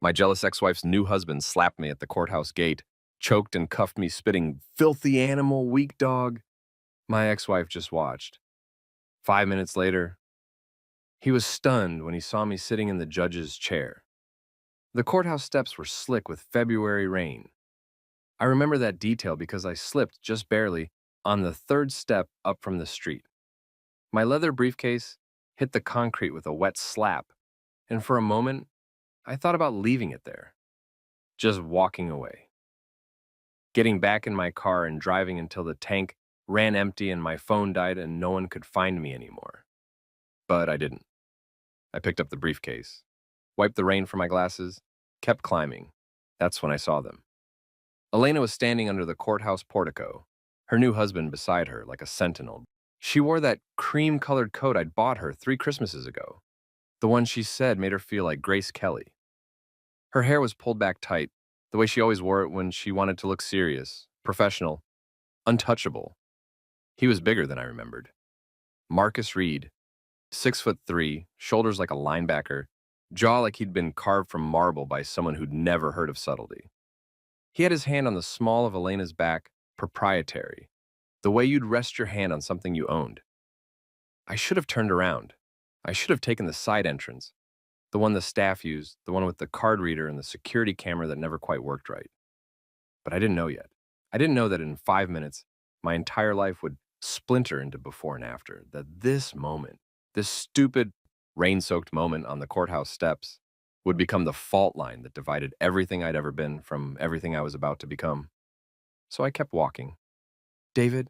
My jealous ex-wife's new husband slapped me at the courthouse gate, choked and cuffed me, spitting, "Filthy animal, weak dog." My ex-wife just watched. 5 minutes later, he was stunned when he saw me sitting in the judge's chair. The courthouse steps were slick with February rain. I remember that detail because I slipped just barely on the third step up from the street. My leather briefcase hit the concrete with a wet slap, and for a moment, I thought about leaving it there, just walking away. Getting back in my car and driving until the tank ran empty and my phone died and no one could find me anymore. But I didn't. I picked up the briefcase, wiped the rain from my glasses, kept climbing. That's when I saw them. Elena was standing under the courthouse portico, her new husband beside her like a sentinel. She wore that cream-colored coat I'd bought her 3 Christmases ago, the one she said made her feel like Grace Kelly. Her hair was pulled back tight, the way she always wore it when she wanted to look serious, professional, untouchable. He was bigger than I remembered. Marcus Reed, 6'3", shoulders like a linebacker, jaw like he'd been carved from marble by someone who'd never heard of subtlety. He had his hand on the small of Elena's back, proprietary, the way you'd rest your hand on something you owned. I should have turned around. I should have taken the side entrance, the one the staff used, the one with the card reader and the security camera that never quite worked right. But I didn't know yet. I didn't know that in 5 minutes, my entire life would splinter into before and after, that this moment, this stupid, rain-soaked moment on the courthouse steps, would become the fault line that divided everything I'd ever been from everything I was about to become. So I kept walking. "David,"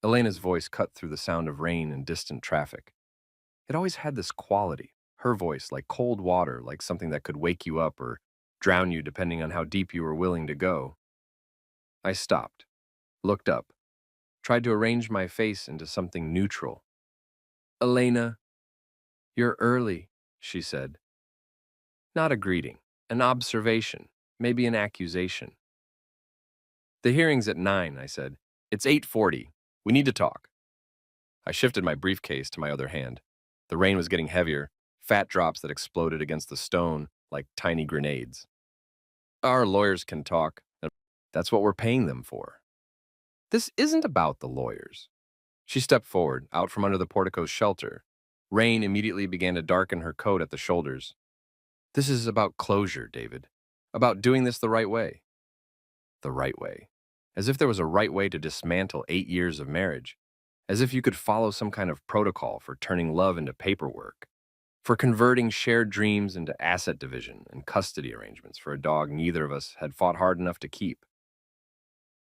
Elena's voice cut through the sound of rain and distant traffic. It always had this quality, her voice, like cold water, like something that could wake you up or drown you depending on how deep you were willing to go. I stopped, looked up, tried to arrange my face into something neutral. "Elena, you're early," she said. Not a greeting, an observation, maybe an accusation. "The hearing's at 9, I said. "It's 8:40. We need to talk." I shifted my briefcase to my other hand. The rain was getting heavier, fat drops that exploded against the stone like tiny grenades. "Our lawyers can talk. That's what we're paying them for." "This isn't about the lawyers." She stepped forward, out from under the portico's shelter. Rain immediately began to darken her coat at the shoulders. "This is about closure, David. About doing this the right way." The right way. As if there was a right way to dismantle 8 years of marriage. As if you could follow some kind of protocol for turning love into paperwork. For converting shared dreams into asset division and custody arrangements for a dog neither of us had fought hard enough to keep.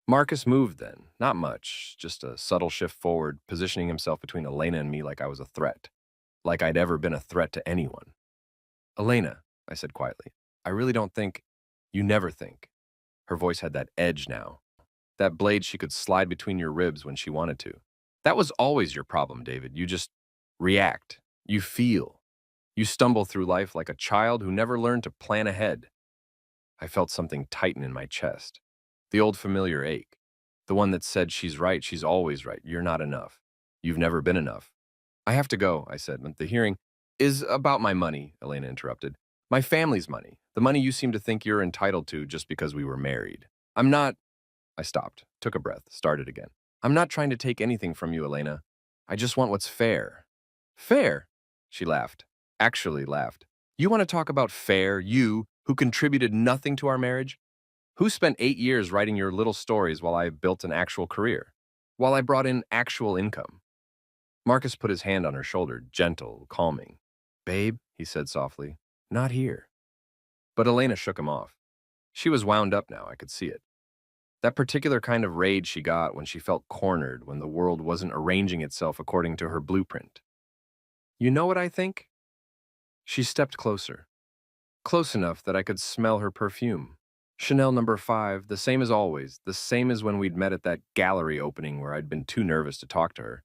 Marcus moved then, not much, just a subtle shift forward, positioning himself between Elena and me like I was a threat. Like I'd ever been a threat to anyone. "Elena," I said quietly, "I really don't think, you never think." Her voice had that edge now. That blade she could slide between your ribs when she wanted to. "That was always your problem, David. You just react. You feel. You stumble through life like a child who never learned to plan ahead." I felt something tighten in my chest. The old familiar ache. The one that said, "She's right, she's always right. You're not enough. You've never been enough." "I have to go," I said. "The hearing is about my money," Elena interrupted. "My family's money. The money you seem to think you're entitled to just because we were married. I'm not—" I stopped, took a breath, started again. "I'm not trying to take anything from you, Elena. I just want what's fair." "Fair?" She laughed. Actually laughed. "You want to talk about fair, you, who contributed nothing to our marriage? Who spent 8 years writing your little stories while I built an actual career? While I brought in actual income?" Marcus put his hand on her shoulder, gentle, calming. "Babe," he said softly, "not here." But Elena shook him off. She was wound up now, I could see it. That particular kind of rage she got when she felt cornered, when the world wasn't arranging itself according to her blueprint. "You know what I think?" She stepped closer. Close enough that I could smell her perfume. Chanel number 5, the same as always, the same as when we'd met at that gallery opening where I'd been too nervous to talk to her.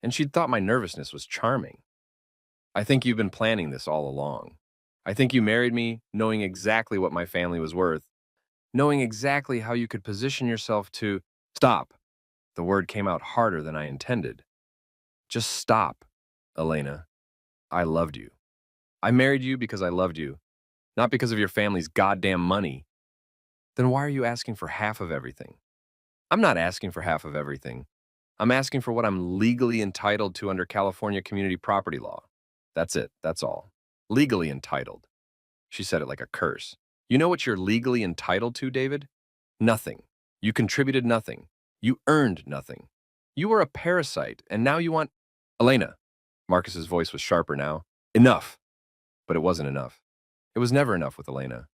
And she'd thought my nervousness was charming. "I think you've been planning this all along. I think you married me knowing exactly what my family was worth, knowing exactly how you could position yourself to—" "Stop." The word came out harder than I intended. "Just stop, Elena. I loved you. I married you because I loved you, Not because of your family's goddamn money. Then why are you asking for half of everything? I'm not asking for half of everything. I'm asking for what I'm legally entitled to under California community property law. That's it. That's all. Legally entitled. She said it like a curse. You know what you're legally entitled to, David? Nothing. You contributed nothing. You earned nothing. You were a parasite, and now you want... Elena. Marcus's voice was sharper now. Enough. But it wasn't enough. It was never enough with Elena.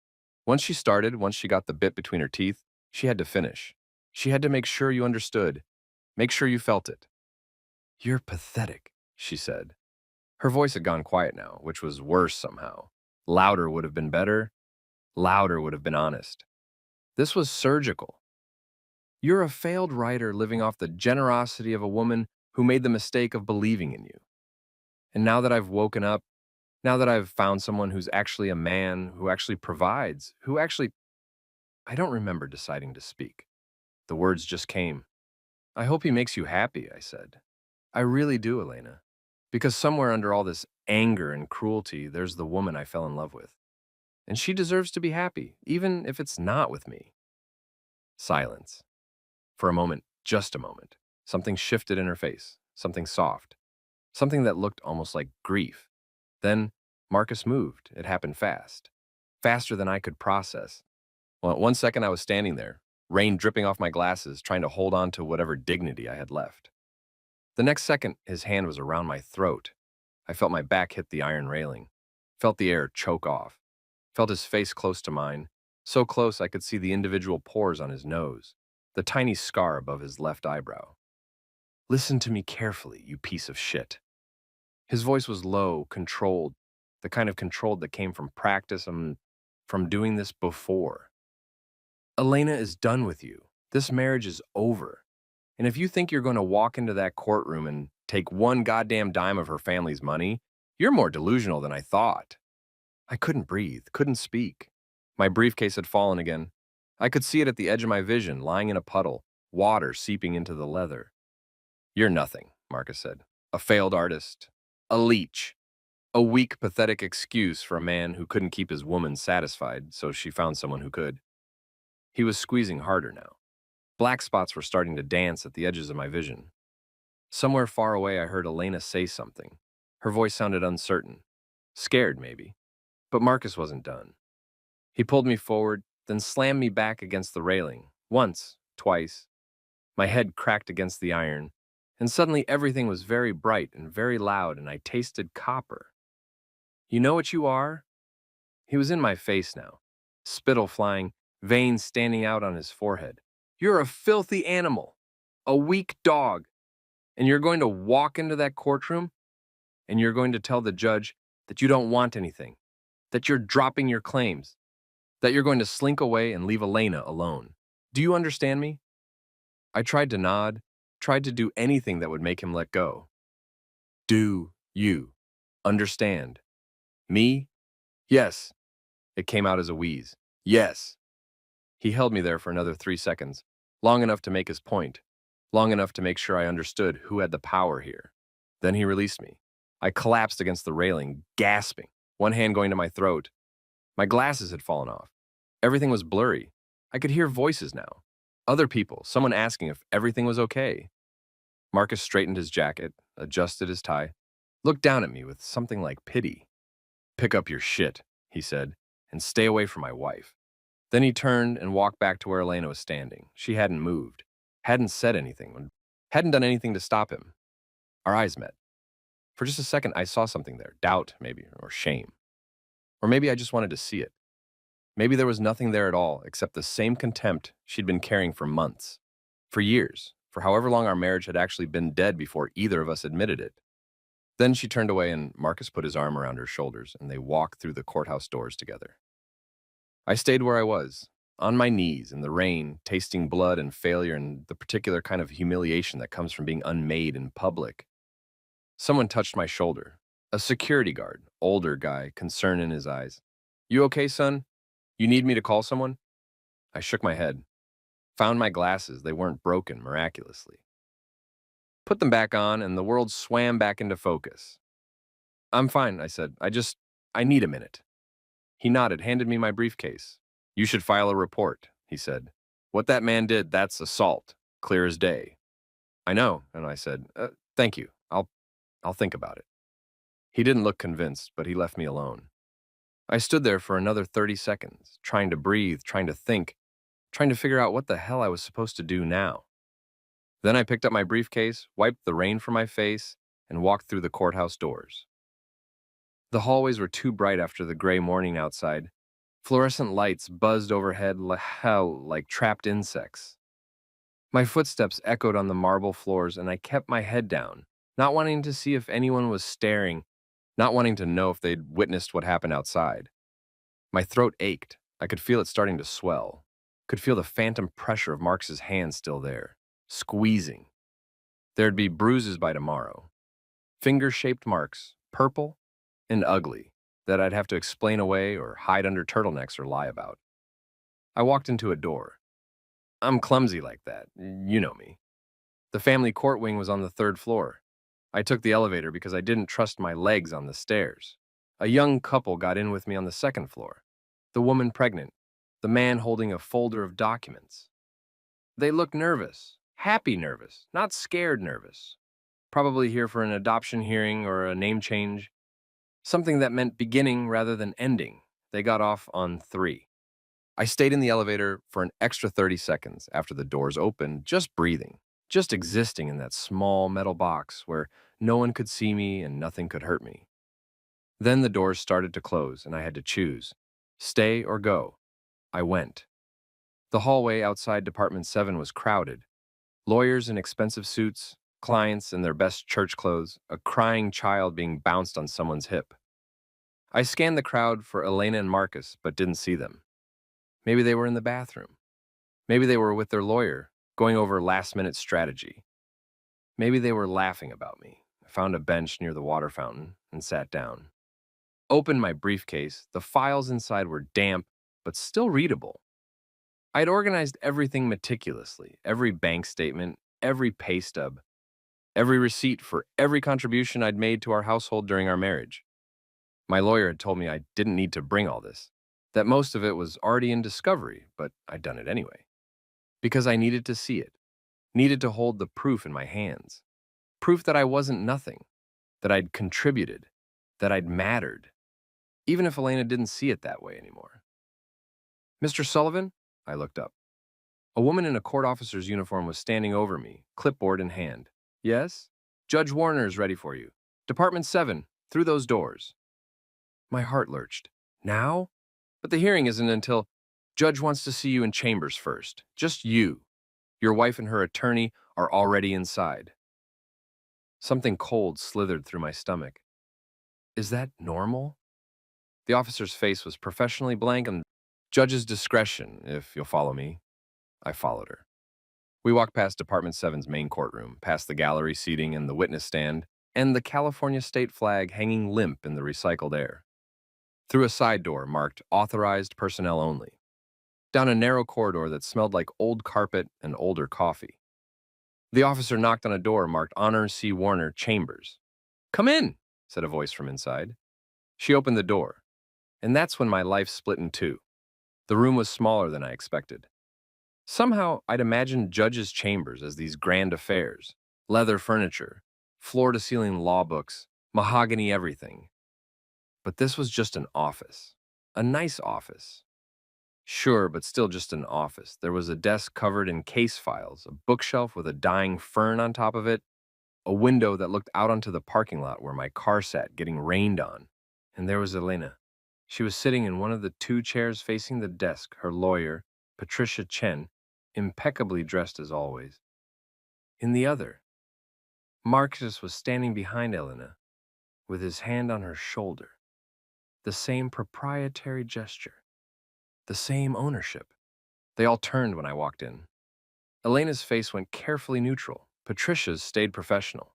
Once she started, once she got the bit between her teeth, she had to finish. She had to make sure you understood. Make sure you felt it. You're pathetic, she said. Her voice had gone quiet now, which was worse somehow. Louder would have been better. Louder would have been honest. This was surgical. You're a failed writer living off the generosity of a woman who made the mistake of believing in you. And now that I've woken up, now that I've found someone who's actually a man, who actually provides, who actually... I don't remember deciding to speak. The words just came. I hope he makes you happy, I said. I really do, Elena. Because somewhere under all this anger and cruelty, there's the woman I fell in love with. And she deserves to be happy, even if it's not with me. Silence. For a moment, just a moment, something shifted in her face, something soft, something that looked almost like grief. Then Marcus moved. It happened fast. Faster than I could process. Well, 1 second I was standing there, rain dripping off my glasses, trying to hold on to whatever dignity I had left. The next second, his hand was around my throat. I felt my back hit the iron railing, felt the air choke off, felt his face close to mine, so close I could see the individual pores on his nose, the tiny scar above his left eyebrow. Listen to me carefully, you piece of shit. His voice was low, controlled, the kind of controlled that came from practice and from doing this before. Elena is done with you. This marriage is over. And if you think you're going to walk into that courtroom and take one goddamn dime of her family's money, you're more delusional than I thought. I couldn't breathe, couldn't speak. My briefcase had fallen again. I could see it at the edge of my vision, lying in a puddle, water seeping into the leather. You're nothing, Marcus said. A failed artist. A leech. A weak, pathetic excuse for a man who couldn't keep his woman satisfied, so she found someone who could. He was squeezing harder now. Black spots were starting to dance at the edges of my vision. Somewhere far away I heard Elena say something. Her voice sounded uncertain. Scared, maybe. But Marcus wasn't done. He pulled me forward, then slammed me back against the railing. Once, twice. My head cracked against the iron, and suddenly everything was very bright and very loud, and I tasted copper. You know what you are? He was in my face now, spittle flying, veins standing out on his forehead. You're a filthy animal, a weak dog, and you're going to walk into that courtroom, and you're going to tell the judge that you don't want anything, that you're dropping your claims, that you're going to slink away and leave Elena alone. Do you understand me? I tried to nod, tried to do anything that would make him let go. Do you understand me? Yes. It came out as a wheeze. Yes. He held me there for another 3 seconds, long enough to make his point, long enough to make sure I understood who had the power here. Then he released me. I collapsed against the railing, gasping, one hand going to my throat. My glasses had fallen off. Everything was blurry. I could hear voices now. Other people, someone asking if everything was okay. Marcus straightened his jacket, adjusted his tie, looked down at me with something like pity. Pick up your shit, he said, and stay away from my wife. Then he turned and walked back to where Elena was standing. She hadn't moved, hadn't said anything, hadn't done anything to stop him. Our eyes met. For just a second, I saw something there, doubt maybe, or shame. Or maybe I just wanted to see it. Maybe there was nothing there at all except the same contempt she'd been carrying for months, for years, for however long our marriage had actually been dead before either of us admitted it. Then she turned away and Marcus put his arm around her shoulders and they walked through the courthouse doors together. I stayed where I was, on my knees in the rain, tasting blood and failure and the particular kind of humiliation that comes from being unmade in public. Someone touched my shoulder. A security guard, older guy, concern in his eyes. You okay, son? You need me to call someone? I shook my head. Found my glasses. They weren't broken miraculously. Put them back on and the world swam back into focus. I'm fine, I said. I need a minute. He nodded, handed me my briefcase. You should file a report, he said. What that man did, that's assault, clear as day. I know, and I said, thank you. I'll think about it. He didn't look convinced, but he left me alone. I stood there for another 30 seconds, trying to breathe, trying to think, trying to figure out what the hell I was supposed to do now. Then I picked up my briefcase, wiped the rain from my face, and walked through the courthouse doors. The hallways were too bright after the gray morning outside. Fluorescent lights buzzed overhead like trapped insects. My footsteps echoed on the marble floors, and I kept my head down, not wanting to see if anyone was staring, not wanting to know if they'd witnessed what happened outside. My throat ached. I could feel it starting to swell. Could feel the phantom pressure of Marcus's hand still there, squeezing. There'd be bruises by tomorrow. Finger-shaped marks, purple and ugly, that I'd have to explain away or hide under turtlenecks or lie about. I walked into a door. I'm clumsy like that. You know me. The family court wing was on the 3rd floor. I took the elevator because I didn't trust my legs on the stairs. A young couple got in with me on the 2nd floor. The woman pregnant, the man holding a folder of documents. They looked nervous, happy nervous, not scared nervous. Probably here for an adoption hearing or a name change. Something that meant beginning rather than ending. They got off on 3. I stayed in the elevator for an extra 30 seconds after the doors opened, just breathing, just existing in that small metal box where no one could see me and nothing could hurt me. Then the doors started to close and I had to choose, stay or go. I went. The hallway outside Department 7 was crowded. Lawyers in expensive suits, clients in their best church clothes, a crying child being bounced on someone's hip. I scanned the crowd for Elena and Marcus, but didn't see them. Maybe they were in the bathroom. Maybe they were with their lawyer, going over last-minute strategy. Maybe they were laughing about me. I found a bench near the water fountain and sat down. Opened my briefcase. The files inside were damp, but still readable. I'd organized everything meticulously, every bank statement, every pay stub, every receipt for every contribution I'd made to our household during our marriage. My lawyer had told me I didn't need to bring all this, that most of it was already in discovery, but I'd done it anyway. Because I needed to see it, needed to hold the proof in my hands. Proof that I wasn't nothing, that I'd contributed, that I'd mattered, even if Elena didn't see it that way anymore. Mr. Sullivan? I looked up. A woman in a court officer's uniform was standing over me, clipboard in hand. Yes? Judge Warner's ready for you. Department 7, through those doors. My heart lurched. Now? But the hearing isn't until... Judge wants to see you in chambers first. Just you. Your wife and her attorney are already inside. Something cold slithered through my stomach. Is that normal? The officer's face was professionally blank and judge's discretion, if you'll follow me. I followed her. We walked past Department 7's main courtroom, past the gallery seating and the witness stand, and the California state flag hanging limp in the recycled air. Through a side door marked Authorized Personnel Only. Down a narrow corridor that smelled like old carpet and older coffee. The officer knocked on a door marked Honor C. Warner Chambers. Come in, said a voice from inside. She opened the door, and that's when my life split in two. The room was smaller than I expected. Somehow, I'd imagined judges' chambers as these grand affairs, leather furniture, floor-to-ceiling law books, mahogany everything. But this was just an office, a nice office. Sure, but still just an office. There was a desk covered in case files, a bookshelf with a dying fern on top of it, a window that looked out onto the parking lot where my car sat, getting rained on. And there was Elena. She was sitting in one of the 2 chairs facing the desk, her lawyer, Patricia Chen, impeccably dressed as always. In the other, Marcus was standing behind Elena, with his hand on her shoulder. The same proprietary gesture. The same ownership. They all turned when I walked in. Elena's face went carefully neutral. Patricia's stayed professional.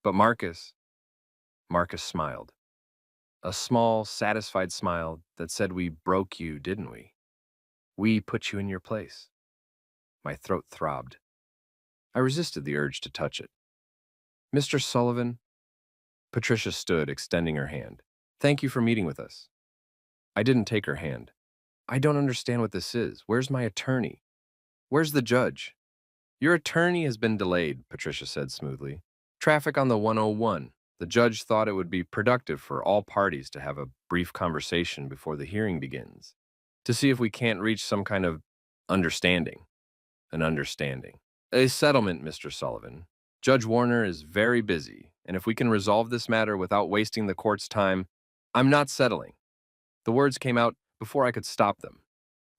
But Marcus smiled. A small, satisfied smile that said, we broke you, didn't we? We put you in your place. My throat throbbed. I resisted the urge to touch it. Mr. Sullivan? Patricia stood, extending her hand. Thank you for meeting with us. I didn't take her hand. I don't understand what this is. Where's my attorney? Where's the judge? Your attorney has been delayed, Patricia said smoothly. Traffic on the 101. The judge thought it would be productive for all parties to have a brief conversation before the hearing begins, to see if we can't reach some kind of understanding. An understanding. A settlement, Mr. Sullivan. Judge Warner is very busy, and if we can resolve this matter without wasting the court's time, I'm not settling. The words came out before I could stop them,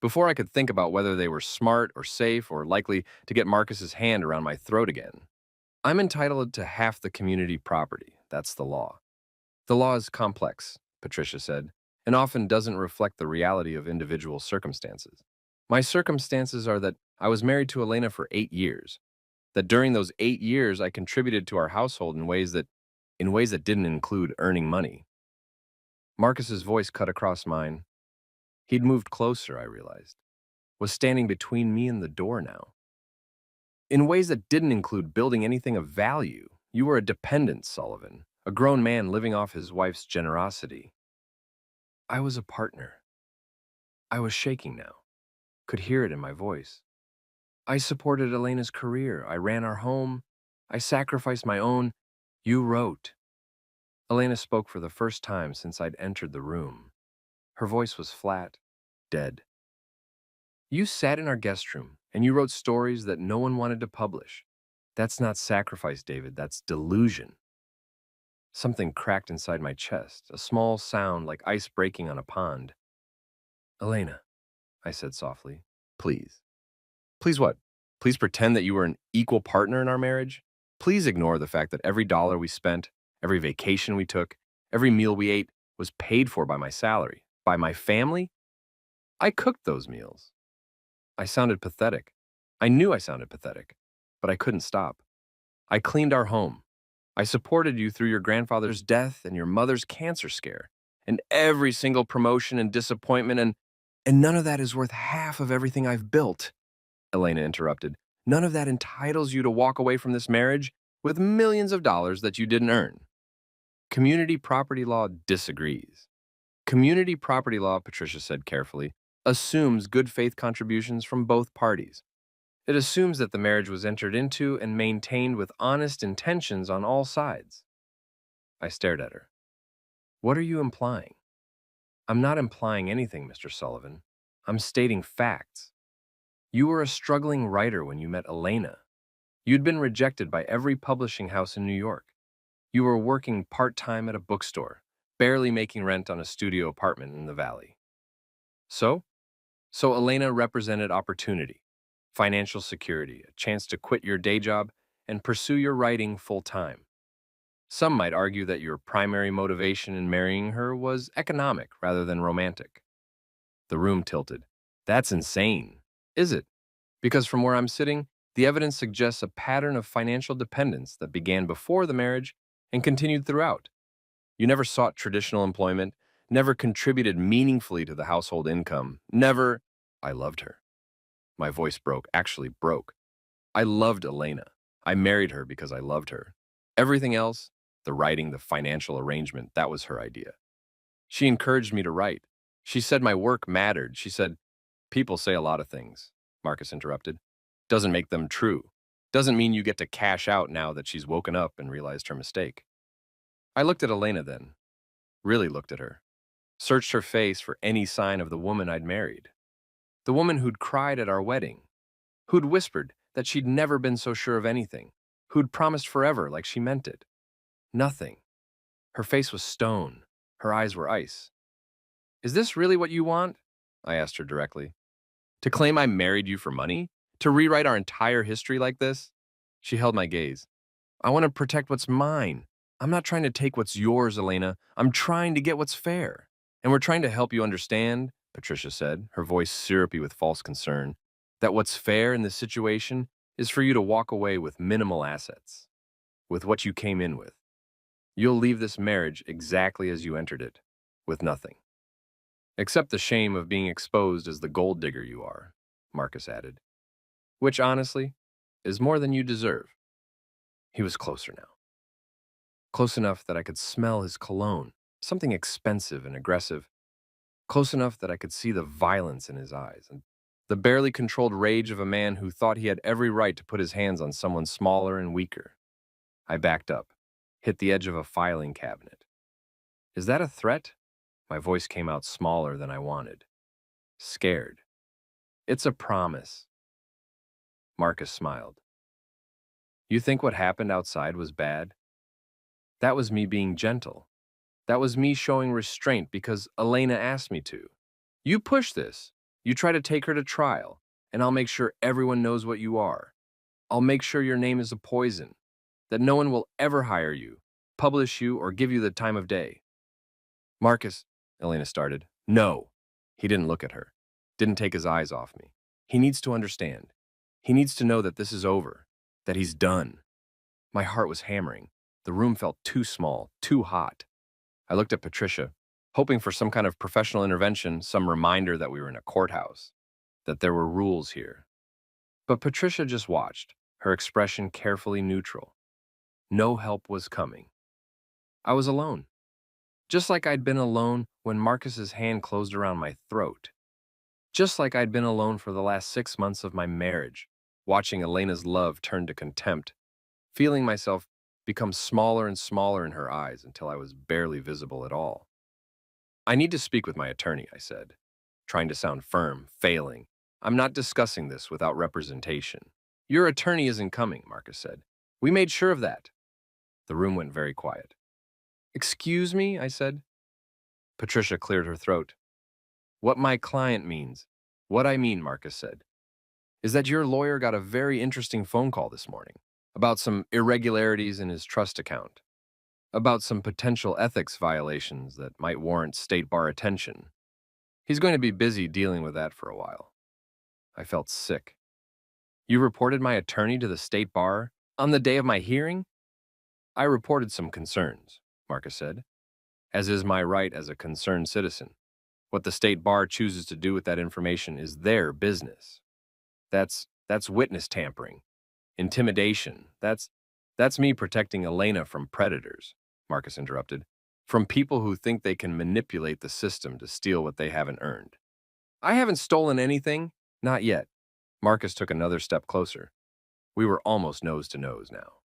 before I could think about whether they were smart or safe or likely to get Marcus's hand around my throat again. I'm entitled to half the community property. That's the law. The law is complex, Patricia said, and often doesn't reflect the reality of individual circumstances. My circumstances are that I was married to Elena for 8 years, that during those 8 years I contributed to our household in ways that didn't include earning money. Marcus's voice cut across mine. He'd moved closer, I realized, was standing between me and the door now. In ways that didn't include building anything of value. You were a dependent, Sullivan, a grown man living off his wife's generosity. I was a partner. I was shaking now, could hear it in my voice. I supported Elena's career. I ran our home. I sacrificed my own. You wrote. Elena spoke for the first time since I'd entered the room. Her voice was flat, dead. You sat in our guest room, and you wrote stories that no one wanted to publish. That's not sacrifice, David. That's delusion. Something cracked inside my chest, a small sound like ice breaking on a pond. Elena, I said softly, please. Please what? Please pretend that you were an equal partner in our marriage? Please ignore the fact that every dollar we spent, every vacation we took, every meal we ate was paid for by my salary, by my family? I cooked those meals. I sounded pathetic. I knew I sounded pathetic, but I couldn't stop. I cleaned our home. I supported you through your grandfather's death and your mother's cancer scare, and every single promotion and disappointment, and none of that is worth half of everything I've built. Elena interrupted. None of that entitles you to walk away from this marriage with millions of dollars that you didn't earn. Community property law disagrees. Community property law, Patricia said carefully, assumes good faith contributions from both parties. It assumes that the marriage was entered into and maintained with honest intentions on all sides. I stared at her. What are you implying? I'm not implying anything, Mr. Sullivan. I'm stating facts. You were a struggling writer when you met Elena. You'd been rejected by every publishing house in New York. You were working part-time at a bookstore, barely making rent on a studio apartment in the valley. So Elena represented opportunity, financial security, a chance to quit your day job and pursue your writing full-time. Some might argue that your primary motivation in marrying her was economic rather than romantic. The room tilted. That's insane. Is it? Because from where I'm sitting, the evidence suggests a pattern of financial dependence that began before the marriage and continued throughout. You never sought traditional employment, never contributed meaningfully to the household income, never. I loved her. My voice broke, actually broke. I loved Elena. I married her because I loved her. Everything else, the writing, the financial arrangement, that was her idea. She encouraged me to write. She said my work mattered. She said, people say a lot of things, Marcus interrupted. Doesn't make them true. Doesn't mean you get to cash out now that she's woken up and realized her mistake. I looked at Elena then, really looked at her, searched her face for any sign of the woman I'd married. The woman who'd cried at our wedding, who'd whispered that she'd never been so sure of anything, who'd promised forever like she meant it. Nothing. Her face was stone. Her eyes were ice. Is this really what you want? I asked her directly. To claim I married you for money? To rewrite our entire history like this? She held my gaze. I want to protect what's mine. I'm not trying to take what's yours, Elena. I'm trying to get what's fair. And we're trying to help you understand, Patricia said, her voice syrupy with false concern, that what's fair in this situation is for you to walk away with minimal assets, with what you came in with. You'll leave this marriage exactly as you entered it, with nothing. Except the shame of being exposed as the gold digger you are, Marcus added. Which, honestly, is more than you deserve. He was closer now. Close enough that I could smell his cologne, something expensive and aggressive. close enough that I could see the violence in his eyes and the barely controlled rage of a man who thought he had every right to put his hands on someone smaller and weaker. I backed up, hit the edge of a filing cabinet. Is that a threat? My voice came out smaller than I wanted. Scared. It's a promise. Marcus smiled. You think what happened outside was bad? That was me being gentle. That was me showing restraint because Elena asked me to. You push this. You try to take her to trial, and I'll make sure everyone knows what you are. I'll make sure your name is a poison, that no one will ever hire you, publish you, or give you the time of day. Marcus, Elena started. No. He didn't look at her, didn't take his eyes off me. He needs to understand. He needs to know that this is over, that he's done. My heart was hammering. The room felt too small, too hot. I looked at Patricia, hoping for some kind of professional intervention, some reminder that we were in a courthouse, that there were rules here. But Patricia just watched, her expression carefully neutral. No help was coming. I was alone. Just like I'd been alone when Marcus's hand closed around my throat. Just like I'd been alone for the last 6 months of my marriage, watching Elena's love turn to contempt, feeling myself become smaller and smaller in her eyes until I was barely visible at all. I need to speak with my attorney, I said, trying to sound firm, failing. I'm not discussing this without representation. Your attorney isn't coming, Marcus said. We made sure of that. The room went very quiet. Excuse me, I said. Patricia cleared her throat. What my client means, what I mean, Marcus said, is that your lawyer got a very interesting phone call this morning about some irregularities in his trust account, about some potential ethics violations that might warrant state bar attention. He's going to be busy dealing with that for a while. I felt sick. You reported my attorney to the state bar on the day of my hearing? I reported some concerns, Marcus said, as is my right as a concerned citizen. What the state bar chooses to do with that information is their business. That's witness tampering, intimidation. That's me protecting Elena from predators, Marcus interrupted, from people who think they can manipulate the system to steal what they haven't earned. I haven't stolen anything, not yet. Marcus took another step closer. We were almost nose to nose now.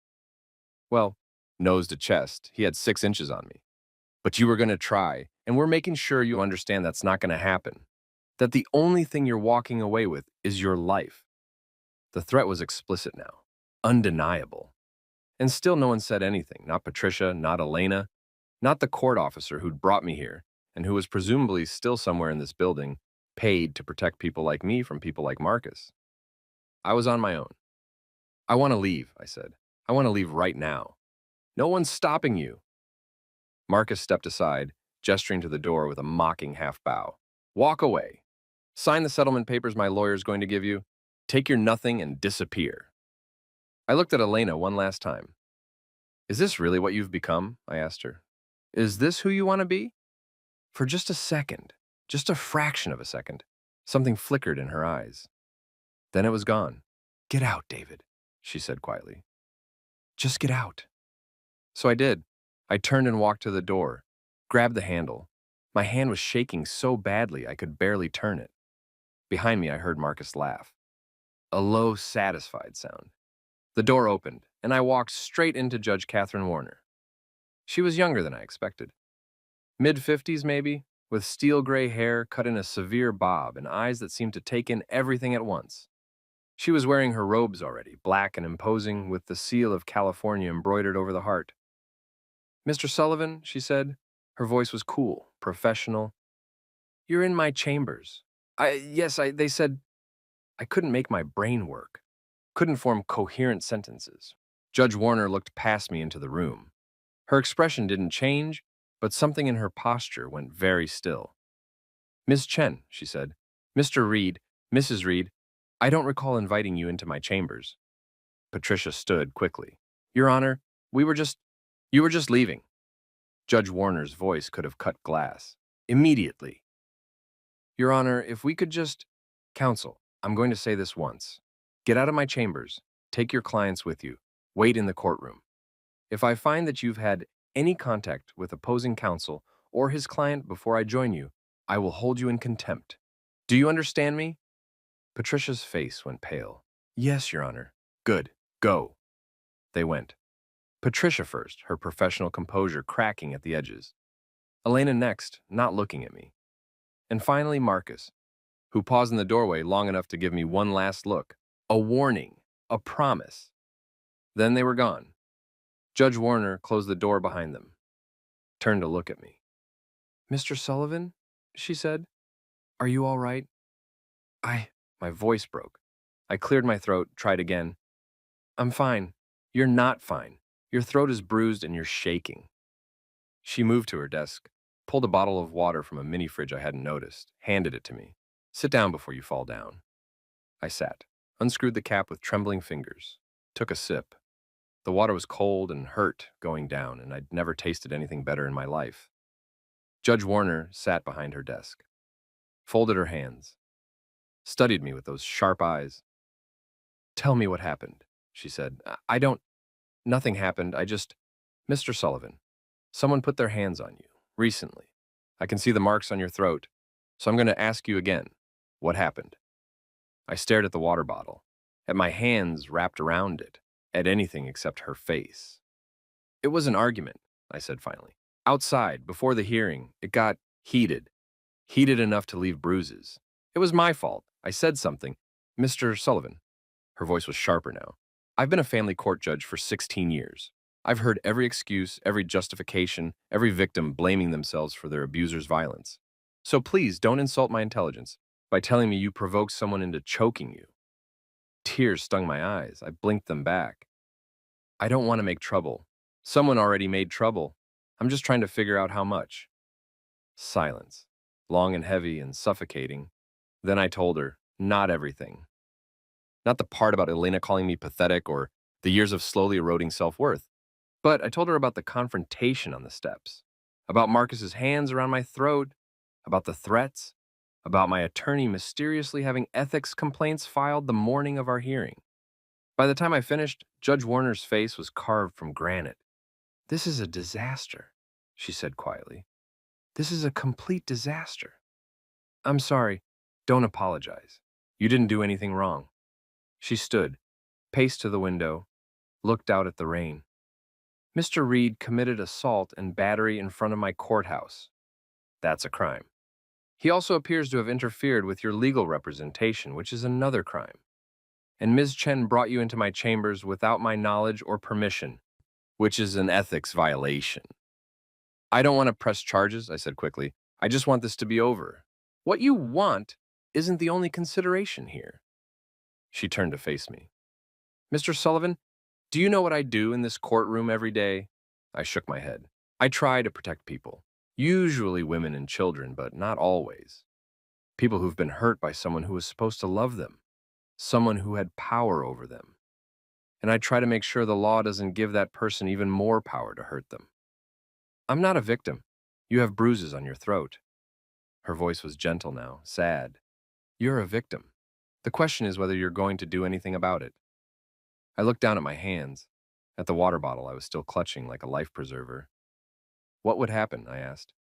Well, nose to chest, he had 6 inches on me. But you were going to try, and we're making sure you understand that's not going to happen. That the only thing you're walking away with is your life. The threat was explicit now, undeniable. And still no one said anything, not Patricia, not Elena, not the court officer who'd brought me here and who was presumably still somewhere in this building, paid to protect people like me from people like Marcus. I was on my own. I want to leave, I said. I want to leave right now. No one's stopping you. Marcus stepped aside, gesturing to the door with a mocking half-bow. Walk away. Sign the settlement papers my lawyer's going to give you. Take your nothing and disappear. I looked at Elena one last time. Is this really what you've become? I asked her. Is this who you want to be? For just a second, just a fraction of a second, something flickered in her eyes. Then it was gone. Get out, David, she said quietly. Just get out. So I did. I turned and walked to the door, grabbed the handle. My hand was shaking so badly I could barely turn it. Behind me, I heard Marcus laugh. A low, satisfied sound. The door opened, and I walked straight into Judge Catherine Warner. She was younger than I expected. Mid-50s, maybe, with steel gray hair cut in a severe bob and eyes that seemed to take in everything at once. She was wearing her robes already, black and imposing, with the seal of California embroidered over the heart. Mr. Sullivan, she said. Her voice was cool, professional. You're in my chambers. They said I couldn't make my brain work, couldn't form coherent sentences. Judge Warner looked past me into the room. Her expression didn't change, but something in her posture went very still. Miss Chen, she said. Mr. Reed, Mrs. Reed, I don't recall inviting you into my chambers. Patricia stood quickly. Your Honor, you were just leaving. Judge Warner's voice could have cut glass. Immediately. Your Honor, if we could just... Counsel, I'm going to say this once. Get out of my chambers. Take your clients with you. Wait in the courtroom. If I find that you've had any contact with opposing counsel or his client before I join you, I will hold you in contempt. Do you understand me? Patricia's face went pale. Yes, Your Honor. Good. Go. They went. Patricia first, her professional composure cracking at the edges. Elena next, not looking at me. And finally, Marcus, who paused in the doorway long enough to give me one last look. A warning. A promise. Then they were gone. Judge Warner closed the door behind them. Turned to look at me. Mr. Sullivan, she said, are you all right? My voice broke. I cleared my throat, tried again. I'm fine. You're not fine. Your throat is bruised and you're shaking. She moved to her desk, pulled a bottle of water from a mini fridge I hadn't noticed, handed it to me. Sit down before you fall down. I sat, unscrewed the cap with trembling fingers, took a sip. The water was cold and hurt going down, and I'd never tasted anything better in my life. Judge Warner sat behind her desk, folded her hands, studied me with those sharp eyes. Tell me what happened, she said. Nothing happened. Mr. Sullivan, someone put their hands on you, recently. I can see the marks on your throat, so I'm going to ask you again, what happened? I stared at the water bottle, at my hands wrapped around it, at anything except her face. It was an argument, I said finally. Outside, before the hearing, it got heated enough to leave bruises. It was my fault. I said something. Mr. Sullivan. Her voice was sharper now. I've been a family court judge for 16 years. I've heard every excuse, every justification, every victim blaming themselves for their abuser's violence. So please don't insult my intelligence by telling me you provoked someone into choking you. Tears stung my eyes. I blinked them back. I don't want to make trouble. Someone already made trouble. I'm just trying to figure out how much. Silence, long and heavy and suffocating. Then I told her, not everything. Not the part about Elena calling me pathetic or the years of slowly eroding self-worth. But I told her about the confrontation on the steps, about Marcus's hands around my throat, about the threats, about my attorney mysteriously having ethics complaints filed the morning of our hearing. By the time I finished, Judge Warner's face was carved from granite. This is a disaster, she said quietly. This is a complete disaster. I'm sorry. Don't apologize. You didn't do anything wrong. She stood, paced to the window, looked out at the rain. Mr. Reed committed assault and battery in front of my courthouse. That's a crime. He also appears to have interfered with your legal representation, which is another crime. And Ms. Chen brought you into my chambers without my knowledge or permission, which is an ethics violation. I don't want to press charges, I said quickly. I just want this to be over. What you want isn't the only consideration here. She turned to face me. Mr. Sullivan, do you know what I do in this courtroom every day? I shook my head. I try to protect people, usually women and children, but not always. People who've been hurt by someone who was supposed to love them, someone who had power over them. And I try to make sure the law doesn't give that person even more power to hurt them. I'm not a victim. You have bruises on your throat. Her voice was gentle now, sad. You're a victim. The question is whether you're going to do anything about it. I looked down at my hands, at the water bottle I was still clutching like a life preserver. What would happen, I asked.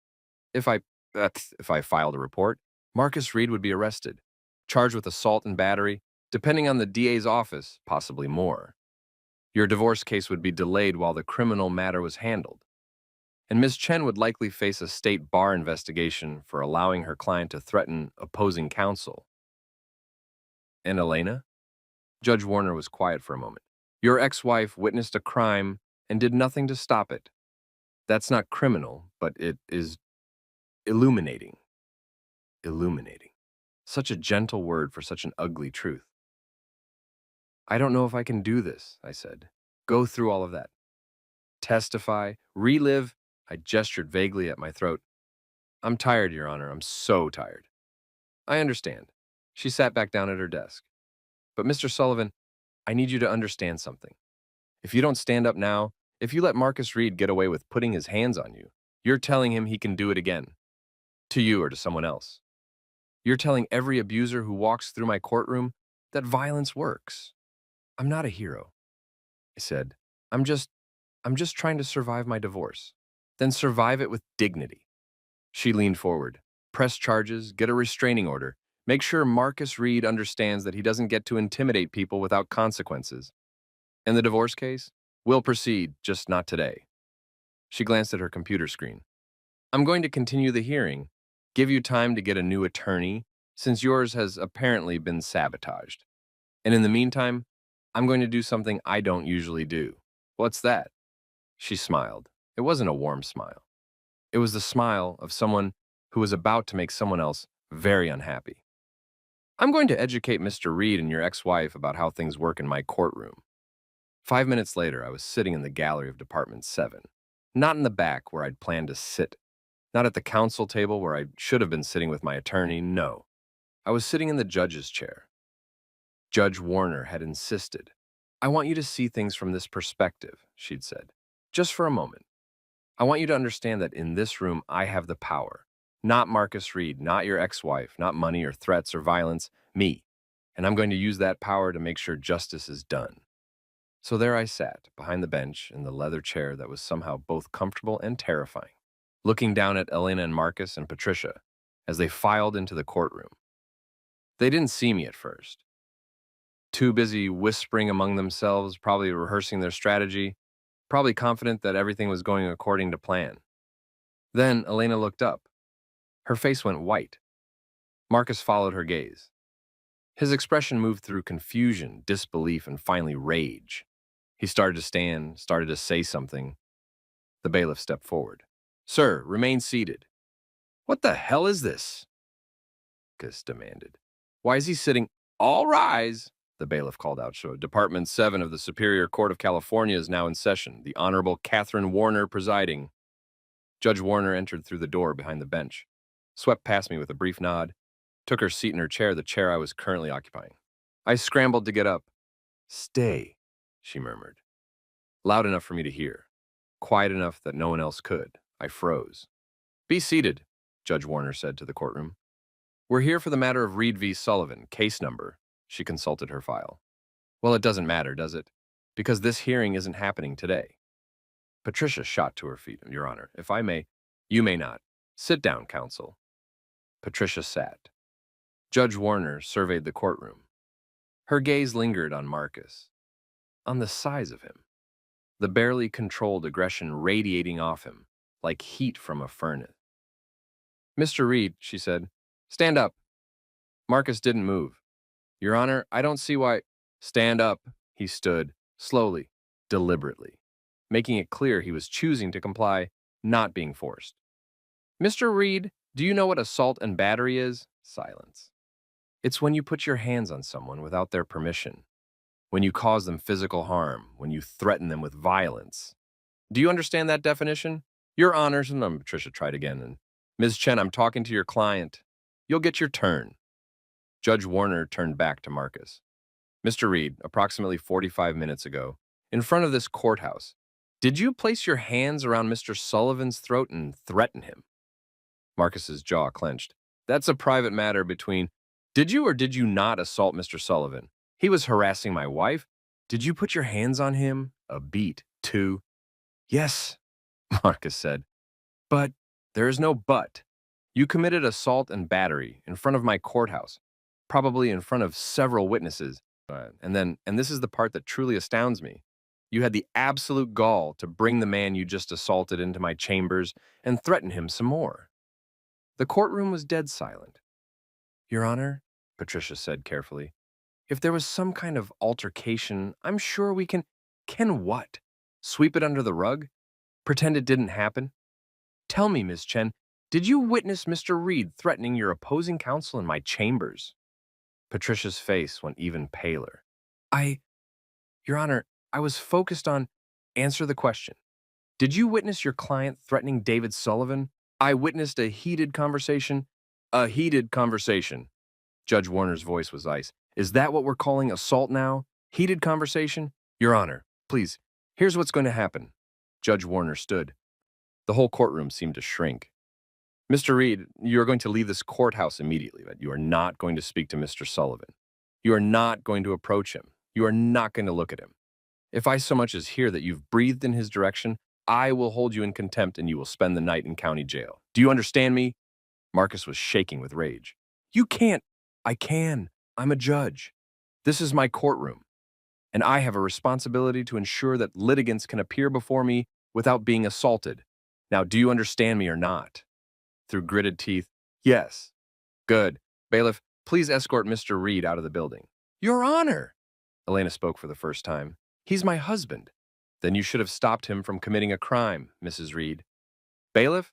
If I filed a report, Marcus Reed would be arrested, charged with assault and battery, depending on the DA's office, possibly more. Your divorce case would be delayed while the criminal matter was handled. And Ms. Chen would likely face a state bar investigation for allowing her client to threaten opposing counsel. And Elena? Judge Warner was quiet for a moment. Your ex-wife witnessed a crime and did nothing to stop it. That's not criminal, but it is illuminating. Illuminating. Such a gentle word for such an ugly truth. I don't know if I can do this, I said. Go through all of that. Testify, relive. I gestured vaguely at my throat. I'm tired, Your Honor. I'm so tired. I understand. She sat back down at her desk. But Mr. Sullivan, I need you to understand something. If you don't stand up now, if you let Marcus Reed get away with putting his hands on you, you're telling him he can do it again. To you or to someone else. You're telling every abuser who walks through my courtroom that violence works. I'm not a hero, I said. I'm just trying to survive my divorce. Then survive it with dignity. She leaned forward. Press charges, get a restraining order. Make sure Marcus Reed understands that he doesn't get to intimidate people without consequences. In the divorce case, we'll proceed, just not today. She glanced at her computer screen. I'm going to continue the hearing, give you time to get a new attorney, since yours has apparently been sabotaged. And in the meantime, I'm going to do something I don't usually do. What's that? She smiled. It wasn't a warm smile. It was the smile of someone who was about to make someone else very unhappy. I'm going to educate Mr. Reed and your ex-wife about how things work in my courtroom. 5 minutes later, I was sitting in the gallery of Department 7. Not in the back where I'd planned to sit. Not at the counsel table where I should have been sitting with my attorney, no. I was sitting in the judge's chair. Judge Warner had insisted. I want you to see things from this perspective, she'd said. Just for a moment. I want you to understand that in this room, I have the power. Not Marcus Reed, not your ex-wife, not money or threats or violence, me. And I'm going to use that power to make sure justice is done. So there I sat, behind the bench, in the leather chair that was somehow both comfortable and terrifying, looking down at Elena and Marcus and Patricia as they filed into the courtroom. They didn't see me at first. Too busy whispering among themselves, probably rehearsing their strategy, probably confident that everything was going according to plan. Then Elena looked up. Her face went white. Marcus followed her gaze. His expression moved through confusion, disbelief, and finally rage. He started to stand, started to say something. The bailiff stepped forward. Sir, remain seated. What the hell is this? Marcus demanded. Why is he sitting? All rise, the bailiff called out. Department 7 of the Superior Court of California is now in session. The Honorable Catherine Warner presiding. Judge Warner entered through the door behind the bench, swept past me with a brief nod, took her seat in her chair, the chair I was currently occupying. I scrambled to get up. Stay, she murmured. Loud enough for me to hear, quiet enough that no one else could. I froze. Be seated, Judge Warner said to the courtroom. We're here for the matter of Reed v. Sullivan, case number. She consulted her file. Well, it doesn't matter, does it? Because this hearing isn't happening today. Patricia shot to her feet. Your Honor, if I may, you may not. Sit down, counsel. Patricia sat. Judge Warner surveyed the courtroom. Her gaze lingered on Marcus, on the size of him, the barely controlled aggression radiating off him like heat from a furnace. Mr. Reed, she said, stand up. Marcus didn't move. Your Honor, I don't see why. Stand up, he stood, slowly, deliberately, making it clear he was choosing to comply, not being forced. Mr. Reed, do you know what assault and battery is? Silence. It's when you put your hands on someone without their permission, when you cause them physical harm, when you threaten them with violence. Do you understand that definition? Your Honors, and Patricia tried again, and Ms. Chen, I'm talking to your client. You'll get your turn. Judge Warner turned back to Marcus. Mr. Reed, approximately 45 minutes ago, in front of this courthouse, did you place your hands around Mr. Sullivan's throat and threaten him? Marcus's jaw clenched. That's a private matter between... Did you or did you not assault Mr. Sullivan? He was harassing my wife. Did you put your hands on him? A beat, too. Yes, Marcus said. But there is no but. You committed assault and battery in front of my courthouse, probably in front of several witnesses. And this is the part that truly astounds me. You had the absolute gall to bring the man you just assaulted into my chambers and threaten him some more. The courtroom was dead silent. Your Honor, Patricia said carefully, if there was some kind of altercation, I'm sure we can... Can what? Sweep it under the rug? Pretend it didn't happen? Tell me, Ms. Chen, did you witness Mr. Reed threatening your opposing counsel in my chambers? Patricia's face went even paler. Your Honor, I was focused on... Answer the question. Did you witness your client threatening David Sullivan? I witnessed a heated conversation. A heated conversation. Judge Warner's voice was ice. Is that what we're calling assault now? Heated conversation? Your Honor, please, here's what's going to happen. Judge Warner stood. The whole courtroom seemed to shrink. Mr. Reed, you are going to leave this courthouse immediately, but you are not going to speak to Mr. Sullivan. You are not going to approach him. You are not going to look at him. If I so much as hear that you've breathed in his direction, I will hold you in contempt and you will spend the night in county jail. Do you understand me? Marcus was shaking with rage. You can't. I can. I'm a judge. This is my courtroom, and I have a responsibility to ensure that litigants can appear before me without being assaulted. Now, do you understand me or not? Through gritted teeth, yes. Good. Bailiff, please escort Mr. Reed out of the building. Your Honor! Elena spoke for the first time. He's my husband. Then you should have stopped him from committing a crime, Mrs. Reed. Bailiff?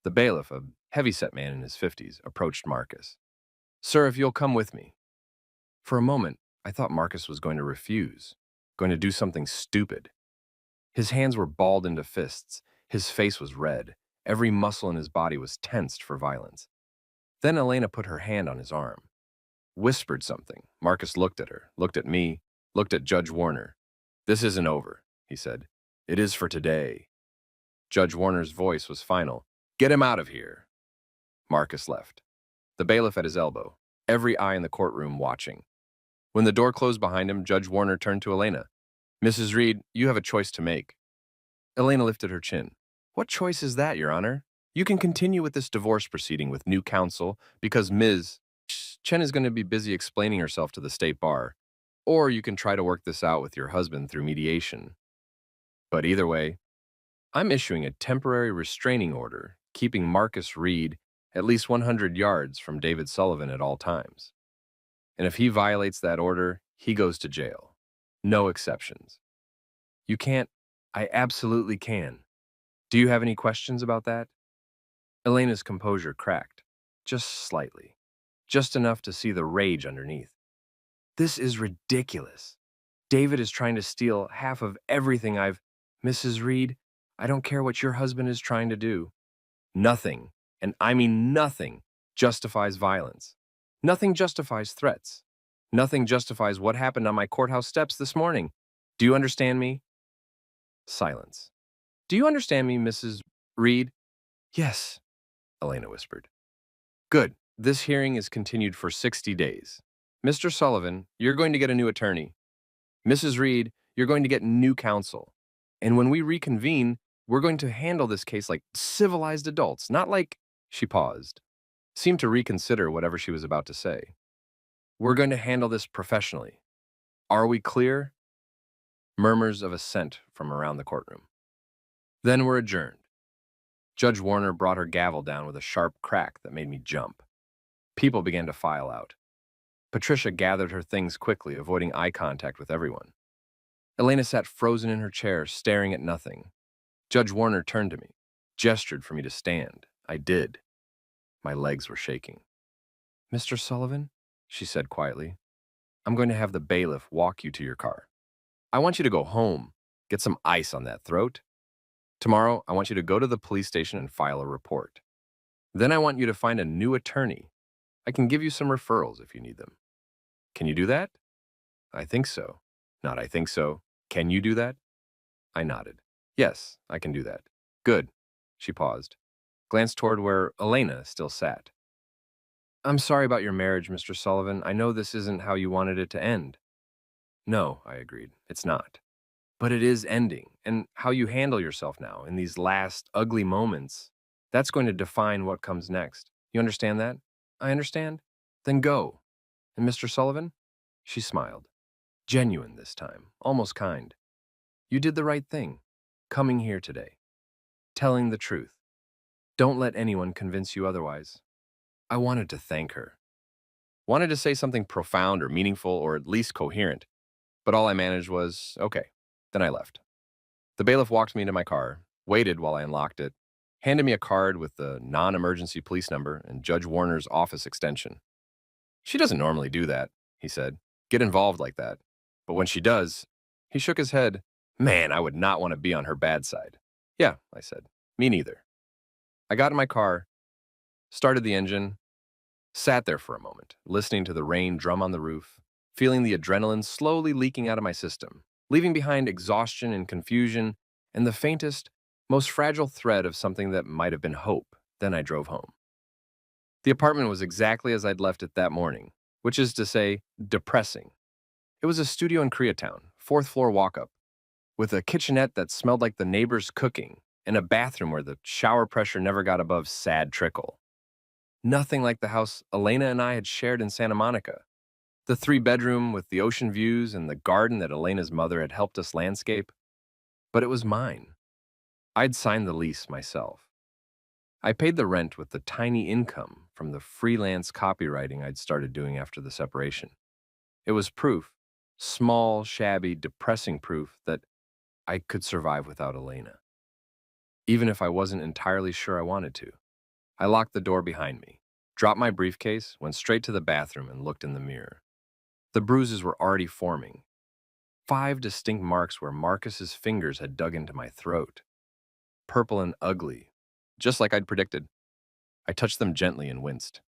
The bailiff, a heavy-set man in his 50s, approached Marcus. Sir, if you'll come with me. For a moment, I thought Marcus was going to refuse, going to do something stupid. His hands were balled into fists. His face was red. Every muscle in his body was tensed for violence. Then Elena put her hand on his arm, whispered something. Marcus looked at her, looked at me, looked at Judge Warner. This isn't over, he said. It is for today. Judge Warner's voice was final. Get him out of here. Marcus left, the bailiff at his elbow, every eye in the courtroom watching. When the door closed behind him, Judge Warner turned to Elena. Mrs. Reed, you have a choice to make. Elena lifted her chin. What choice is that, Your Honor? You can continue with this divorce proceeding with new counsel because Ms. Chen is going to be busy explaining herself to the state bar, or you can try to work this out with your husband through mediation. But either way, I'm issuing a temporary restraining order, keeping Marcus Reed at least 100 yards from David Sullivan at all times. And if he violates that order, he goes to jail. No exceptions. You can't. I absolutely can. Do you have any questions about that? Elena's composure cracked, just slightly, just enough to see the rage underneath. This is ridiculous. David is trying to steal half of everything Mrs. Reed, I don't care what your husband is trying to do. Nothing, and I mean nothing, justifies violence. Nothing justifies threats. Nothing justifies what happened on my courthouse steps this morning. Do you understand me? Silence. Do you understand me, Mrs. Reed? Yes, Elena whispered. Good. This hearing is continued for 60 days. Mr. Sullivan, you're going to get a new attorney. Mrs. Reed, you're going to get new counsel. And when we reconvene, we're going to handle this case like civilized adults, not like... She paused, seemed to reconsider whatever she was about to say. We're going to handle this professionally. Are we clear? Murmurs of assent from around the courtroom. Then we're adjourned. Judge Warner brought her gavel down with a sharp crack that made me jump. People began to file out. Patricia gathered her things quickly, avoiding eye contact with everyone. Elena sat frozen in her chair, staring at nothing. Judge Warner turned to me, gestured for me to stand. I did. My legs were shaking. Mr. Sullivan, she said quietly, I'm going to have the bailiff walk you to your car. I want you to go home, get some ice on that throat. Tomorrow, I want you to go to the police station and file a report. Then I want you to find a new attorney. I can give you some referrals if you need them. Can you do that? I think so. Not I think so. Can you do that? I nodded. Yes, I can do that. Good. She paused, glanced toward where Elena still sat. I'm sorry about your marriage, Mr. Sullivan. I know this isn't how you wanted it to end. No, I agreed. It's not. But it is ending, and how you handle yourself now in these last ugly moments, that's going to define what comes next. You understand that? I understand. Then go. And Mr. Sullivan? She smiled. Genuine this time, almost kind. You did the right thing, coming here today, telling the truth. Don't let anyone convince you otherwise. I wanted to thank her. Wanted to say something profound or meaningful or at least coherent, but all I managed was, okay. Then I left. The bailiff walked me to my car, waited while I unlocked it, handed me a card with the non-emergency police number and Judge Warner's office extension. She doesn't normally do that, he said, get involved like that. But when she does, he shook his head. Man, I would not want to be on her bad side. Yeah, I said, me neither. I got in my car, started the engine, sat there for a moment, listening to the rain drum on the roof, feeling the adrenaline slowly leaking out of my system, leaving behind exhaustion and confusion and the faintest, most fragile thread of something that might have been hope. Then I drove home. The apartment was exactly as I'd left it that morning, which is to say, depressing. It was a studio in Koreatown, 4th floor walk-up, with a kitchenette that smelled like the neighbor's cooking and a bathroom where the shower pressure never got above sad trickle. Nothing like the house Elena and I had shared in Santa Monica. The three-bedroom with the ocean views and the garden that Elena's mother had helped us landscape. But it was mine. I'd signed the lease myself. I paid the rent with the tiny income from the freelance copywriting I'd started doing after the separation. It was proof, small, shabby, depressing proof that I could survive without Elena, even if I wasn't entirely sure I wanted to. I locked the door behind me, dropped my briefcase, went straight to the bathroom, and looked in the mirror. The bruises were already forming, 5 distinct marks where Marcus's fingers had dug into my throat, purple and ugly, just like I'd predicted. I touched them gently and winced.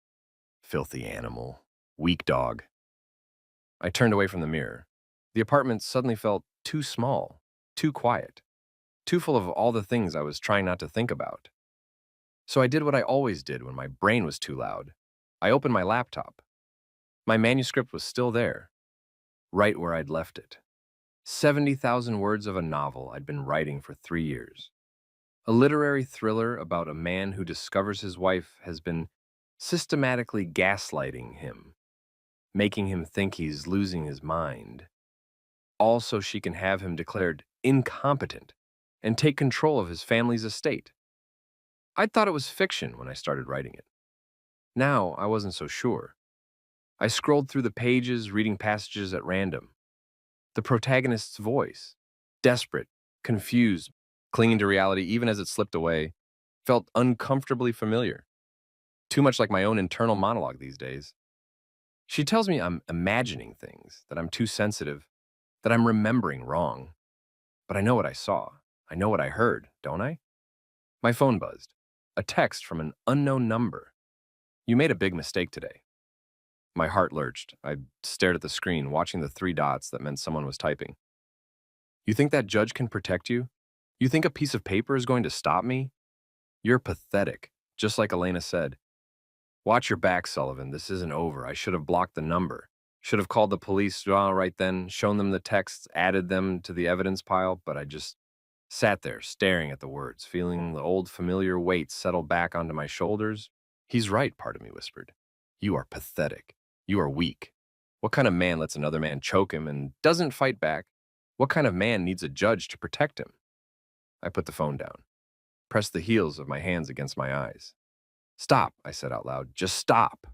Filthy animal. Weak dog. I turned away from the mirror. The apartment suddenly felt too small, too quiet, too full of all the things I was trying not to think about. So I did what I always did when my brain was too loud. I opened my laptop. My manuscript was still there, right where I'd left it. 70,000 words of a novel I'd been writing for 3 years. A literary thriller about a man who discovers his wife has been systematically gaslighting him, making him think he's losing his mind, all so she can have him declared incompetent and take control of his family's estate. I'd thought it was fiction when I started writing it. Now I wasn't so sure. I scrolled through the pages, reading passages at random. The protagonist's voice, desperate, confused, clinging to reality even as it slipped away, felt uncomfortably familiar. Too much like my own internal monologue these days. She tells me I'm imagining things, that I'm too sensitive, that I'm remembering wrong. But I know what I saw. I know what I heard, don't I? My phone buzzed. A text from an unknown number. You made a big mistake today. My heart lurched. I stared at the screen, watching the 3 dots that meant someone was typing. You think that judge can protect you? You think a piece of paper is going to stop me? You're pathetic, just like Elena said. Watch your back, Sullivan. This isn't over. I should have blocked the number. Should have called the police right then, shown them the texts, added them to the evidence pile, but I just sat there staring at the words, feeling the old familiar weight settle back onto my shoulders. He's right, part of me whispered. You are pathetic. You are weak. What kind of man lets another man choke him and doesn't fight back? What kind of man needs a judge to protect him? I put the phone down, pressed the heels of my hands against my eyes. Stop, I said out loud. Just stop.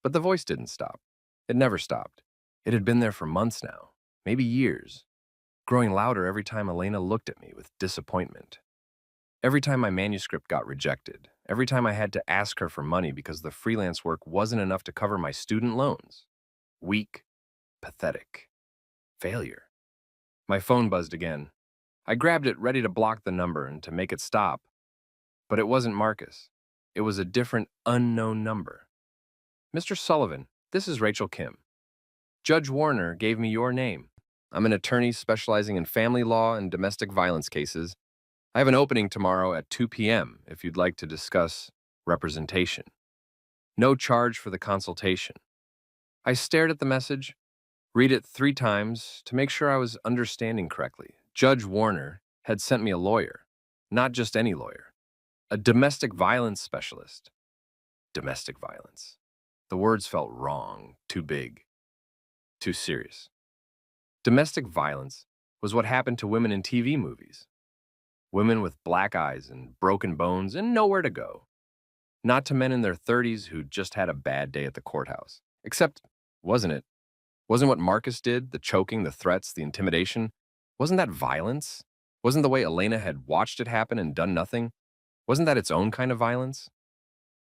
But the voice didn't stop. It never stopped. It had been there for months now, maybe years, growing louder every time Elena looked at me with disappointment. Every time my manuscript got rejected, every time I had to ask her for money because the freelance work wasn't enough to cover my student loans. Weak, pathetic, failure. My phone buzzed again. I grabbed it, ready to block the number and to make it stop. But it wasn't Marcus. It was a different, unknown number. Mr. Sullivan, this is Rachel Kim. Judge Warner gave me your name. I'm an attorney specializing in family law and domestic violence cases. I have an opening tomorrow at 2 p.m. if you'd like to discuss representation. No charge for the consultation. I stared at the message, read it 3 times to make sure I was understanding correctly. Judge Warner had sent me a lawyer, not just any lawyer, a domestic violence specialist. Domestic violence. The words felt wrong, too big, too serious. Domestic violence was what happened to women in TV movies. Women with black eyes and broken bones and nowhere to go. Not to men in their 30s who just had a bad day at the courthouse. Except, wasn't it? Wasn't what Marcus did, the choking, the threats, the intimidation, wasn't that violence? Wasn't the way Elena had watched it happen and done nothing? Wasn't that its own kind of violence?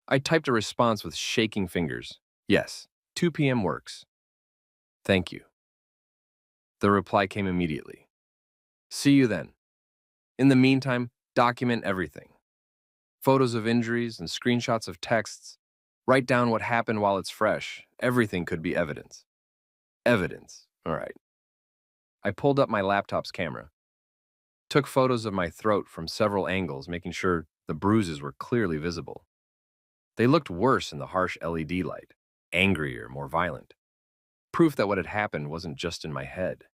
I typed a response with shaking fingers. Yes, 2 p.m. works. Thank you. The reply came immediately. See you then. In the meantime, document everything. Photos of injuries and screenshots of texts. Write down what happened while it's fresh. Everything could be evidence. Evidence. All right. I pulled up my laptop's camera. Took photos of my throat from several angles, making sure the bruises were clearly visible. They looked worse in the harsh LED light, angrier, more violent. Proof that what had happened wasn't just in my head.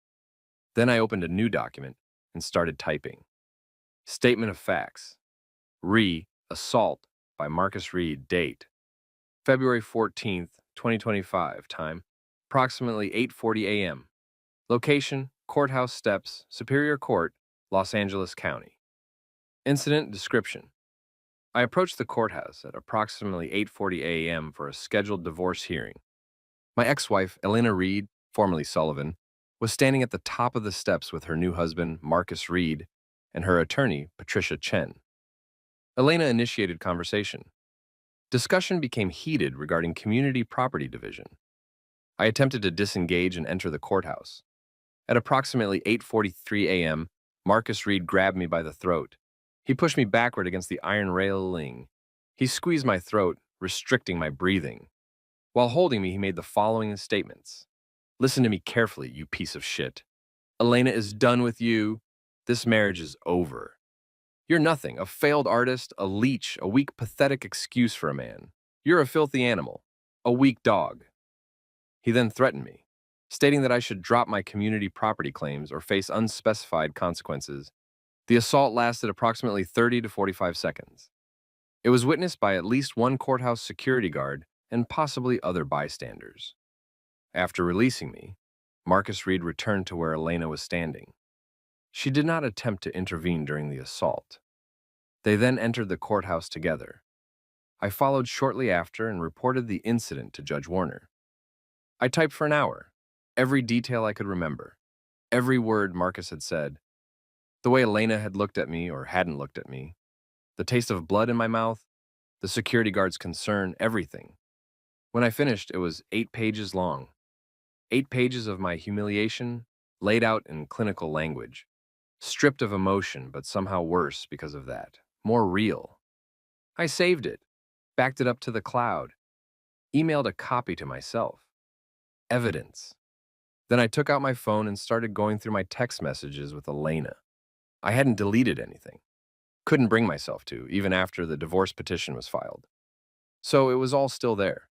Then I opened a new document and started typing. Statement of facts. Assault by Marcus Reed, date February 14th, 2025, time, approximately 8:40 a.m. Location, Courthouse Steps, Superior Court, Los Angeles County. Incident description. I approached the courthouse at approximately 8:40 a.m. for a scheduled divorce hearing. My ex-wife, Elena Reed, formerly Sullivan, was standing at the top of the steps with her new husband, Marcus Reed, and her attorney, Patricia Chen. Elena initiated conversation. Discussion became heated regarding community property division. I attempted to disengage and enter the courthouse. At approximately 8:43 a.m., Marcus Reed grabbed me by the throat. He pushed me backward against the iron railing. He squeezed my throat, restricting my breathing. While holding me, he made the following statements. Listen to me carefully, you piece of shit. Elena is done with you. This marriage is over. You're nothing, a failed artist, a leech, a weak, pathetic excuse for a man. You're a filthy animal, a weak dog. He then threatened me, stating that I should drop my community property claims or face unspecified consequences. The assault lasted approximately 30 to 45 seconds. It was witnessed by at least one courthouse security guard and possibly other bystanders. After releasing me, Marcus Reed returned to where Elena was standing. She did not attempt to intervene during the assault. They then entered the courthouse together. I followed shortly after and reported the incident to Judge Warner. I typed for an hour, every detail I could remember, every word Marcus had said, the way Elena had looked at me or hadn't looked at me, the taste of blood in my mouth, the security guard's concern, everything. When I finished, it was 8 pages long. 8 pages of my humiliation, laid out in clinical language. Stripped of emotion, but somehow worse because of that. More real. I saved it, backed it up to the cloud, emailed a copy to myself. Evidence. Then I took out my phone and started going through my text messages with Elena. I hadn't deleted anything. Couldn't bring myself to, even after the divorce petition was filed. So it was all still there.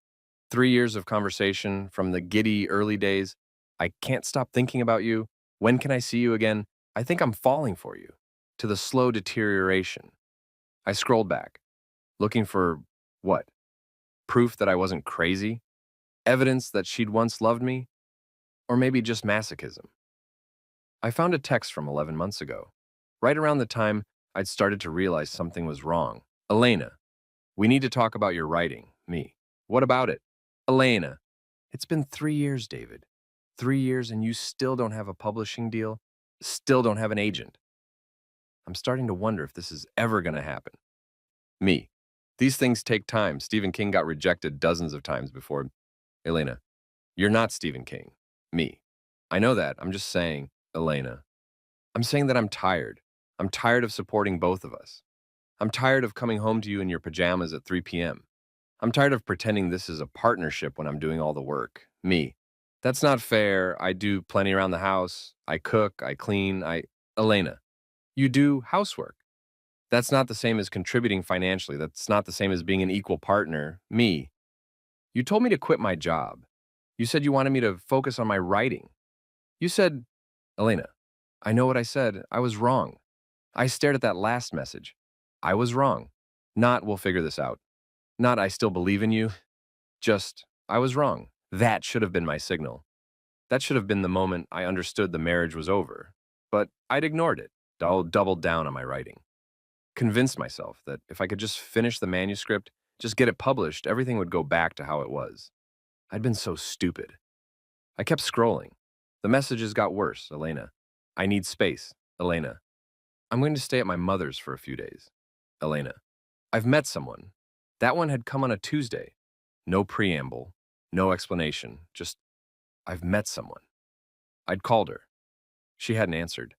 3 years of conversation from the giddy early days. I can't stop thinking about you. When can I see you again? I think I'm falling for you. To the slow deterioration. I scrolled back, looking for what? Proof that I wasn't crazy? Evidence that she'd once loved me? Or maybe just masochism? I found a text from 11 months ago, right around the time I'd started to realize something was wrong. Elena, we need to talk about your writing. Me. What about it? Elena, it's been 3 years, David. 3 years and you still don't have a publishing deal? Still don't have an agent? I'm starting to wonder if this is ever going to happen. Me. These things take time. Stephen King got rejected dozens of times before. Elena, you're not Stephen King. Me. I know that. I'm just saying, Elena. I'm saying that I'm tired. I'm tired of supporting both of us. I'm tired of coming home to you in your pajamas at 3 p.m. I'm tired of pretending this is a partnership when I'm doing all the work. Me. That's not fair. I do plenty around the house. I cook, I clean, Elena, you do housework. That's not the same as contributing financially. That's not the same as being an equal partner. Me. You told me to quit my job. You said you wanted me to focus on my writing. You said, Elena, I know what I said. I was wrong. I stared at that last message. I was wrong. Not, we'll figure this out. Not, I still believe in you. Just, I was wrong. That should have been my signal. That should have been the moment I understood the marriage was over. But I'd ignored it. I doubled down on my writing. Convinced myself that if I could just finish the manuscript, just get it published, everything would go back to how it was. I'd been so stupid. I kept scrolling. The messages got worse, Elena. I need space, Elena. I'm going to stay at my mother's for a few days, Elena. I've met someone. That one had come on a Tuesday. No preamble, no explanation, just, I've met someone. I'd called her. She hadn't answered.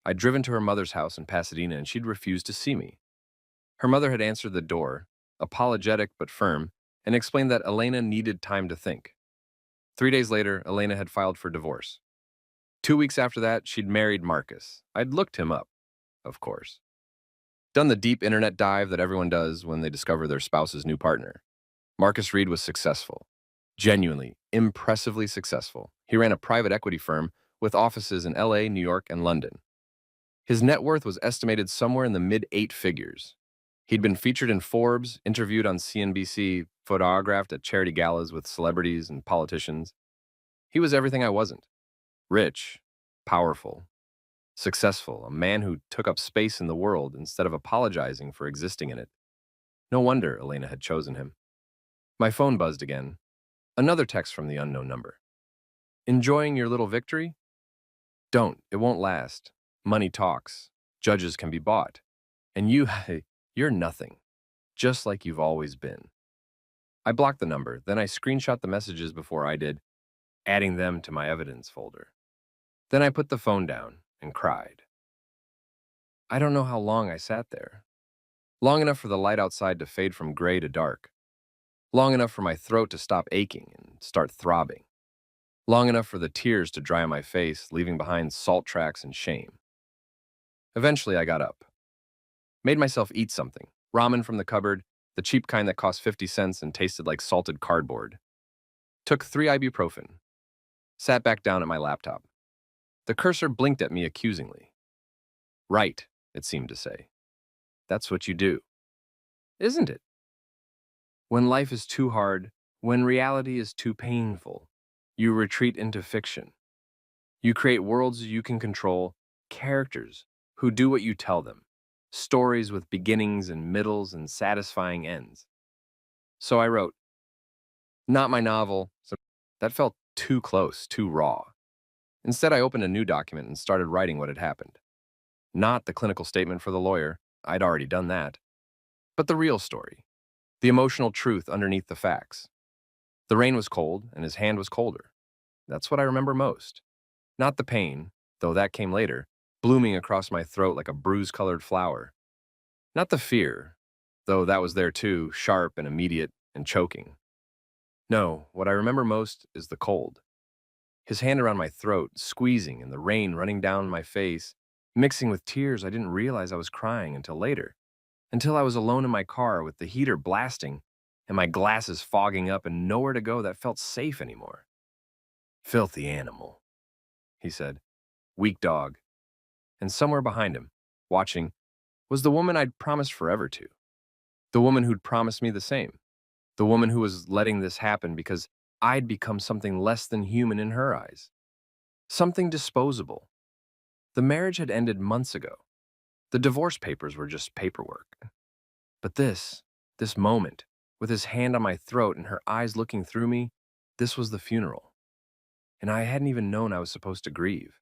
I'd driven to her mother's house in Pasadena and she'd refused to see me. Her mother had answered the door, apologetic but firm, and explained that Elena needed time to think. 3 days later, Elena had filed for divorce. 2 weeks after that, she'd married Marcus. I'd looked him up, of course. Done the deep internet dive that everyone does when they discover their spouse's new partner. Marcus Reed was successful. Genuinely, impressively successful. He ran a private equity firm with offices in LA, New York, and London. His net worth was estimated somewhere in the mid-8 figures. He'd been featured in Forbes, interviewed on CNBC, photographed at charity galas with celebrities and politicians. He was everything I wasn't. Rich, powerful, successful, a man who took up space in the world instead of apologizing for existing in it. No wonder Elena had chosen him. My phone buzzed again. Another text from the unknown number. Enjoying your little victory? Don't. It won't last. Money talks. Judges can be bought. And you're nothing. Just like you've always been. I blocked the number, then I screenshot the messages before I did, adding them to my evidence folder. Then I put the phone down and cried. I don't know how long I sat there. Long enough for the light outside to fade from gray to dark. Long enough for my throat to stop aching and start throbbing. Long enough for the tears to dry on my face, leaving behind salt tracks and shame. Eventually, I got up. Made myself eat something. Ramen from the cupboard, the cheap kind that cost 50 cents and tasted like salted cardboard. Took 3 ibuprofen. Sat back down at my laptop. The cursor blinked at me accusingly. Right, it seemed to say. That's what you do. Isn't it? When life is too hard, when reality is too painful, you retreat into fiction. You create worlds you can control, characters who do what you tell them, stories with beginnings and middles and satisfying ends. So I wrote, not my novel. That felt too close, too raw. Instead, I opened a new document and started writing what had happened. Not the clinical statement for the lawyer, I'd already done that, but the real story, the emotional truth underneath the facts. The rain was cold, and his hand was colder. That's what I remember most. Not the pain, though that came later, blooming across my throat like a bruise-colored flower. Not the fear, though that was there too, sharp and immediate and choking. No, what I remember most is the cold. His hand around my throat, squeezing, and the rain running down my face, mixing with tears I didn't realize I was crying until later. Until I was alone in my car with the heater blasting and my glasses fogging up and nowhere to go that felt safe anymore. Filthy animal, he said. Weak dog. And somewhere behind him, watching, was the woman I'd promised forever to. The woman who'd promised me the same. The woman who was letting this happen because I'd become something less than human in her eyes. Something disposable. The marriage had ended months ago. The divorce papers were just paperwork. But this moment, with his hand on my throat and her eyes looking through me, this was the funeral. And I hadn't even known I was supposed to grieve.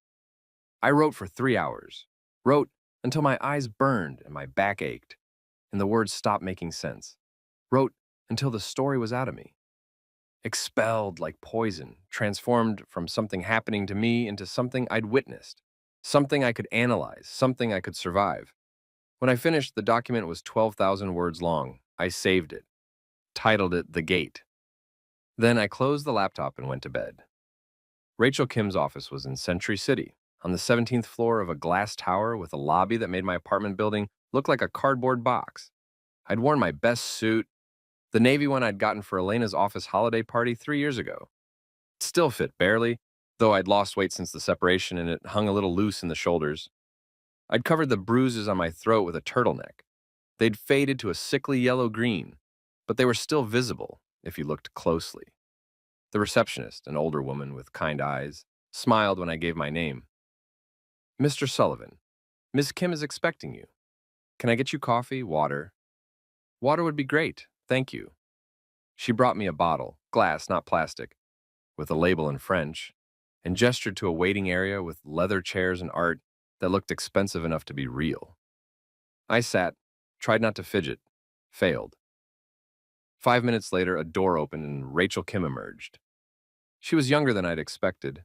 I wrote for 3 hours. Wrote until my eyes burned and my back ached, and the words stopped making sense. Wrote until the story was out of me. Expelled like poison, transformed from something happening to me into something I'd witnessed, something I could analyze, something I could survive. When I finished, the document was 12,000 words long. I saved it, titled it The Gate. Then I closed the laptop and went to bed. Rachel Kim's office was in Century City, on the 17th floor of a glass tower with a lobby that made my apartment building look like a cardboard box. I'd worn my best suit, the navy one I'd gotten for Elena's office holiday party 3 years ago. It still fit barely, though I'd lost weight since the separation and it hung a little loose in the shoulders. I'd covered the bruises on my throat with a turtleneck. They'd faded to a sickly yellow-green, but they were still visible if you looked closely. The receptionist, an older woman with kind eyes, smiled when I gave my name. Mr. Sullivan, Miss Kim is expecting you. Can I get you coffee, water? Water would be great, thank you. She brought me a bottle, glass, not plastic, with a label in French, and gestured to a waiting area with leather chairs and art that looked expensive enough to be real. I sat, tried not to fidget, failed. 5 minutes later, a door opened and Rachel Kim emerged. She was younger than I'd expected,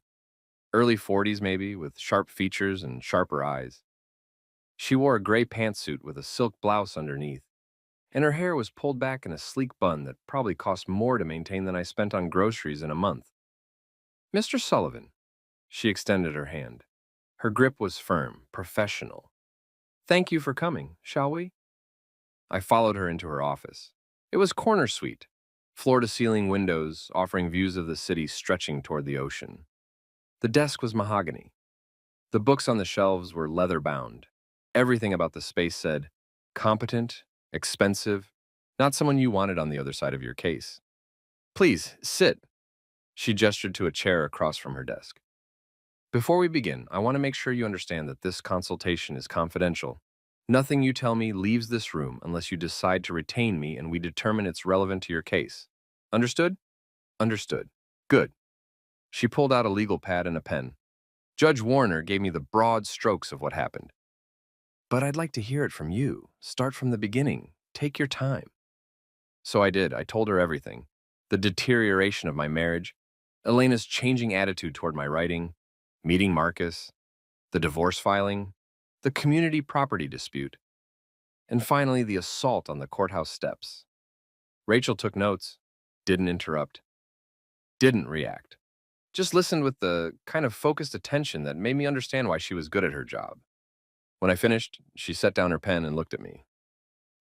early 40s maybe, with sharp features and sharper eyes. She wore a gray pantsuit with a silk blouse underneath, and her hair was pulled back in a sleek bun that probably cost more to maintain than I spent on groceries in a month. Mr. Sullivan, she extended her hand. Her grip was firm, professional. Thank you for coming, shall we? I followed her into her office. It was corner suite, floor-to-ceiling windows offering views of the city stretching toward the ocean. The desk was mahogany. The books on the shelves were leather-bound. Everything about the space said, competent, expensive, not someone you wanted on the other side of your case. Please, sit. She gestured to a chair across from her desk. Before we begin, I want to make sure you understand that this consultation is confidential. Nothing you tell me leaves this room unless you decide to retain me and we determine it's relevant to your case. Understood? Understood. Good. She pulled out a legal pad and a pen. Judge Warner gave me the broad strokes of what happened. But I'd like to hear it from you. Start from the beginning. Take your time. So I did. I told her everything. The deterioration of my marriage, Elena's changing attitude toward my writing, meeting Marcus, the divorce filing, the community property dispute, and finally the assault on the courthouse steps. Rachel took notes, didn't interrupt, didn't react. Just listened with the kind of focused attention that made me understand why she was good at her job. When I finished, she set down her pen and looked at me.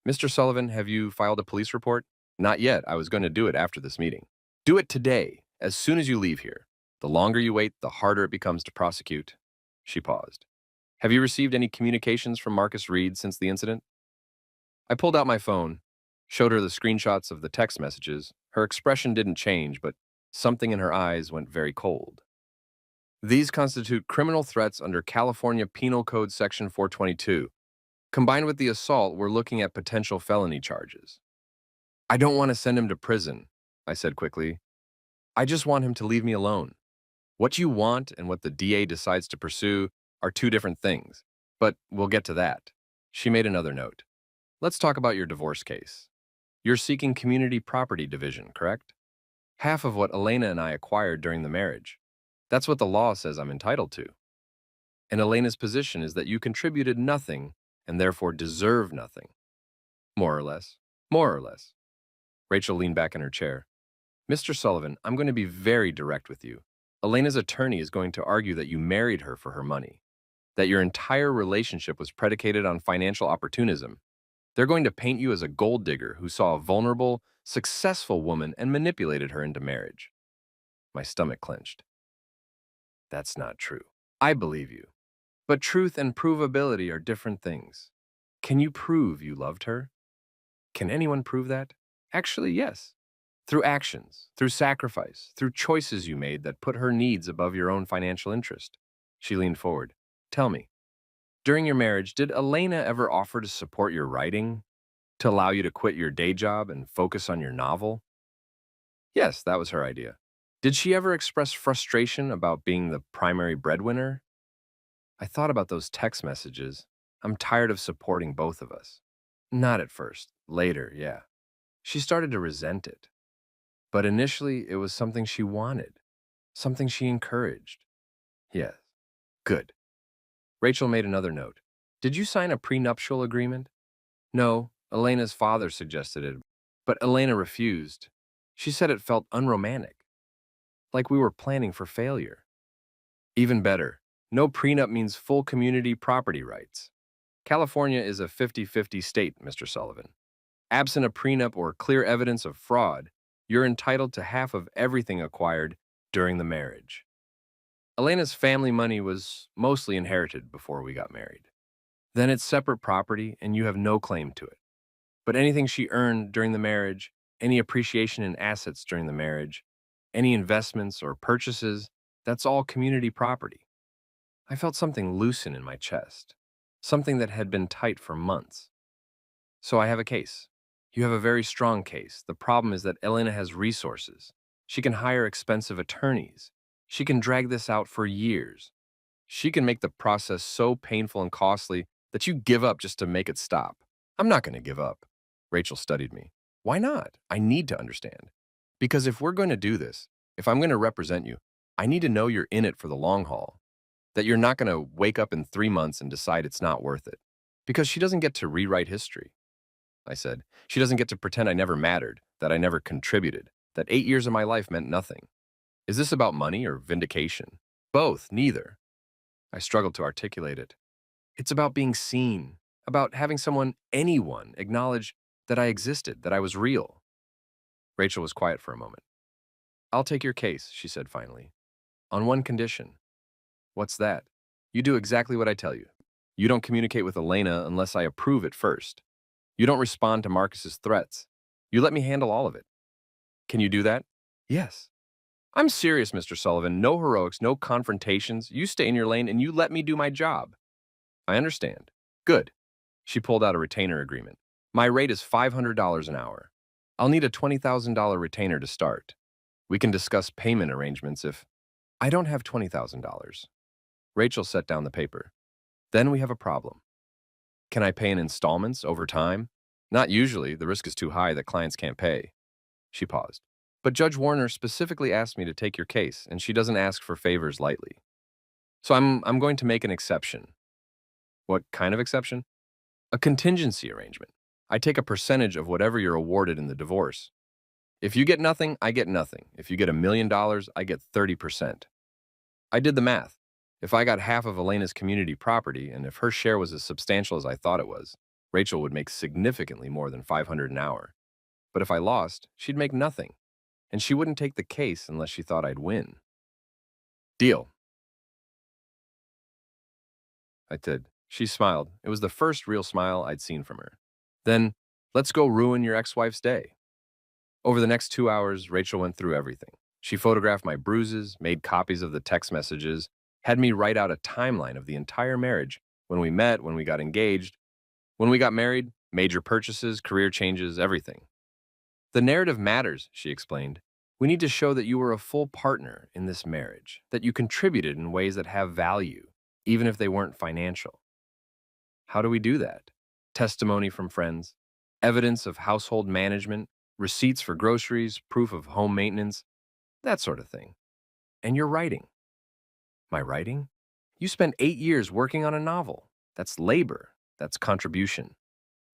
Mr. Sullivan, have you filed a police report? Not yet. I was going to do it after this meeting. Do it today, as soon as you leave here. The longer you wait, the harder it becomes to prosecute. She paused. Have you received any communications from Marcus Reed since the incident? I pulled out my phone, showed her the screenshots of the text messages. Her expression didn't change, but something in her eyes went very cold. These constitute criminal threats under California Penal Code Section 422. Combined with the assault, we're looking at potential felony charges. I don't want to send him to prison, I said quickly. I just want him to leave me alone. What you want and what the DA decides to pursue are two different things, but we'll get to that. She made another note. Let's talk about your divorce case. You're seeking community property division, correct? Half of what Elena and I acquired during the marriage. That's what the law says I'm entitled to. And Elena's position is that you contributed nothing and therefore deserve nothing. More or less. More or less. Rachel leaned back in her chair. Mr. Sullivan, I'm going to be very direct with you. Elena's attorney is going to argue that you married her for her money, that your entire relationship was predicated on financial opportunism. They're going to paint you as a gold digger who saw a vulnerable, successful woman and manipulated her into marriage. My stomach clenched. That's not true. I believe you. But truth and provability are different things. Can you prove you loved her? Can anyone prove that? Actually, yes. Through actions, through sacrifice, through choices you made that put her needs above your own financial interest. She leaned forward. Tell me, during your marriage, did Elena ever offer to support your writing, to allow you to quit your day job and focus on your novel? Yes, that was her idea. Did she ever express frustration about being the primary breadwinner? I thought about those text messages. I'm tired of supporting both of us. Not at first. Later, yeah. She started to resent it. But initially, it was something she wanted, something she encouraged. Yes. Good. Rachel made another note. Did you sign a prenuptial agreement? No, Elena's father suggested it, but Elena refused. She said it felt unromantic, like we were planning for failure. Even better, no prenup means full community property rights. California is a 50-50 state, Mr. Sullivan. Absent a prenup or clear evidence of fraud, you're entitled to half of everything acquired during the marriage. Elena's family money was mostly inherited before we got married. Then it's separate property and you have no claim to it. But anything she earned during the marriage, any appreciation in assets during the marriage, any investments or purchases, that's all community property. I felt something loosen in my chest, something that had been tight for months. So I have a case. You have a very strong case. The problem is that Elena has resources. She can hire expensive attorneys. She can drag this out for years. She can make the process so painful and costly that you give up just to make it stop. I'm not going to give up. Rachel studied me. Why not? I need to understand. Because if we're going to do this, if I'm going to represent you, I need to know you're in it for the long haul. That you're not going to wake up in 3 months and decide it's not worth it. Because she doesn't get to rewrite history. I said. She doesn't get to pretend I never mattered, that I never contributed, that 8 years of my life meant nothing. Is this about money or vindication? Both, neither. I struggled to articulate it. It's about being seen, about having someone, anyone, acknowledge that I existed, that I was real. Rachel was quiet for a moment. I'll take your case, she said finally. On one condition. What's that? You do exactly what I tell you. You don't communicate with Elena unless I approve it first. You don't respond to Marcus's threats. You let me handle all of it. Can you do that? Yes. I'm serious, Mr. Sullivan. No heroics, no confrontations. You stay in your lane and you let me do my job. I understand. Good. She pulled out a retainer agreement. My rate is $500 an hour. I'll need a $20,000 retainer to start. We can discuss payment arrangements if I don't have $20,000. Rachel set down the paper. Then we have a problem. Can I pay in installments over time? Not usually. The risk is too high that clients can't pay. She paused. But Judge Warner specifically asked me to take your case, and she doesn't ask for favors lightly. So I'm going to make an exception. What kind of exception? A contingency arrangement. I take a percentage of whatever you're awarded in the divorce. If you get nothing, I get nothing. If you get $1 million, I get 30%. I did the math. If I got half of Elena's community property, and if her share was as substantial as I thought it was, Rachel would make significantly more than $500 an hour. But if I lost, she'd make nothing, and she wouldn't take the case unless she thought I'd win. Deal. I did. She smiled. It was the first real smile I'd seen from her. Then, let's go ruin your ex-wife's day. Over the next 2 hours, Rachel went through everything. She photographed my bruises, made copies of the text messages, had me write out a timeline of the entire marriage, when we met, when we got engaged, when we got married, major purchases, career changes, everything. The narrative matters, she explained. We need to show that you were a full partner in this marriage, that you contributed in ways that have value, even if they weren't financial. How do we do that? Testimony from friends, evidence of household management, receipts for groceries, proof of home maintenance, that sort of thing. And your writing. My writing? You spent 8 years working on a novel. That's labor. That's contribution.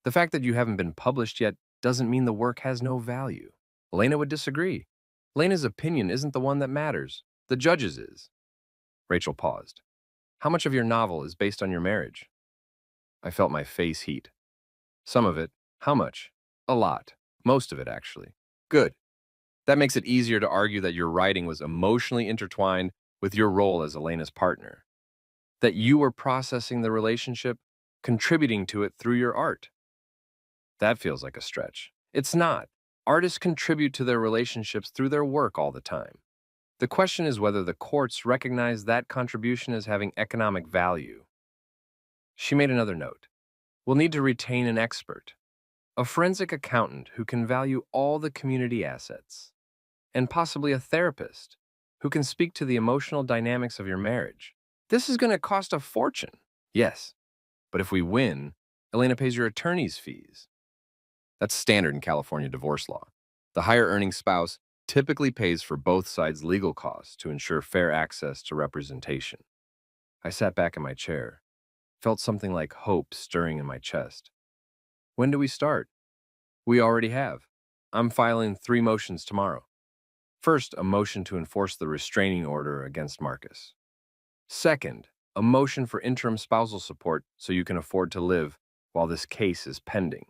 The fact that you haven't been published yet doesn't mean the work has no value. Elena would disagree. Elena's opinion isn't the one that matters. The judge's is. Rachel paused. How much of your novel is based on your marriage? I felt my face heat. Some of it. How much? A lot. Most of it, actually. Good. That makes it easier to argue that your writing was emotionally intertwined with your role as Elena's partner. That you were processing the relationship, contributing to it through your art. That feels like a stretch. It's not. Artists contribute to their relationships through their work all the time. The question is whether the courts recognize that contribution as having economic value. She made another note. We'll need to retain an expert, a forensic accountant who can value all the community assets, and possibly a therapist who can speak to the emotional dynamics of your marriage. This is going to cost a fortune. Yes, but if we win, Elena pays your attorney's fees. That's standard in California divorce law. The higher-earning spouse typically pays for both sides' legal costs to ensure fair access to representation. I sat back in my chair, felt something like hope stirring in my chest. When do we start? We already have. I'm filing 3 motions tomorrow. First, a motion to enforce the restraining order against Marcus. Second, a motion for interim spousal support so you can afford to live while this case is pending.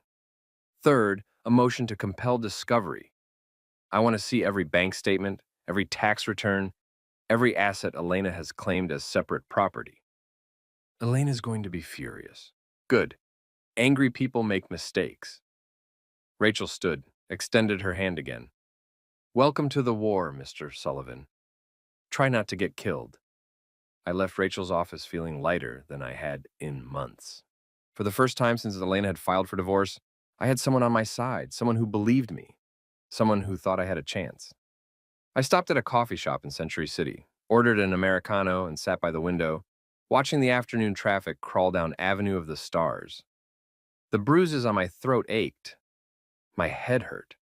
Third, a motion to compel discovery. I want to see every bank statement, every tax return, every asset Elena has claimed as separate property. Elena's going to be furious. Good. Angry people make mistakes. Rachel stood, extended her hand again. Welcome to the war, Mr. Sullivan. Try not to get killed. I left Rachel's office feeling lighter than I had in months. For the first time since Elena had filed for divorce, I had someone on my side, someone who believed me, someone who thought I had a chance. I stopped at a coffee shop in Century City, ordered an Americano, and sat by the window, watching the afternoon traffic crawl down Avenue of the Stars. The bruises on my throat ached. My head hurt.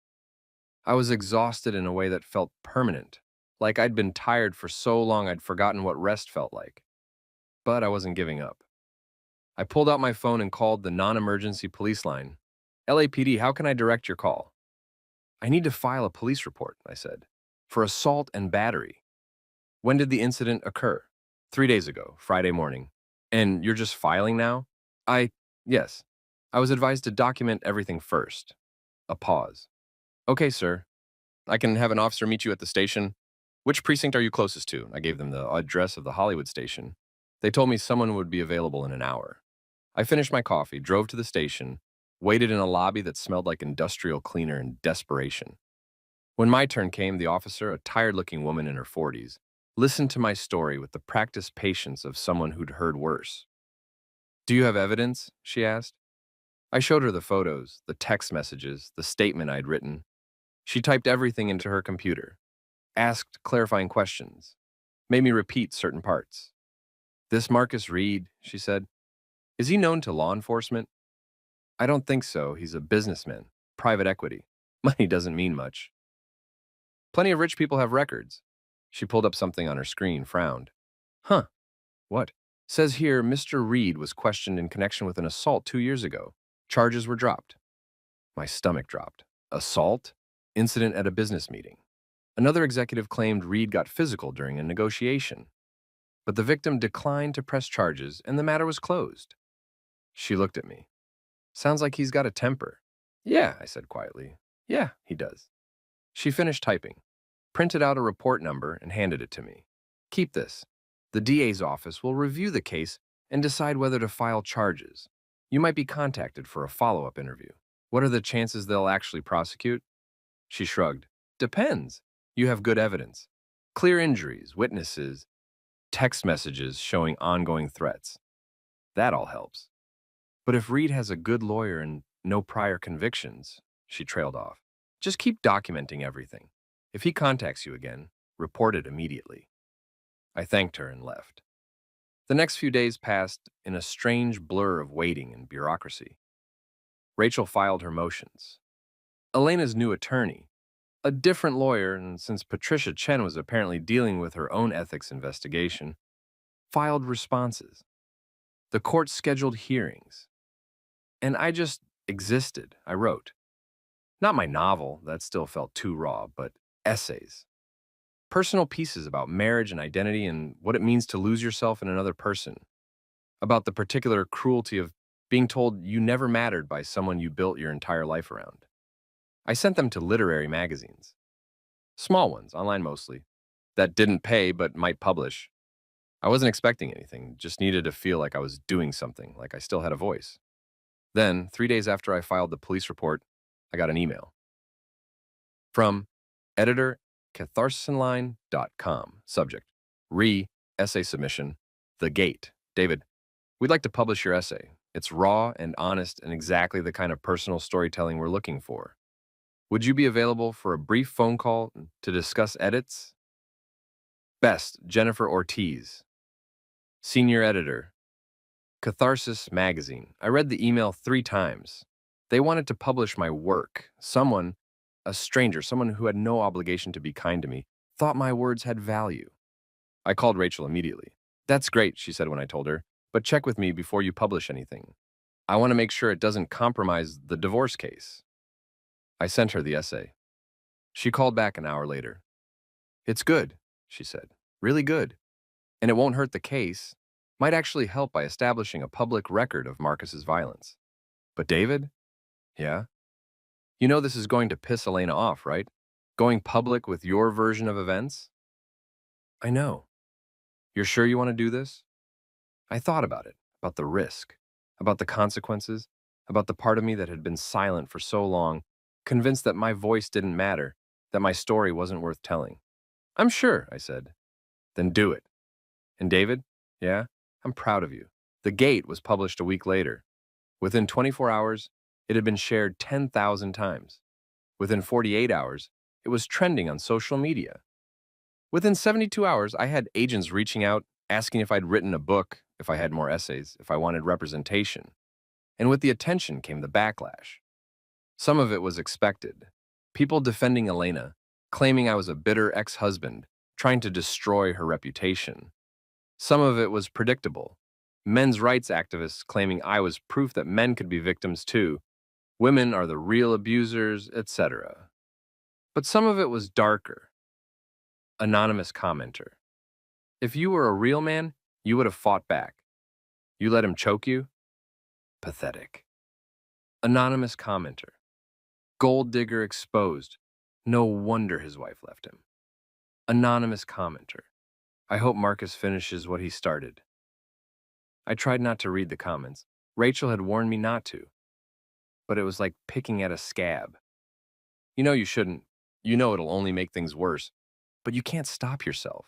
I was exhausted in a way that felt permanent, like I'd been tired for so long I'd forgotten what rest felt like. But I wasn't giving up. I pulled out my phone and called the non-emergency police line. LAPD, how can I direct your call? I need to file a police report, I said, for assault and battery. When did the incident occur? 3 days ago, Friday morning. And you're just filing now? Yes. I was advised to document everything first. A pause. Okay, sir. I can have an officer meet you at the station. Which precinct are you closest to? I gave them the address of the Hollywood station. They told me someone would be available in an hour. I finished my coffee, drove to the station, waited in a lobby that smelled like industrial cleaner in desperation. When my turn came, the officer, a tired-looking woman in her 40s, listened to my story with the practiced patience of someone who'd heard worse. "Do you have evidence?" she asked. I showed her the photos, the text messages, the statement I'd written. She typed everything into her computer, asked clarifying questions, made me repeat certain parts. "This Marcus Reed," she said, "is he known to law enforcement?" "I don't think so. He's a businessman, private equity. Money doesn't mean much." "Plenty of rich people have records." She pulled up something on her screen, frowned. "Huh, what?" "Says here Mr. Reed was questioned in connection with an assault 2 years ago. Charges were dropped." My stomach dropped. Assault? Incident at a business meeting. Another executive claimed Reed got physical during a negotiation, but the victim declined to press charges and the matter was closed. She looked at me. "Sounds like he's got a temper." "Yeah," I said quietly. "Yeah, he does." She finished typing, printed out a report number, and handed it to me. "Keep this. The DA's office will review the case and decide whether to file charges. You might be contacted for a follow-up interview." "What are the chances they'll actually prosecute?" She shrugged. "Depends. You have good evidence. Clear injuries, witnesses, text messages showing ongoing threats. That all helps. But if Reed has a good lawyer and no prior convictions," she trailed off, "just keep documenting everything. If he contacts you again, report it immediately." I thanked her and left. The next few days passed in a strange blur of waiting and bureaucracy. Rachel filed her motions. Elena's new attorney, a different lawyer, and since Patricia Chen was apparently dealing with her own ethics investigation, filed responses. The court scheduled hearings. And I just existed. I wrote. Not my novel, that still felt too raw, but essays. Personal pieces about marriage and identity and what it means to lose yourself in another person. About the particular cruelty of being told you never mattered by someone you built your entire life around. I sent them to literary magazines. Small ones, online mostly, that didn't pay but might publish. I wasn't expecting anything, just needed to feel like I was doing something, like I still had a voice. Then, 3 days after I filed the police report, I got an email. From editor catharsisonline.com. Subject: essay submission. The Gate. David, we'd like to publish your essay. It's raw and honest and exactly the kind of personal storytelling we're looking for. Would you be available for a brief phone call to discuss edits? Best, Jennifer Ortiz. Senior editor, Catharsis Magazine. I read the email 3 times. They wanted to publish my work. Someone, a stranger, someone who had no obligation to be kind to me, thought my words had value. I called Rachel immediately. "That's great," she said when I told her, "but check with me before you publish anything. I want to make sure it doesn't compromise the divorce case." I sent her the essay. She called back an hour later. "It's good," she said. "Really good. And it won't hurt the case. Might actually help by establishing a public record of Marcus's violence." "But David?" "Yeah?" "You know this is going to piss Elena off, right? Going public with your version of events?" "I know." "You're sure you want to do this?" I thought about it, about the risk, about the consequences, about the part of me that had been silent for so long, convinced that my voice didn't matter, that my story wasn't worth telling. "I'm sure," I said. "Then do it." "And David?" "Yeah? I'm proud of you." The Gate was published a week later. Within 24 hours, it had been shared 10,000 times. Within 48 hours, it was trending on social media. Within 72 hours, I had agents reaching out, asking if I'd written a book, if I had more essays, if I wanted representation. And with the attention came the backlash. Some of it was expected. People defending Elena, claiming I was a bitter ex-husband, trying to destroy her reputation. Some of it was predictable. Men's rights activists claiming I was proof that men could be victims too. Women are the real abusers, etc. But some of it was darker. Anonymous commenter. "If you were a real man, you would have fought back. You let him choke you? Pathetic." Anonymous commenter. "Gold digger exposed. No wonder his wife left him." Anonymous commenter. "I hope Marcus finishes what he started." I tried not to read the comments. Rachel had warned me not to. but it was like picking at a scab. You know you shouldn't. You know it'll only make things worse, but you can't stop yourself.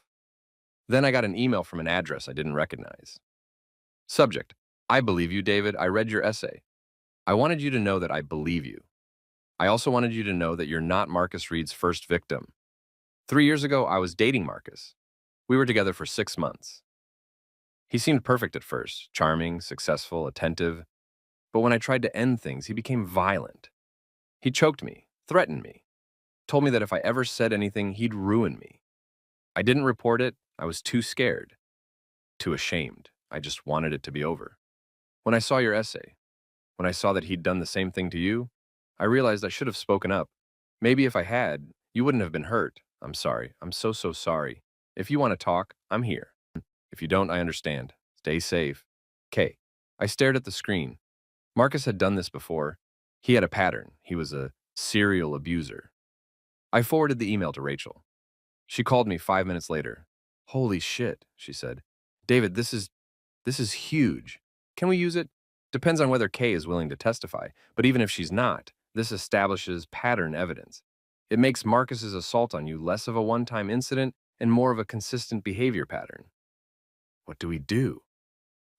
Then I got an email from an address I didn't recognize. Subject: I believe you, David. I read your essay. I wanted you to know that I believe you. I also wanted you to know that you're not Marcus Reed's first victim. 3 years ago, I was dating Marcus. We were together for 6 months. He seemed perfect at first, charming, successful, attentive. But when I tried to end things, he became violent. He choked me, threatened me, told me that if I ever said anything, he'd ruin me. I didn't report it. I was too scared, too ashamed. I just wanted it to be over. When I saw your essay, when I saw that he'd done the same thing to you, I realized I should have spoken up. Maybe if I had, you wouldn't have been hurt. I'm sorry. I'm so, so sorry. If you want to talk, I'm here. If you don't, I understand. Stay safe. K. I stared at the screen. Marcus had done this before. He had a pattern. He was a serial abuser. I forwarded the email to Rachel. She called me 5 minutes later. Holy shit, she said. David, this is huge. Can we use it? Depends on whether Kay is willing to testify, but even if she's not, this establishes pattern evidence. It makes Marcus's assault on you less of a one-time incident and more of a consistent behavior pattern. What do we do?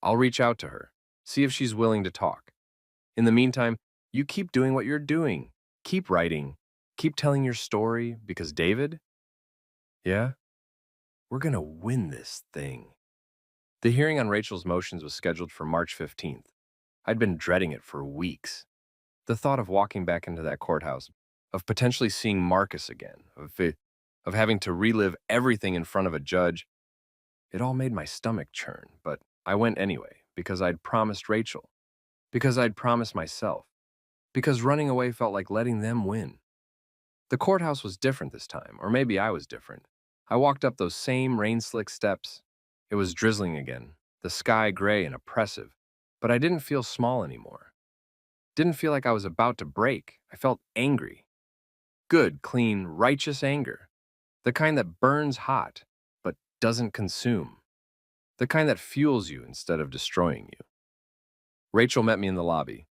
I'll reach out to her, see if she's willing to talk. In the meantime, you keep doing what you're doing. Keep writing. Keep telling your story, because David, yeah, we're gonna win this thing. The hearing on Rachel's motions was scheduled for March 15th. I'd been dreading it for weeks. The thought of walking back into that courthouse, of potentially seeing Marcus again, of having to relive everything in front of a judge, it all made my stomach churn, but I went anyway, because I'd promised Rachel, because I'd promised myself, because running away felt like letting them win. The courthouse was different this time, or maybe I was different. I walked up those same rain-slick steps. It was drizzling again, the sky gray and oppressive, but I didn't feel small anymore. Didn't feel like I was about to break. I felt angry. Good, clean, righteous anger. The kind that burns hot, but doesn't consume. The kind that fuels you instead of destroying you. Rachel met me in the lobby.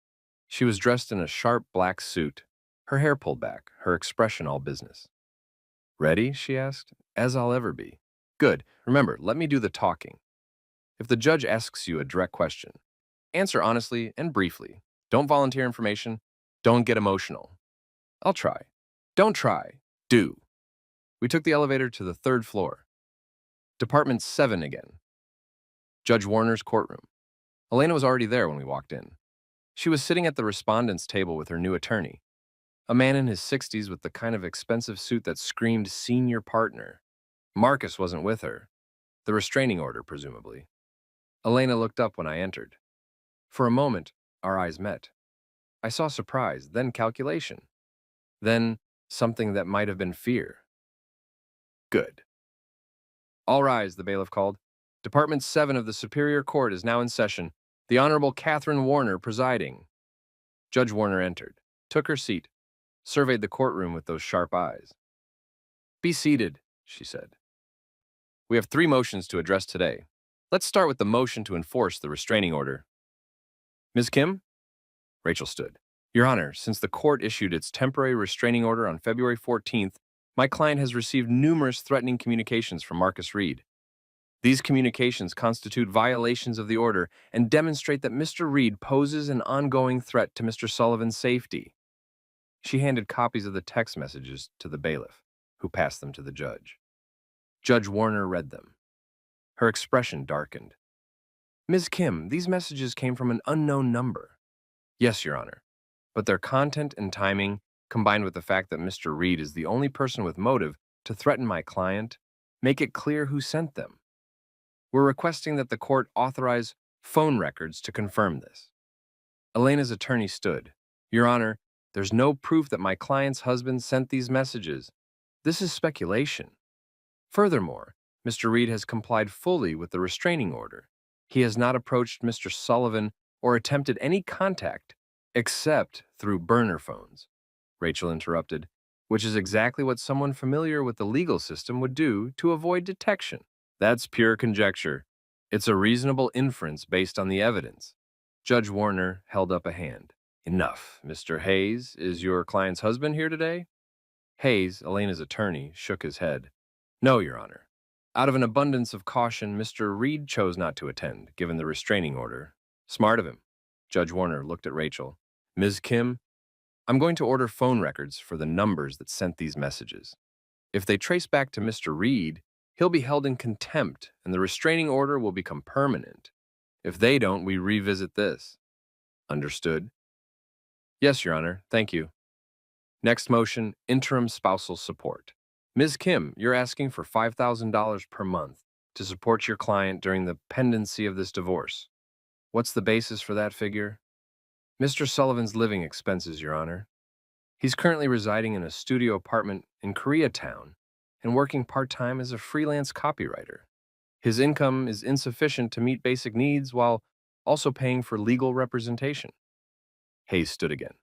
She was dressed in a sharp black suit, her hair pulled back, her expression all business. Ready? She asked. As I'll ever be. Good. Remember, let me do the talking. If the judge asks you a direct question, answer honestly and briefly. Don't volunteer information. Don't get emotional. I'll try. Don't try. Do. We took the elevator to the 3rd floor. Department 7 again. Judge Warner's courtroom. Elena was already there when we walked in. She was sitting at the respondent's table with her new attorney, a man in his 60s with the kind of expensive suit that screamed senior partner. Marcus wasn't with her. The restraining order, presumably. Elena looked up when I entered. For a moment, our eyes met. I saw surprise, then calculation. Then something that might have been fear. Good. All rise, the bailiff called. Department 7 of the Superior Court is now in session. The Honorable Catherine Warner presiding. Judge Warner entered, took her seat, surveyed the courtroom with those sharp eyes. Be seated, she said. We have 3 motions to address today. Let's start with the motion to enforce the restraining order. Ms. Kim? Rachel stood. Your Honor, since the court issued its temporary restraining order on February 14th, my client has received numerous threatening communications from Marcus Reed. These communications constitute violations of the order and demonstrate that Mr. Reed poses an ongoing threat to Mr. Sullivan's safety. She handed copies of the text messages to the bailiff, who passed them to the judge. Judge Warner read them. Her expression darkened. Ms. Kim, these messages came from an unknown number. Yes, Your Honor, but their content and timing, combined with the fact that Mr. Reed is the only person with motive to threaten my client, make it clear who sent them. We're requesting that the court authorize phone records to confirm this. Elena's attorney stood. Your Honor, there's no proof that my client's husband sent these messages. This is speculation. Furthermore, Mr. Reed has complied fully with the restraining order. He has not approached Mr. Sullivan or attempted any contact except through burner phones, Rachel interrupted, which is exactly what someone familiar with the legal system would do to avoid detection. That's pure conjecture. It's a reasonable inference based on the evidence. Judge Warner held up a hand. Enough. Mr. Hayes, is your client's husband here today? Hayes, Elena's attorney, shook his head. No, Your Honor. Out of an abundance of caution, Mr. Reed chose not to attend, given the restraining order. Smart of him. Judge Warner looked at Rachel. Ms. Kim, I'm going to order phone records for the numbers that sent these messages. If they trace back to Mr. Reed, he'll be held in contempt, and the restraining order will become permanent. If they don't, we revisit this. Understood? Yes, Your Honor. Thank you. Next motion, interim spousal support. Ms. Kim, you're asking for $5,000 per month to support your client during the pendency of this divorce. What's the basis for that figure? Mr. Sullivan's living expenses, Your Honor. He's currently residing in a studio apartment in Koreatown and working part-time as a freelance copywriter. His income is insufficient to meet basic needs while also paying for legal representation. Hayes stood again.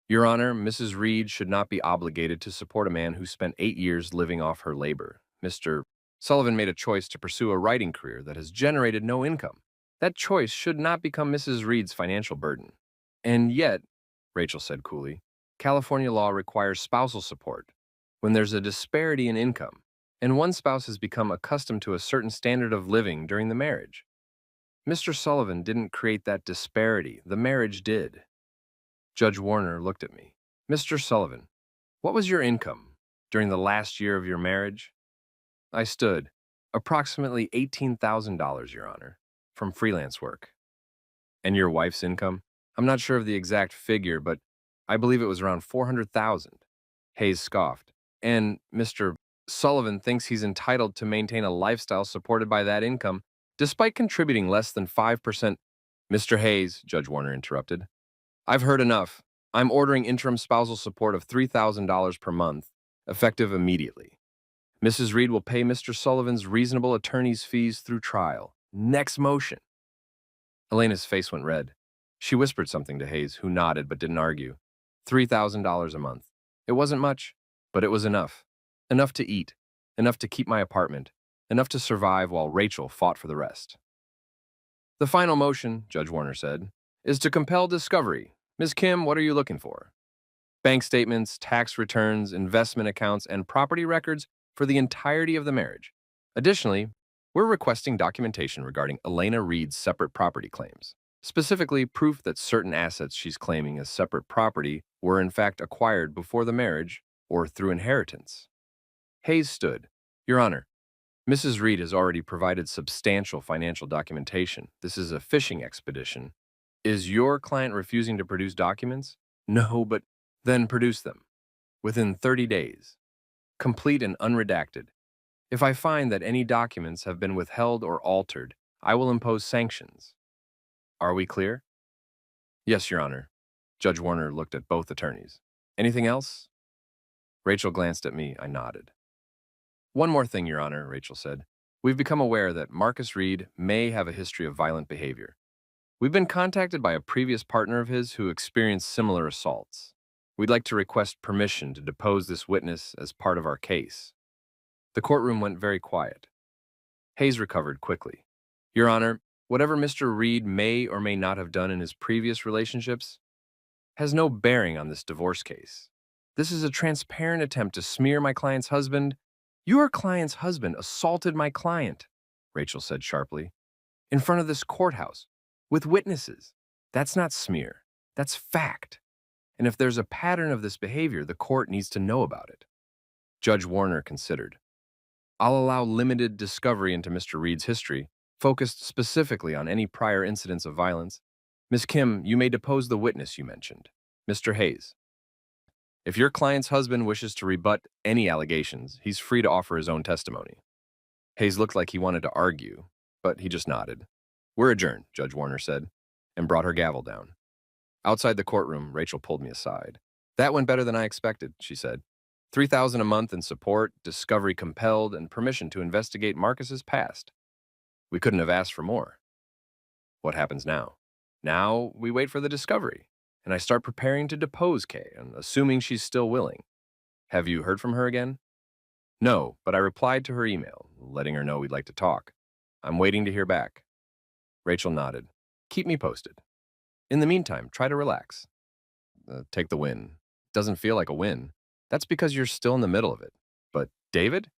Your Honor, Mrs. Reed should not be obligated to support a man who spent 8 years living off her labor. Mr. Sullivan made a choice to pursue a writing career that has generated no income. That choice should not become Mrs. Reed's financial burden. And yet, Rachel said coolly, California law requires spousal support when there's a disparity in income, and one spouse has become accustomed to a certain standard of living during the marriage. Mr. Sullivan didn't create that disparity. The marriage did. Judge Warner looked at me. Mr. Sullivan, what was your income during the last year of your marriage? I stood. Approximately $18,000, Your Honor, from freelance work. And your wife's income? I'm not sure of the exact figure, but I believe it was around $400,000. Hayes scoffed. And Mr. Sullivan thinks he's entitled to maintain a lifestyle supported by that income, despite contributing less than 5%. Mr. Hayes, Judge Warner interrupted. I've heard enough. I'm ordering interim spousal support of $3,000 per month, effective immediately. Mrs. Reed will pay Mr. Sullivan's reasonable attorney's fees through trial. Next motion. Elena's face went red. She whispered something to Hayes, who nodded but didn't argue. $3,000 a month. It wasn't much, but it was enough. Enough to eat, enough to keep my apartment, enough to survive while Rachel fought for the rest. The final motion, Judge Warner said, is to compel discovery. Ms. Kim, what are you looking for? Bank statements, tax returns, investment accounts, and property records for the entirety of the marriage. Additionally, we're requesting documentation regarding Elena Reed's separate property claims, specifically proof that certain assets she's claiming as separate property were in fact acquired before the marriage or through inheritance. Hayes stood. Your Honor, Mrs. Reed has already provided substantial financial documentation. This is a fishing expedition. Is your client refusing to produce documents? No, but then produce them. Within 30 days. Complete and unredacted. If I find that any documents have been withheld or altered, I will impose sanctions. Are we clear? Yes, Your Honor. Judge Warner looked at both attorneys. Anything else? Rachel glanced at me. I nodded. One more thing, Your Honor, Rachel said. We've become aware that Marcus Reed may have a history of violent behavior. We've been contacted by a previous partner of his who experienced similar assaults. We'd like to request permission to depose this witness as part of our case. The courtroom went very quiet. Hayes recovered quickly. Your Honor, whatever Mr. Reed may or may not have done in his previous relationships has no bearing on this divorce case. This is a transparent attempt to smear my client's husband. Your client's husband assaulted my client, Rachel said sharply, in front of this courthouse, with witnesses. That's not smear. That's fact. And if there's a pattern of this behavior, the court needs to know about it. Judge Warner considered. I'll allow limited discovery into Mr. Reed's history, focused specifically on any prior incidents of violence. Ms. Kim, you may depose the witness you mentioned, Mr. Hayes. If your client's husband wishes to rebut any allegations, he's free to offer his own testimony. Hayes looked like he wanted to argue, but he just nodded. We're adjourned, Judge Warner said, and brought her gavel down. Outside the courtroom, Rachel pulled me aside. That went better than I expected, she said. $3,000 a month in support, discovery compelled, and permission to investigate Marcus's past. We couldn't have asked for more. What happens now? Now we wait for the discovery, and I start preparing to depose Kay, and assuming she's still willing. Have you heard from her again? No, but I replied to her email, letting her know we'd like to talk. I'm waiting to hear back. Rachel nodded. Keep me posted. In the meantime, try to relax. take the win. Doesn't feel like a win. That's because you're still in the middle of it. But David?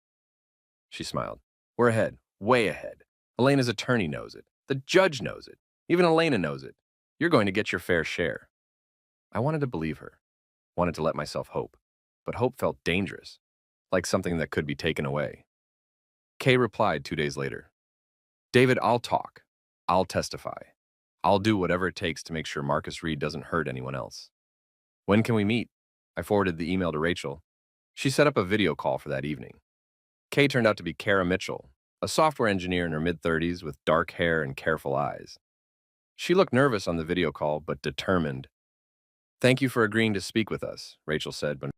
She smiled. We're ahead, way ahead. Elena's attorney knows it. The judge knows it. Even Elena knows it. You're going to get your fair share. I wanted to believe her, wanted to let myself hope. But hope felt dangerous, like something that could be taken away. Kay replied 2 days later. David, I'll talk. I'll testify. I'll do whatever it takes to make sure Marcus Reed doesn't hurt anyone else. When can we meet? I forwarded the email to Rachel. She set up a video call for that evening. Kay turned out to be Kara Mitchell, a software engineer in her mid-30s with dark hair and careful eyes. She looked nervous on the video call, but determined. Thank you for agreeing to speak with us, Rachel said, but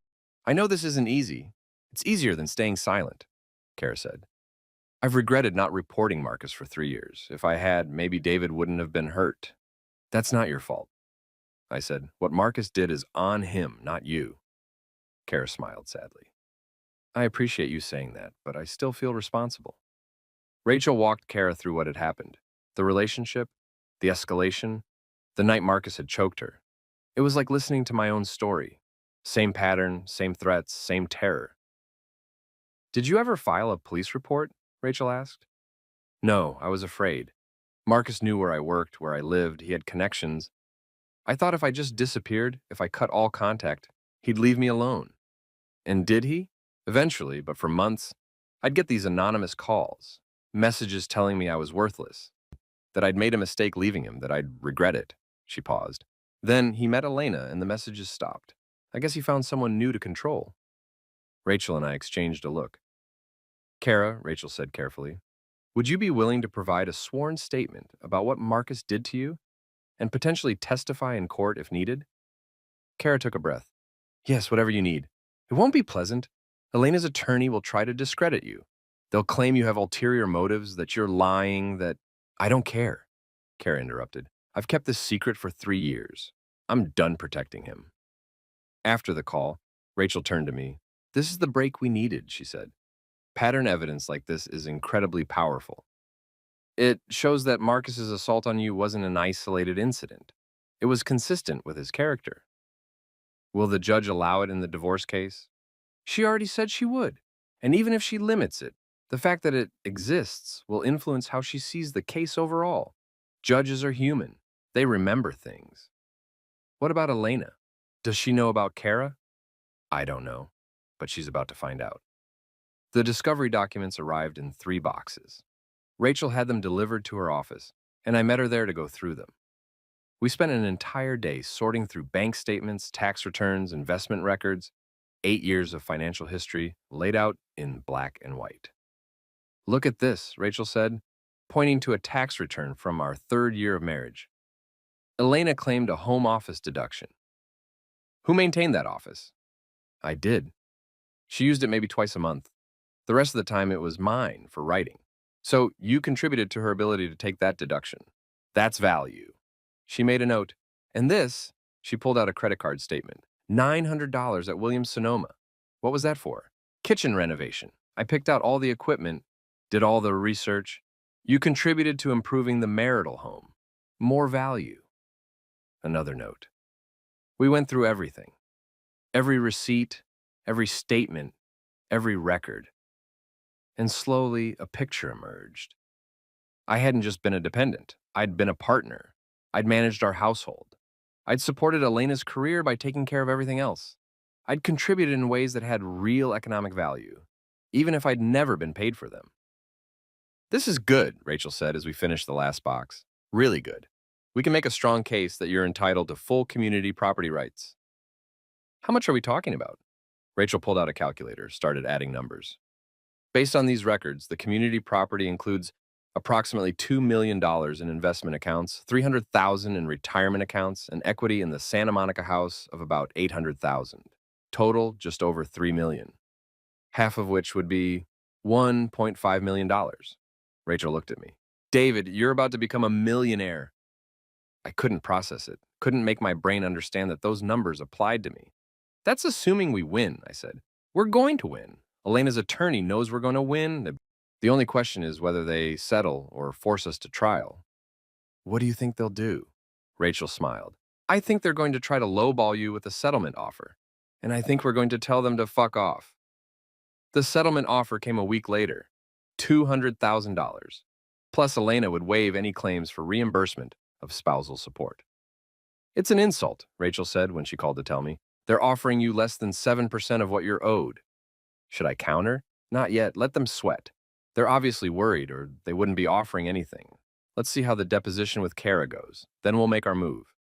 I know this isn't easy. It's easier than staying silent, Kara said. I've regretted not reporting Marcus for 3 years. If I had, maybe David wouldn't have been hurt. That's not your fault, I said. What Marcus did is on him, not you. Kara smiled sadly. I appreciate you saying that, but I still feel responsible. Rachel walked Kara through what had happened. The relationship, the escalation, the night Marcus had choked her. It was like listening to my own story. Same pattern, same threats, same terror. Did you ever file a police report? Rachel asked. No, I was afraid. Marcus knew where I worked, where I lived. He had connections. I thought if I just disappeared, if I cut all contact, he'd leave me alone. And did he? Eventually, but for months, I'd get these anonymous calls, messages telling me I was worthless, that I'd made a mistake leaving him, that I'd regret it. She paused. Then he met Elena and the messages stopped. I guess he found someone new to control. Rachel and I exchanged a look. Kara, Rachel said carefully, would you be willing to provide a sworn statement about what Marcus did to you and potentially testify in court if needed? Kara took a breath. Yes, whatever you need. It won't be pleasant. Elena's attorney will try to discredit you. They'll claim you have ulterior motives, that you're lying, that... I don't care, Kara interrupted. I've kept this secret for 3 years. I'm done protecting him. After the call, Rachel turned to me. This is the break we needed, she said. Pattern evidence like this is incredibly powerful. It shows that Marcus's assault on you wasn't an isolated incident. It was consistent with his character. Will the judge allow it in the divorce case? She already said she would. And even if she limits it, the fact that it exists will influence how she sees the case overall. Judges are human. They remember things. What about Elena? Does she know about Kara? I don't know, but she's about to find out. The discovery documents arrived in 3 boxes. Rachel had them delivered to her office, and I met her there to go through them. We spent an entire day sorting through bank statements, tax returns, investment records, 8 years of financial history laid out in black and white. Look at this, Rachel said, pointing to a tax return from our 3rd year of marriage. Elena claimed a home office deduction. Who maintained that office? I did. She used it maybe twice a month. The rest of the time it was mine for writing. So you contributed to her ability to take that deduction. That's value. She made a note. And this, she pulled out a credit card statement. $900 at Williams-Sonoma. What was that for? Kitchen renovation. I picked out all the equipment, did all the research. You contributed to improving the marital home. More value. Another note. We went through everything. Every receipt, every statement, every record. And slowly, a picture emerged. I hadn't just been a dependent. I'd been a partner. I'd managed our household. I'd supported Elena's career by taking care of everything else. I'd contributed in ways that had real economic value, even if I'd never been paid for them. This is good, Rachel said as we finished the last box. Really good. We can make a strong case that you're entitled to full community property rights. How much are we talking about? Rachel pulled out a calculator, started adding numbers. Based on these records, the community property includes approximately $2 million in investment accounts, $300,000 in retirement accounts, and equity in the Santa Monica house of about $800,000. Total, just over $3 million. Half of which would be $1.5 million. Rachel looked at me. David, you're about to become a millionaire. I couldn't process it, couldn't make my brain understand that those numbers applied to me. That's assuming we win, I said. We're going to win. Elena's attorney knows we're going to win. The only question is whether they settle or force us to trial. What do you think they'll do? Rachel smiled. I think they're going to try to lowball you with a settlement offer, and I think we're going to tell them to fuck off. The settlement offer came a week later, $200,000. Plus, Elena would waive any claims for reimbursement of spousal support. It's an insult, Rachel said when she called to tell me. They're offering you less than 7% of what you're owed. Should I counter? Not yet. Let them sweat. They're obviously worried, or they wouldn't be offering anything. Let's see how the deposition with Kara goes. Then we'll make our move.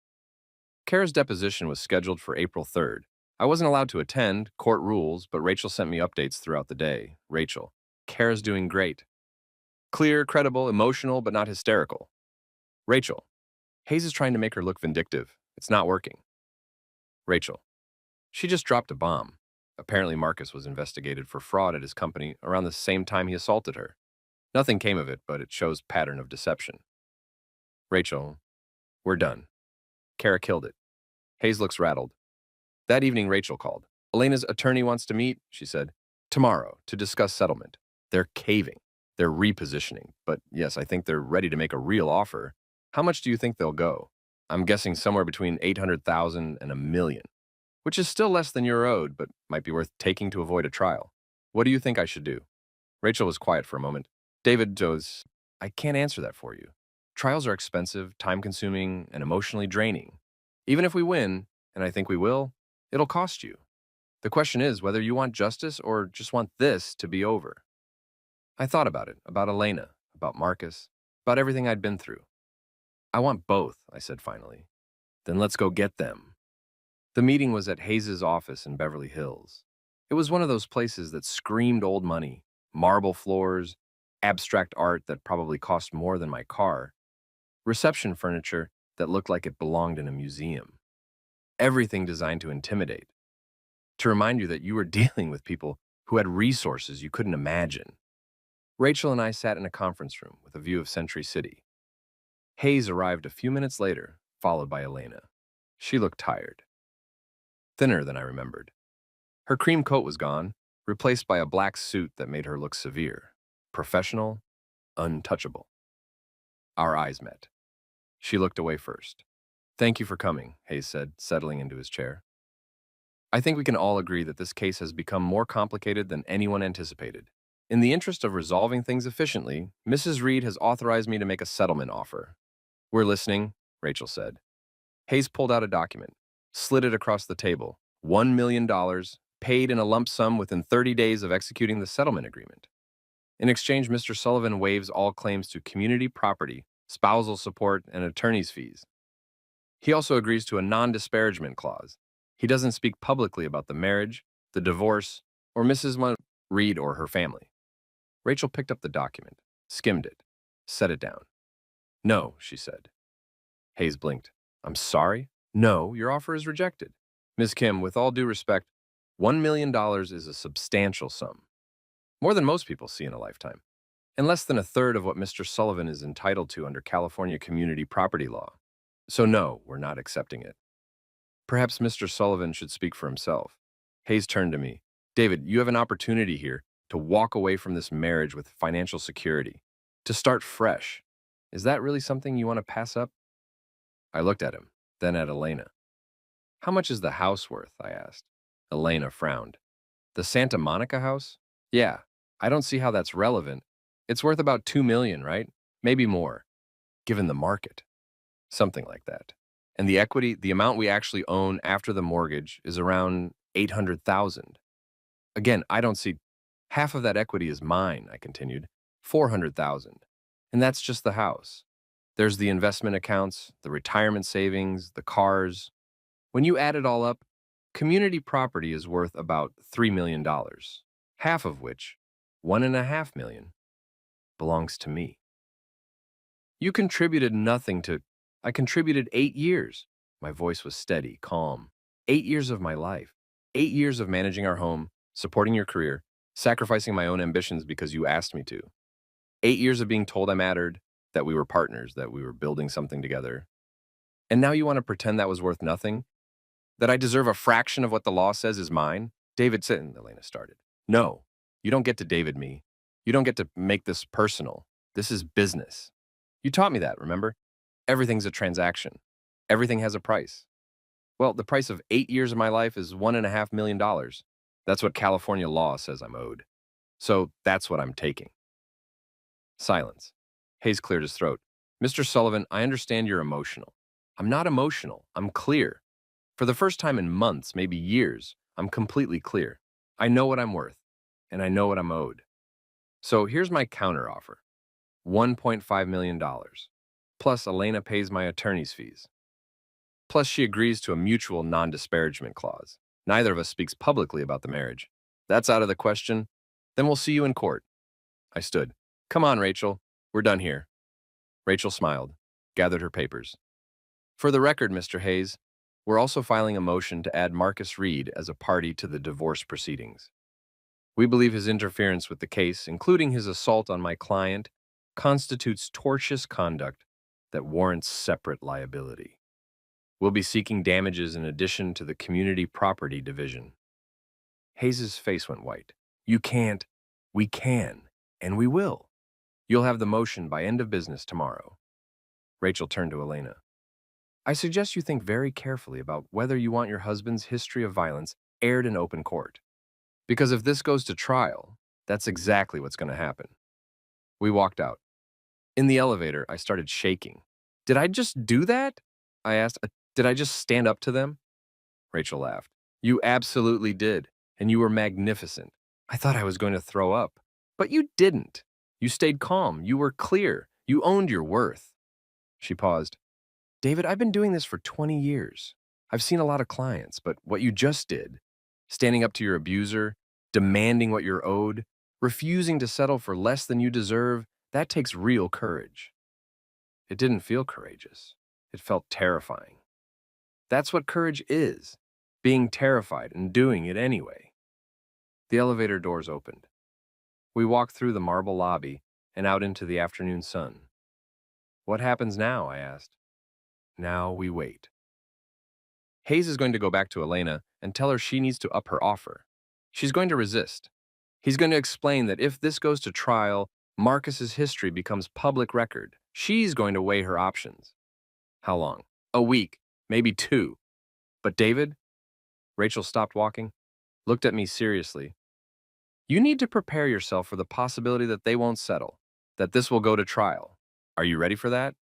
Kara's deposition was scheduled for April 3rd. I wasn't allowed to attend, court rules, but Rachel sent me updates throughout the day. Rachel, Kara's doing great. Clear, credible, emotional, but not hysterical. Rachel, Hayes is trying to make her look vindictive. It's not working. Rachel, she just dropped a bomb. Apparently, Marcus was investigated for fraud at his company around the same time he assaulted her. Nothing came of it, but it shows pattern of deception. Rachel, we're done. Kara killed it. Hayes looks rattled. That evening, Rachel called. Elena's attorney wants to meet, she said, tomorrow to discuss settlement. They're caving. They're repositioning. But yes, I think they're ready to make a real offer. How much do you think they'll go? I'm guessing somewhere between 800,000 and $1 million, which is still less than you're owed, but might be worth taking to avoid a trial. What do you think I should do? Rachel was quiet for a moment. David goes, I can't answer that for you. Trials are expensive, time-consuming, and emotionally draining. Even if we win, and I think we will, it'll cost you. The question is whether you want justice or just want this to be over. I thought about it, about Elena, about Marcus, about everything I'd been through. I want both, I said finally. Then let's go get them. The meeting was at Hayes's office in Beverly Hills. It was one of those places that screamed old money, marble floors, abstract art that probably cost more than my car, reception furniture that looked like it belonged in a museum. Everything designed to intimidate, to remind you that you were dealing with people who had resources you couldn't imagine. Rachel and I sat in a conference room with a view of Century City. Hayes arrived a few minutes later, followed by Elena. She looked tired, thinner than I remembered. Her cream coat was gone, replaced by a black suit that made her look severe, professional, untouchable. Our eyes met. She looked away first. Thank you for coming, Hayes said, settling into his chair. I think we can all agree that this case has become more complicated than anyone anticipated. In the interest of resolving things efficiently, Mrs. Reed has authorized me to make a settlement offer. We're listening, Rachel said. Hayes pulled out a document, slid it across the table. $1 million, paid in a lump sum within 30 days of executing the settlement agreement. In exchange, Mr. Sullivan waives all claims to community property, spousal support, and attorney's fees. He also agrees to a non-disparagement clause. He doesn't speak publicly about the marriage, the divorce, or Mrs. Reed or her family. Rachel picked up the document, skimmed it, set it down. No, she said. Hayes blinked. I'm sorry? No, your offer is rejected. Ms. Kim, with all due respect, $1 million is a substantial sum. More than most people see in a lifetime, and less than a third of what Mr. Sullivan is entitled to under California community property law. So no, we're not accepting it. Perhaps Mr. Sullivan should speak for himself. Hayes turned to me. David, you have an opportunity here to walk away from this marriage with financial security, to start fresh. Is that really something you want to pass up? I looked at him, then at Elena. How much is the house worth? I asked. Elena frowned. The Santa Monica house? Yeah, I don't see how that's relevant. It's worth about $2 million, right? Maybe more, given the market. Something like that. And the equity, the amount we actually own after the mortgage, is around $800,000. Again, I don't see. Half of that equity is mine, I continued. $400,000. And that's just the house. There's the investment accounts, the retirement savings, the cars. When you add it all up, community property is worth about $3 million, half of which, $1.5 million, belongs to me. You contributed nothing to. I contributed 8 years. My voice was steady, calm. 8 years of my life. 8 years of managing our home, supporting your career, sacrificing my own ambitions because you asked me to. 8 years of being told I mattered, that we were partners, that we were building something together. And now you want to pretend that was worth nothing? That I deserve a fraction of what the law says is mine? David Sitton, Elena started. No, you don't get to David me. You don't get to make this personal. This is business. You taught me that, remember? Everything's a transaction. Everything has a price. Well, the price of 8 years of my life is $1.5 million. That's what California law says I'm owed. So that's what I'm taking. Silence. Hayes cleared his throat. Mr. Sullivan, I understand you're emotional. I'm not emotional. I'm clear. For the first time in months, maybe years, I'm completely clear. I know what I'm worth, and I know what I'm owed. So here's my counteroffer. $1.5 million. Plus, Elena pays my attorney's fees. Plus, she agrees to a mutual non-disparagement clause. Neither of us speaks publicly about the marriage. That's out of the question. Then we'll see you in court. I stood. Come on, Rachel. We're done here. Rachel smiled, gathered her papers. For the record, Mr. Hayes, we're also filing a motion to add Marcus Reed as a party to the divorce proceedings. We believe his interference with the case, including his assault on my client, constitutes tortious conduct that warrants separate liability. We'll be seeking damages in addition to the community property division. Hayes's face went white. You can't. We can, and we will. You'll have the motion by end of business tomorrow. Rachel turned to Elena. I suggest you think very carefully about whether you want your husband's history of violence aired in open court. Because if this goes to trial, that's exactly what's going to happen. We walked out. In the elevator, I started shaking. Did I just do that? I asked. Did I just stand up to them? Rachel laughed. You absolutely did, and you were magnificent. I thought I was going to throw up. But you didn't. You stayed calm. You were clear. You owned your worth. She paused. David, I've been doing this for 20 years. I've seen a lot of clients, but what you just did, standing up to your abuser, demanding what you're owed, refusing to settle for less than you deserve, that takes real courage. It didn't feel courageous. It felt terrifying. That's what courage is, being terrified and doing it anyway. The elevator doors opened. We walked through the marble lobby and out into the afternoon sun. What happens now? I asked. Now we wait. Hayes is going to go back to Elena and tell her she needs to up her offer. She's going to resist. He's going to explain that if this goes to trial, Marcus's history becomes public record. She's going to weigh her options. How long? A week, maybe 2. But David? Rachel stopped walking, looked at me seriously. You need to prepare yourself for the possibility that they won't settle, that this will go to trial. Are you ready for that?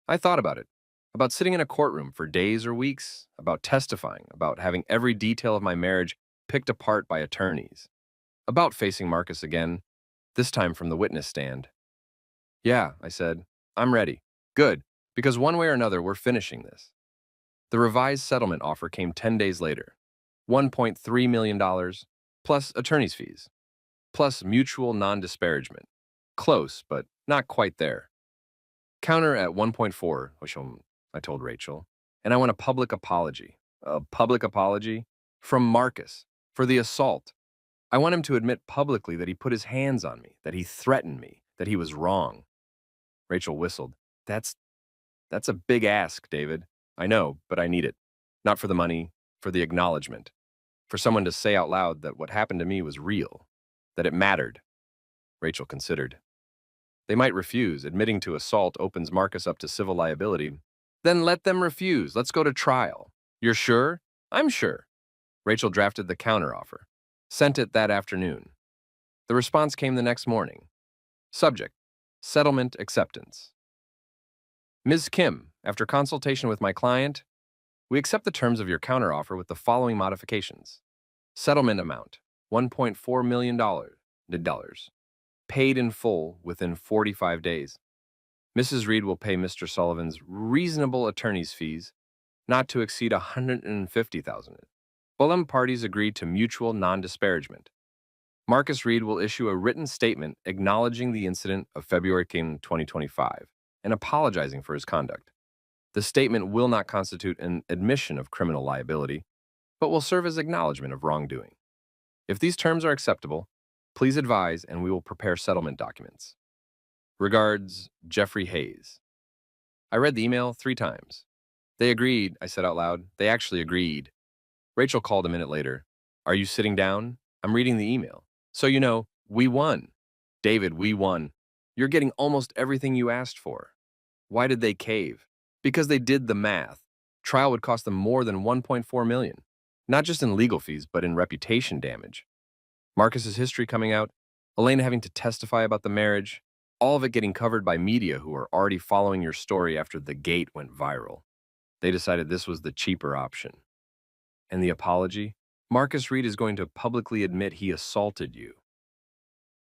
I thought about it. About sitting in a courtroom for days or weeks, about testifying, about having every detail of my marriage picked apart by attorneys, about facing Marcus again, this time from the witness stand. Yeah, I said, I'm ready. Good, because one way or another, we're finishing this. The revised settlement offer came 10 days later. $1.3 million, plus attorney's fees, plus mutual non-disparagement. Close, but not quite there. Counter at 1.4, which I told Rachel, and I want a public apology. A public apology? From Marcus, for the assault. I want him to admit publicly that he put his hands on me, that he threatened me, that he was wrong. Rachel whistled. That's a big ask, David. I know, but I need it. Not for the money, for the acknowledgement. For someone to say out loud that what happened to me was real, that it mattered. Rachel considered. They might refuse. Admitting to assault opens Marcus up to civil liability. Then let them refuse. Let's go to trial. You're sure? I'm sure. Rachel drafted the counteroffer. Sent it that afternoon. The response came the next morning. Subject: settlement acceptance. Ms. Kim, after consultation with my client, we accept the terms of your counteroffer with the following modifications. Settlement amount: $1.4 million. Paid in full within 45 days. Mrs. Reed will pay Mr. Sullivan's reasonable attorney's fees, not to exceed $150,000. Both parties agree to mutual non-disparagement. Marcus Reed will issue a written statement acknowledging the incident of February 2025 and apologizing for his conduct. The statement will not constitute an admission of criminal liability, but will serve as acknowledgement of wrongdoing. If these terms are acceptable, please advise and we will prepare settlement documents. Regards, Jeffrey Hayes. I read the email 3 times. They agreed, I said out loud. They actually agreed. Rachel called a minute later. Are you sitting down? I'm reading the email. So you know, we won. David, we won. You're getting almost everything you asked for. Why did they cave? Because they did the math. Trial would cost them more than 1.4 million, not just in legal fees, but in reputation damage. Marcus's history coming out, Elena having to testify about the marriage, all of it getting covered by media who are already following your story after the gate went viral. They decided this was the cheaper option. And the apology? Marcus Reed is going to publicly admit he assaulted you.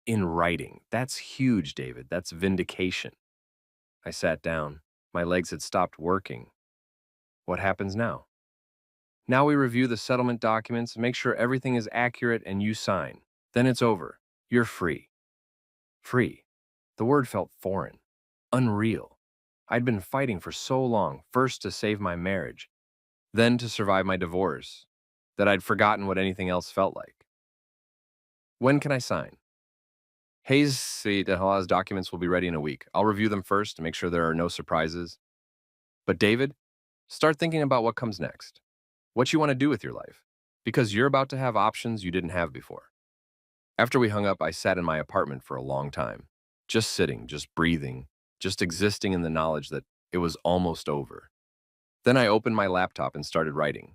In writing. That's huge, David. That's vindication. I sat down. My legs had stopped working. What happens now? Now we review the settlement documents, make sure everything is accurate, and you sign. Then it's over. You're free. Free. The word felt foreign. Unreal. I'd been fighting for so long, first to save my marriage, then to survive my divorce, that I'd forgotten what anything else felt like. When can I sign? Hayes said that Halah's documents will be ready in a week. I'll review them first to make sure there are no surprises. But David, start thinking about what comes next. What you want to do with your life. Because you're about to have options you didn't have before. After we hung up, I sat in my apartment for a long time. Just sitting, just breathing, just existing in the knowledge that it was almost over. Then I opened my laptop and started writing.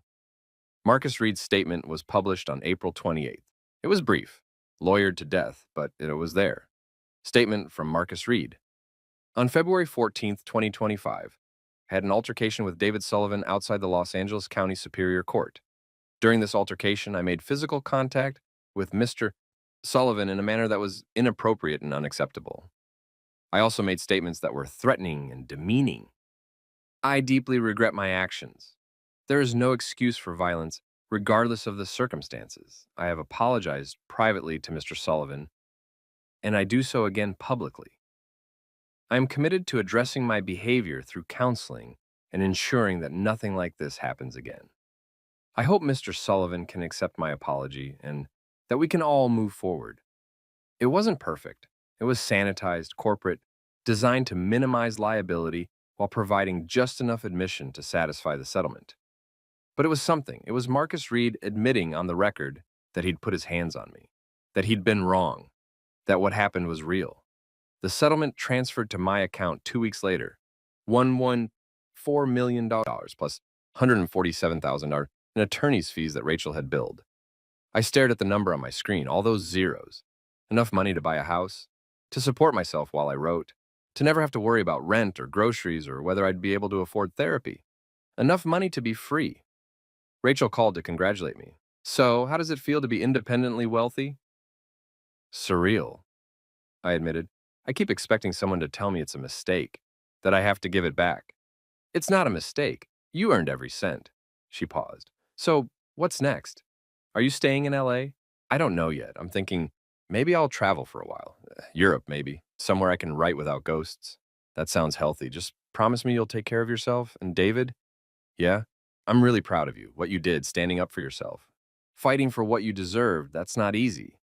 Marcus Reed's statement was published on April 28th. It was brief, lawyered to death, but it was there. Statement from Marcus Reed. On February 14th, 2025, I had an altercation with David Sullivan outside the Los Angeles County Superior Court. During this altercation, I made physical contact with Mr. Sullivan in a manner that was inappropriate and unacceptable. I also made statements that were threatening and demeaning. I deeply regret my actions. There is no excuse for violence, regardless of the circumstances. I have apologized privately to Mr. Sullivan, and I do so again publicly. I am committed to addressing my behavior through counseling and ensuring that nothing like this happens again. I hope Mr. Sullivan can accept my apology and that we can all move forward. It wasn't perfect. It was sanitized, corporate, designed to minimize liability while providing just enough admission to satisfy the settlement. But it was something. It was Marcus Reed admitting on the record that he'd put his hands on me, that he'd been wrong, that what happened was real. The settlement transferred to my account 2 weeks later, $1.4 million plus $147,000 in attorney's fees that Rachel had billed. I stared at the number on my screen, all those zeros. Enough money to buy a house, to support myself while I wrote, to never have to worry about rent or groceries or whether I'd be able to afford therapy. Enough money to be free. Rachel called to congratulate me. So, how does it feel to be independently wealthy? Surreal, I admitted. I keep expecting someone to tell me it's a mistake, that I have to give it back. It's not a mistake. You earned every cent. She paused. So, what's next? Are you staying in LA? I don't know yet. I'm thinking maybe I'll travel for a while. Europe, maybe. Somewhere I can write without ghosts. That sounds healthy. Just promise me you'll take care of yourself. And David? Yeah? I'm really proud of you, what you did, standing up for yourself. Fighting for what you deserved, that's not easy.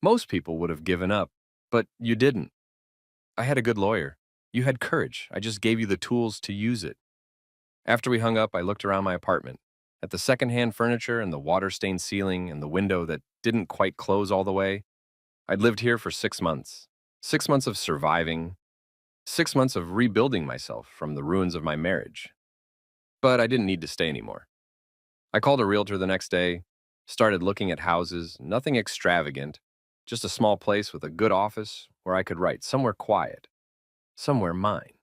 Most people would have given up, but you didn't. I had a good lawyer. You had courage. I just gave you the tools to use it. After we hung up, I looked around my apartment, at the secondhand furniture and the water-stained ceiling and the window that didn't quite close all the way. I'd lived here for 6 months. 6 months of surviving. 6 months of rebuilding myself from the ruins of my marriage. But I didn't need to stay anymore. I called a realtor the next day, started looking at houses, nothing extravagant, just a small place with a good office where I could write, somewhere quiet, somewhere mine.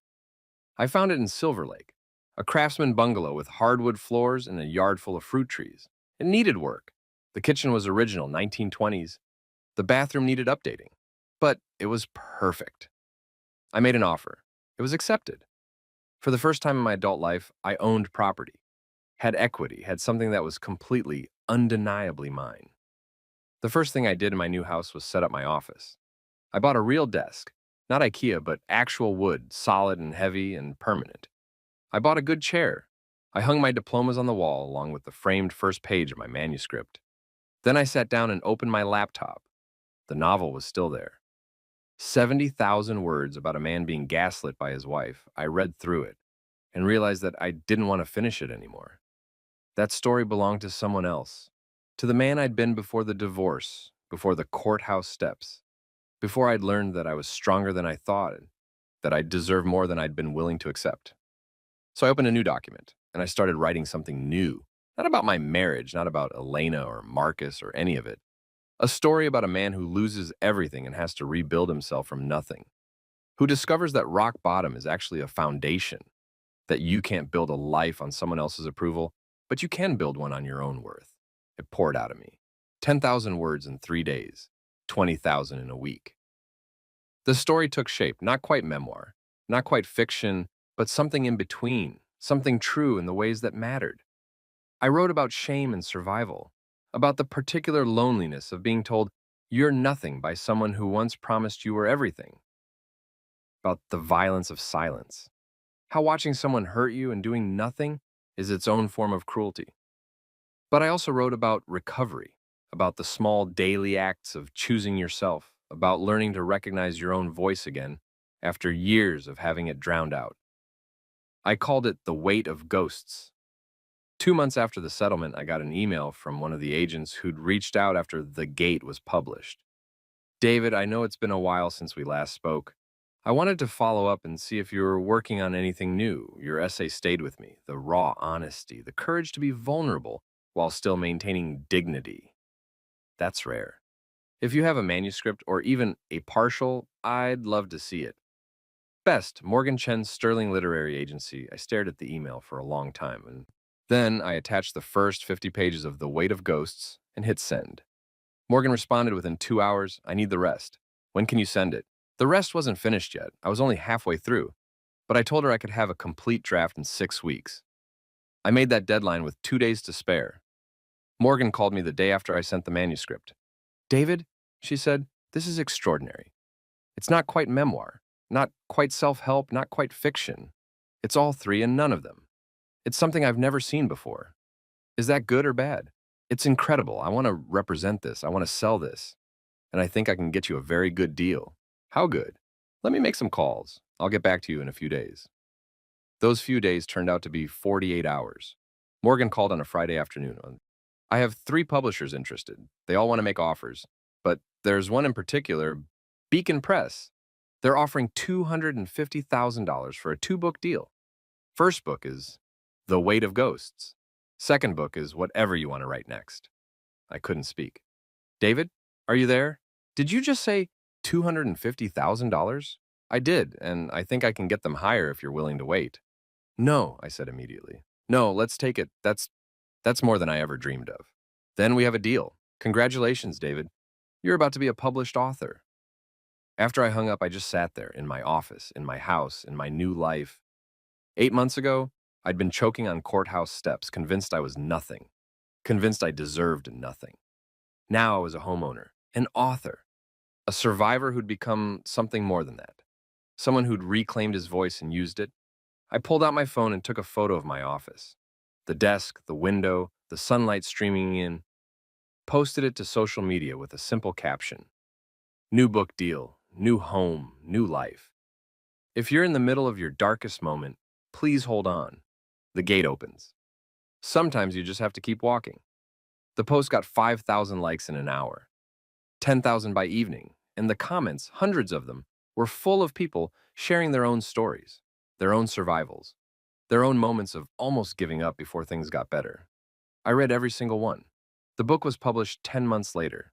I found it in Silver Lake, a craftsman bungalow with hardwood floors and a yard full of fruit trees. It needed work. The kitchen was original, 1920s. The bathroom needed updating, but it was perfect. I made an offer. It was accepted. For the first time in my adult life, I owned property, had equity, had something that was completely, undeniably mine. The first thing I did in my new house was set up my office. I bought a real desk, not IKEA, but actual wood, solid and heavy and permanent. I bought a good chair. I hung my diplomas on the wall along with the framed first page of my manuscript. Then I sat down and opened my laptop. The novel was still there. 70,000 words about a man being gaslit by his wife. I read through it and realized that I didn't want to finish it anymore. That story belonged to someone else, to the man I'd been before the divorce, before the courthouse steps, before I'd learned that I was stronger than I thought, that I deserved more than I'd been willing to accept. So I opened a new document, and I started writing something new. Not about my marriage, not about Elena or Marcus or any of it. A story about a man who loses everything and has to rebuild himself from nothing, who discovers that rock bottom is actually a foundation, that you can't build a life on someone else's approval, but you can build one on your own worth. It poured out of me. 10,000 words in 3 days, 20,000 in a week. The story took shape, not quite memoir, not quite fiction, but something in between, something true in the ways that mattered. I wrote about shame and survival, about the particular loneliness of being told you're nothing by someone who once promised you were everything, about the violence of silence, how watching someone hurt you and doing nothing is its own form of cruelty. But I also wrote about recovery, about the small daily acts of choosing yourself, about learning to recognize your own voice again after years of having it drowned out. I called it The Weight of Ghosts. 2 months after the settlement, I got an email from one of the agents who'd reached out after The Gate was published. David, I know it's been a while since we last spoke. I wanted to follow up and see if you were working on anything new. Your essay stayed with me. The raw honesty, the courage to be vulnerable while still maintaining dignity. That's rare. If you have a manuscript or even a partial, I'd love to see it. Best, Morgan Chen's Sterling Literary Agency. I stared at the email for a long time, and then I attached the first 50 pages of The Weight of Ghosts and hit send. Morgan responded within 2 hours, I need the rest. When can you send it? The rest wasn't finished yet. I was only halfway through, but I told her I could have a complete draft in 6 weeks. I made that deadline with 2 days to spare. Morgan called me the day after I sent the manuscript. David, she said, this is extraordinary. It's not quite memoir, not quite self-help, not quite fiction. It's all three and none of them. It's something I've never seen before. Is that good or bad? It's incredible. I want to represent this. I want to sell this. And I think I can get you a very good deal. How good? Let me make some calls. I'll get back to you in a few days. Those few days turned out to be 48 hours. Morgan called on a Friday afternoon. I have 3 publishers interested. They all want to make offers. But there's one in particular, Beacon Press. They're offering $250,000 for a 2-book deal. First book is The Weight of Ghosts. Second book is whatever you want to write next. I couldn't speak. David, are you there? Did you just say $250,000? I did, and I think I can get them higher if you're willing to wait. No, I said immediately. No, let's take it. That's more than I ever dreamed of. Then we have a deal. Congratulations, David. You're about to be a published author. After I hung up, I just sat there in my office, in my house, in my new life. 8 months ago, I'd been choking on Courthouse steps, convinced I was nothing, convinced I deserved nothing. Now I was a homeowner, an author, a survivor who'd become something more than that, someone who'd reclaimed his voice and used it. I pulled out my phone and took a photo of my office, the desk, the window, the sunlight streaming in, posted it to social media with a simple caption. New book deal, new home, new life. If you're in the middle of your darkest moment, please hold on. The gate opens. Sometimes you just have to keep walking. The post got 5,000 likes in an hour, 10,000 by evening, and the comments, hundreds of them, were full of people sharing their own stories, their own survivals, their own moments of almost giving up before things got better. I read every single one. The book was published 10 months later.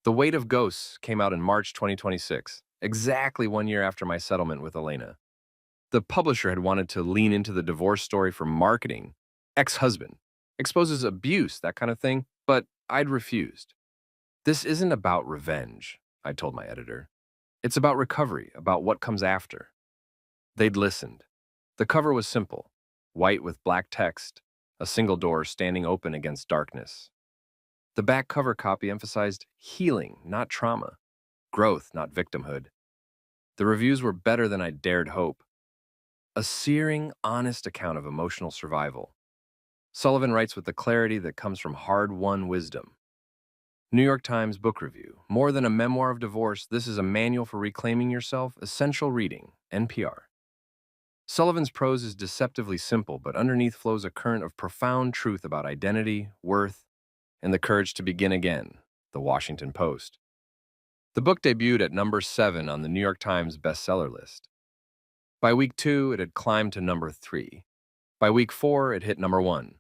The Weight of Ghosts came out in March 2026, exactly 1 year after my settlement with Elena. The publisher had wanted to lean into the divorce story for marketing, ex-husband, exposes abuse, that kind of thing, but I'd refused. This isn't about revenge, I told my editor. It's about recovery, about what comes after. They'd listened. The cover was simple, white with black text, a single door standing open against darkness. The back cover copy emphasized healing, not trauma, growth, not victimhood. The reviews were better than I dared hope. A searing, honest account of emotional survival. Sullivan writes with the clarity that comes from hard-won wisdom. New York Times Book Review. More than a memoir of divorce, this is a manual for reclaiming yourself, essential reading, NPR. Sullivan's prose is deceptively simple, but underneath flows a current of profound truth about identity, worth, and the courage to begin again, The Washington Post. The book debuted at number 7 on the New York Times bestseller list. By week 2, it had climbed to number 3. By week 4, it hit number 1.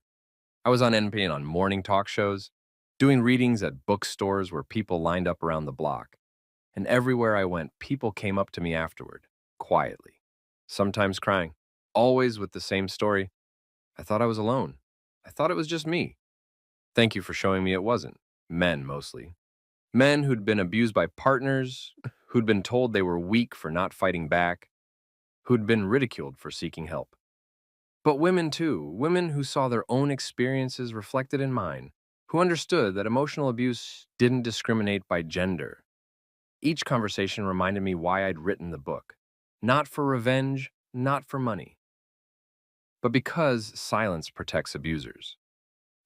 I was on NP and on morning talk shows, doing readings at bookstores where people lined up around the block. And everywhere I went, people came up to me afterward, quietly, sometimes crying, always with the same story. I thought I was alone. I thought it was just me. Thank you for showing me it wasn't. Men, mostly. Men who'd been abused by partners, who'd been told they were weak for not fighting back, who'd been ridiculed for seeking help. But women, too, women who saw their own experiences reflected in mine, who understood that emotional abuse didn't discriminate by gender. Each conversation reminded me why I'd written the book. Not for revenge, not for money, but because silence protects abusers.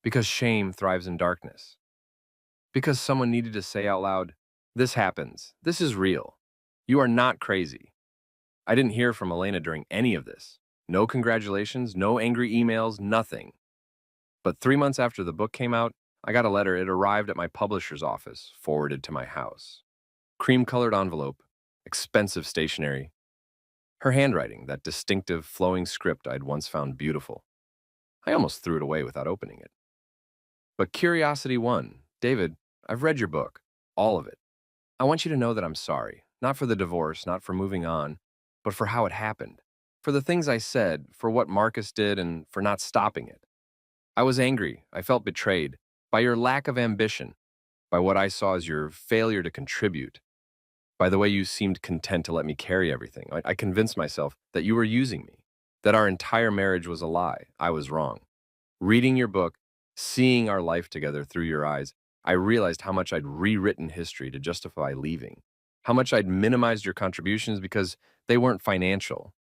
Because shame thrives in darkness. Because someone needed to say out loud, "This happens. This is real. You are not crazy." I didn't hear from Elena during any of this. No congratulations, no angry emails, nothing. But 3 months after the book came out, I got a letter. It arrived at my publisher's office, forwarded to my house. Cream-colored envelope, expensive stationery. Her handwriting, that distinctive, flowing script I'd once found beautiful. I almost threw it away without opening it. But curiosity won. "David, I've read your book. All of it. I want you to know that I'm sorry. Not for the divorce, not for moving on, but for how it happened. For the things I said, for what Marcus did, and for not stopping it. I was angry. I felt betrayed. By your lack of ambition. By what I saw as your failure to contribute. By the way you seemed content to let me carry everything. I convinced myself that you were using me. That our entire marriage was a lie. I was wrong. Reading your book, seeing our life together through your eyes, I realized how much I'd rewritten history to justify leaving. How much I'd minimized your contributions because they weren't financial.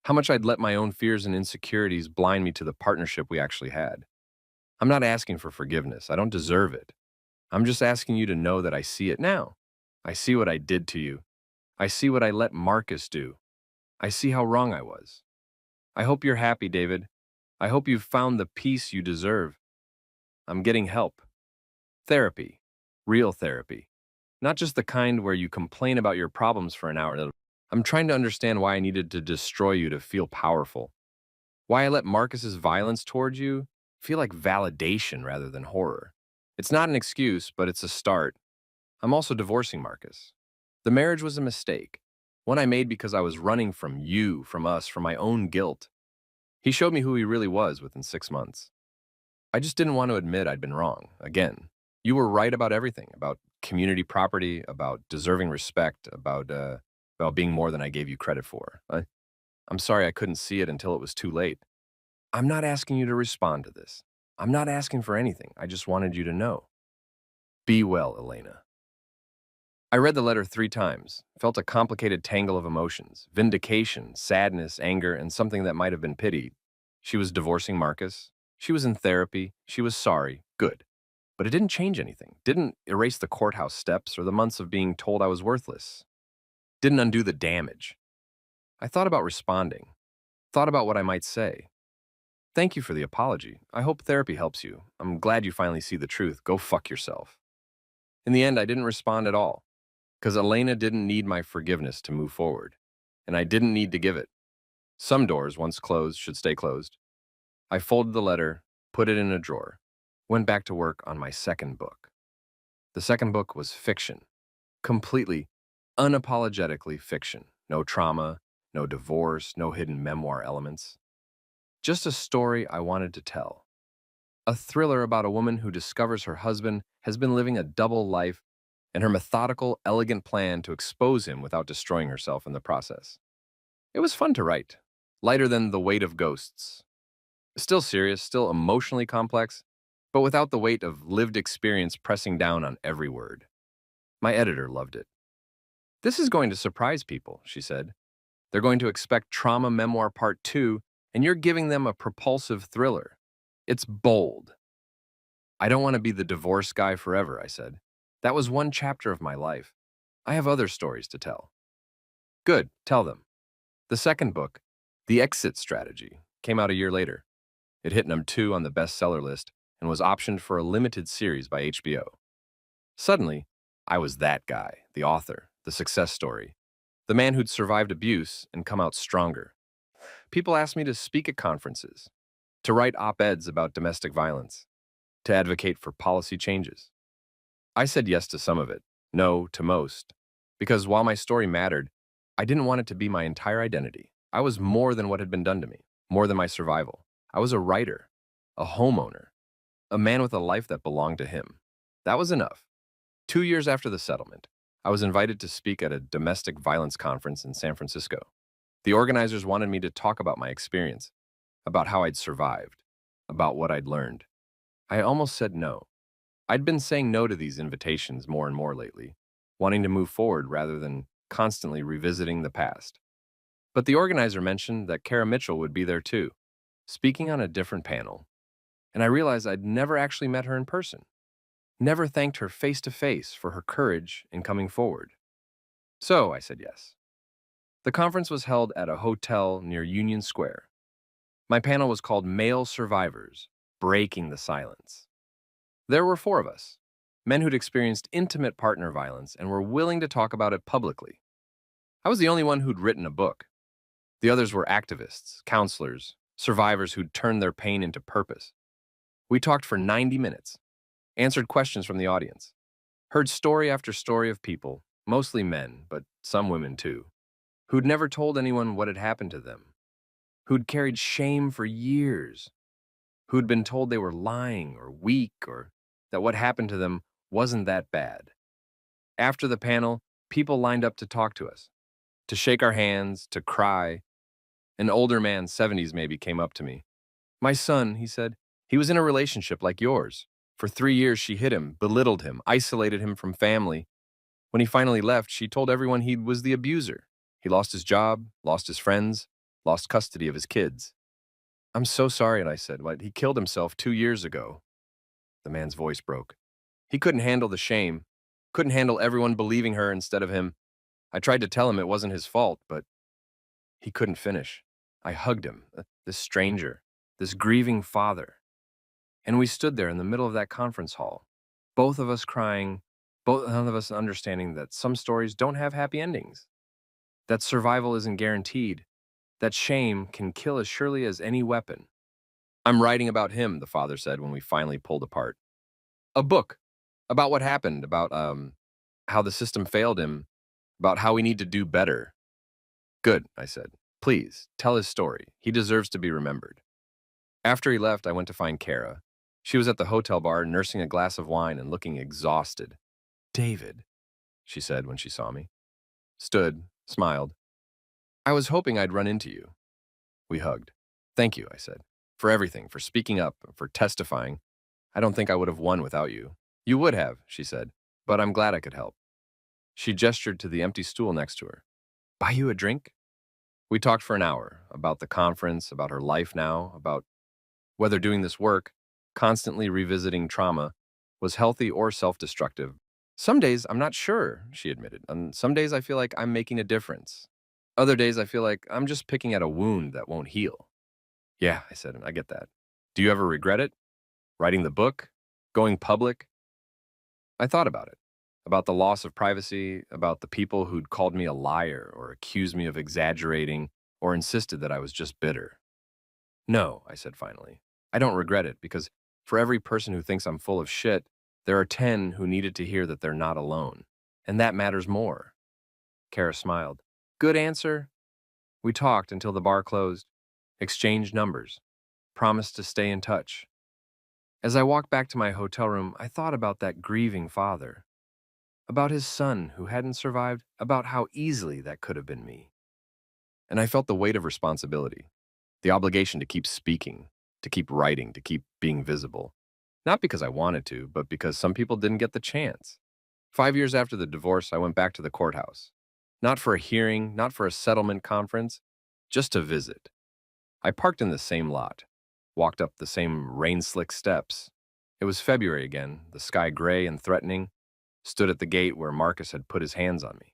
How much I'd let my own fears and insecurities blind me to the partnership we actually had. I'm not asking for forgiveness. I don't deserve it. I'm just asking you to know that I see it now. I see what I did to you. I see what I let Marcus do. I see how wrong I was. I hope you're happy, David. I hope you've found the peace you deserve. I'm getting help. Therapy. Real therapy. Not just the kind where you complain about your problems for an hour. I'm trying to understand why I needed to destroy you to feel powerful. Why I let Marcus's violence towards you feel like validation rather than horror. It's not an excuse, but it's a start. I'm also divorcing Marcus. The marriage was a mistake. One I made because I was running from you, from us, from my own guilt. He showed me who he really was within 6 months. I just didn't want to admit I'd been wrong, again. You were right about everything, about community property, about deserving respect, about being more than I gave you credit for. I'm sorry I couldn't see it until it was too late. I'm not asking you to respond to this. I'm not asking for anything. I just wanted you to know. Be well, Elena. I read the letter 3 times, felt a complicated tangle of emotions, vindication, sadness, anger, and something that might have been pity. She was divorcing Marcus. She was in therapy. She was sorry. Good. But it didn't change anything. Didn't erase the courthouse steps or the months of being told I was worthless. Didn't undo the damage. I thought about responding. Thought about what I might say. Thank you for the apology. I hope therapy helps you. I'm glad you finally see the truth. Go fuck yourself. In the end, I didn't respond at all. Because Elena didn't need my forgiveness to move forward. And I didn't need to give it. Some doors, once closed, should stay closed. I folded the letter, put it in a drawer, went back to work on my second book. The second book was fiction. Completely, unapologetically fiction. No trauma, no divorce, no hidden memoir elements. Just a story I wanted to tell. A thriller about a woman who discovers her husband has been living a double life and her methodical, elegant plan to expose him without destroying herself in the process. It was fun to write, lighter than The Weight of Ghosts. Still serious, still emotionally complex, but without the weight of lived experience pressing down on every word. My editor loved it. "This is going to surprise people," she said. "They're going to expect Trauma Memoir Part 2, and you're giving them a propulsive thriller. It's bold." "I don't want to be the divorce guy forever," I said. "That was one chapter of my life. I have other stories to tell." "Good, tell them." The second book, The Exit Strategy, came out a year later. It hit #2 on the bestseller list and was optioned for a limited series by HBO. Suddenly, I was that guy, the author, the success story, the man who'd survived abuse and come out stronger. People asked me to speak at conferences, to write op-eds about domestic violence, to advocate for policy changes. I said yes to some of it, no to most, because while my story mattered, I didn't want it to be my entire identity. I was more than what had been done to me, more than my survival. I was a writer, a homeowner, a man with a life that belonged to him. That was enough. 2 years after the settlement, I was invited to speak at a domestic violence conference in San Francisco. The organizers wanted me to talk about my experience, about how I'd survived, about what I'd learned. I almost said no. I'd been saying no to these invitations more and more lately, wanting to move forward rather than constantly revisiting the past. But the organizer mentioned that Kara Mitchell would be there too, speaking on a different panel, and I realized I'd never actually met her in person, never thanked her face to face for her courage in coming forward. So I said yes. The conference was held at a hotel near Union Square. My panel was called Male Survivors, Breaking the Silence. There were 4 of us, men who'd experienced intimate partner violence and were willing to talk about it publicly. I was the only one who'd written a book. The others were activists, counselors, survivors who'd turned their pain into purpose. We talked for 90 minutes, answered questions from the audience, heard story after story of people, mostly men, but some women too, who'd never told anyone what had happened to them, who'd carried shame for years, who'd been told they were lying or weak or that what happened to them wasn't that bad. After the panel, people lined up to talk to us, to shake our hands, to cry. An older man, 70s maybe, came up to me. "My son," he said, "he was in a relationship like yours. For 3 years, she hit him, belittled him, isolated him from family. When he finally left, she told everyone he was the abuser. He lost his job, lost his friends, lost custody of his kids." "I'm so sorry," and I said, "What, he killed himself 2 years ago." The man's voice broke. He couldn't handle the shame, couldn't handle everyone believing her instead of him. I tried to tell him it wasn't his fault, but he couldn't finish. I hugged him, this stranger, this grieving father. And we stood there in the middle of that conference hall, both of us crying, both of us understanding that some stories don't have happy endings, that survival isn't guaranteed, that shame can kill as surely as any weapon. "I'm writing about him," the father said when we finally pulled apart. "A book about what happened, about how the system failed him, about how we need to do better." "Good," I said. "Please, tell his story. He deserves to be remembered." After he left, I went to find Kara. She was at the hotel bar, nursing a glass of wine and looking exhausted. "David," she said when she saw me. Stood, smiled. "I was hoping I'd run into you." We hugged. "Thank you," I said, "for everything, for speaking up, for testifying. I don't think I would have won without you." "You would have," she said, "but I'm glad I could help." She gestured to the empty stool next to her. "Buy you a drink?" We talked for an hour about the conference, about her life now, about whether doing this work, constantly revisiting trauma, was healthy or self-destructive. "Some days I'm not sure," she admitted, "and some days I feel like I'm making a difference. Other days I feel like I'm just picking at a wound that won't heal." "Yeah," I said, "I get that. Do you ever regret it? Writing the book? Going public?" I thought about the loss of privacy, about the people who'd called me a liar or accused me of exaggerating or insisted that I was just bitter. "No," I said finally. "I don't regret it because for every person who thinks I'm full of shit, there are 10 who needed to hear that they're not alone. And that matters more." Kara smiled. "Good answer." We talked until the bar closed, exchanged numbers, promised to stay in touch. As I walked back to my hotel room, I thought about that grieving father, about his son who hadn't survived, about how easily that could have been me. And I felt the weight of responsibility, the obligation to keep speaking, to keep writing, to keep being visible. Not because I wanted to, but because some people didn't get the chance. 5 years after the divorce, I went back to the courthouse. Not for a hearing, not for a settlement conference, just to visit. I parked in the same lot, walked up the same rain-slick steps. It was February again, the sky gray and threatening, stood at the gate where Marcus had put his hands on me.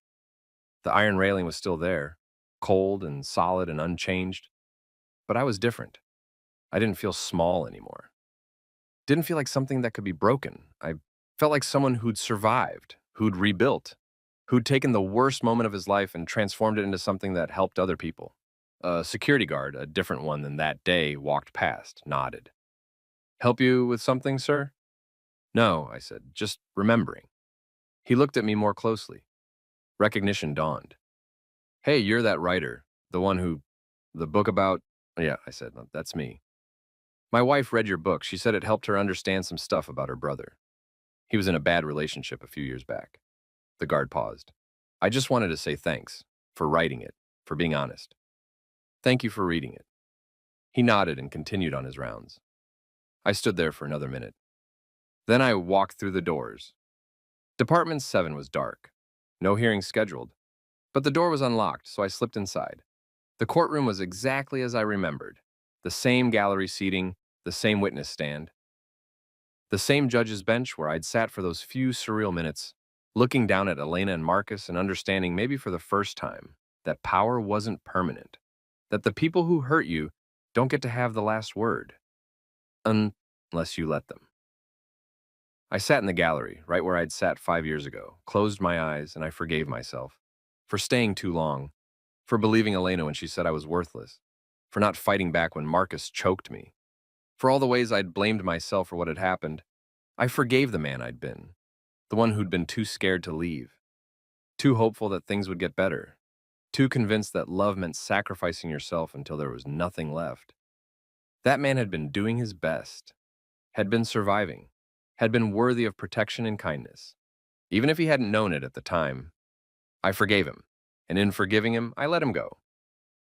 The iron railing was still there, cold and solid and unchanged, but I was different. I didn't feel small anymore. Didn't feel like something that could be broken. I felt like someone who'd survived, who'd rebuilt, who'd taken the worst moment of his life and transformed it into something that helped other people. A security guard, a different one than that day, walked past, nodded. Help you with something, sir? No, I said, just remembering. He looked at me more closely. Recognition dawned. Hey, you're that writer, the one who, the book about, yeah, I said, that's me. My wife read your book. She said it helped her understand some stuff about her brother. He was in a bad relationship a few years back. The guard paused. I just wanted to say thanks for writing it, for being honest. Thank you for reading it. He nodded and continued on his rounds. I stood there for another minute. Then I walked through the doors. Department 7 was dark. No hearing scheduled. But the door was unlocked, so I slipped inside. The courtroom was exactly as I remembered. The same gallery seating, the same witness stand, the same judge's bench where I'd sat for those few surreal minutes, looking down at Elena and Marcus and understanding maybe for the first time that power wasn't permanent, that the people who hurt you don't get to have the last word, unless you let them. I sat in the gallery, right where I'd sat 5 years ago, closed my eyes, and I forgave myself for staying too long, for believing Elena when she said I was worthless, for not fighting back when Marcus choked me, for all the ways I'd blamed myself for what had happened. I forgave the man I'd been, the one who'd been too scared to leave, too hopeful that things would get better, too convinced that love meant sacrificing yourself until there was nothing left. That man had been doing his best, had been surviving, had been worthy of protection and kindness. Even if he hadn't known it at the time, I forgave him, and in forgiving him, I let him go.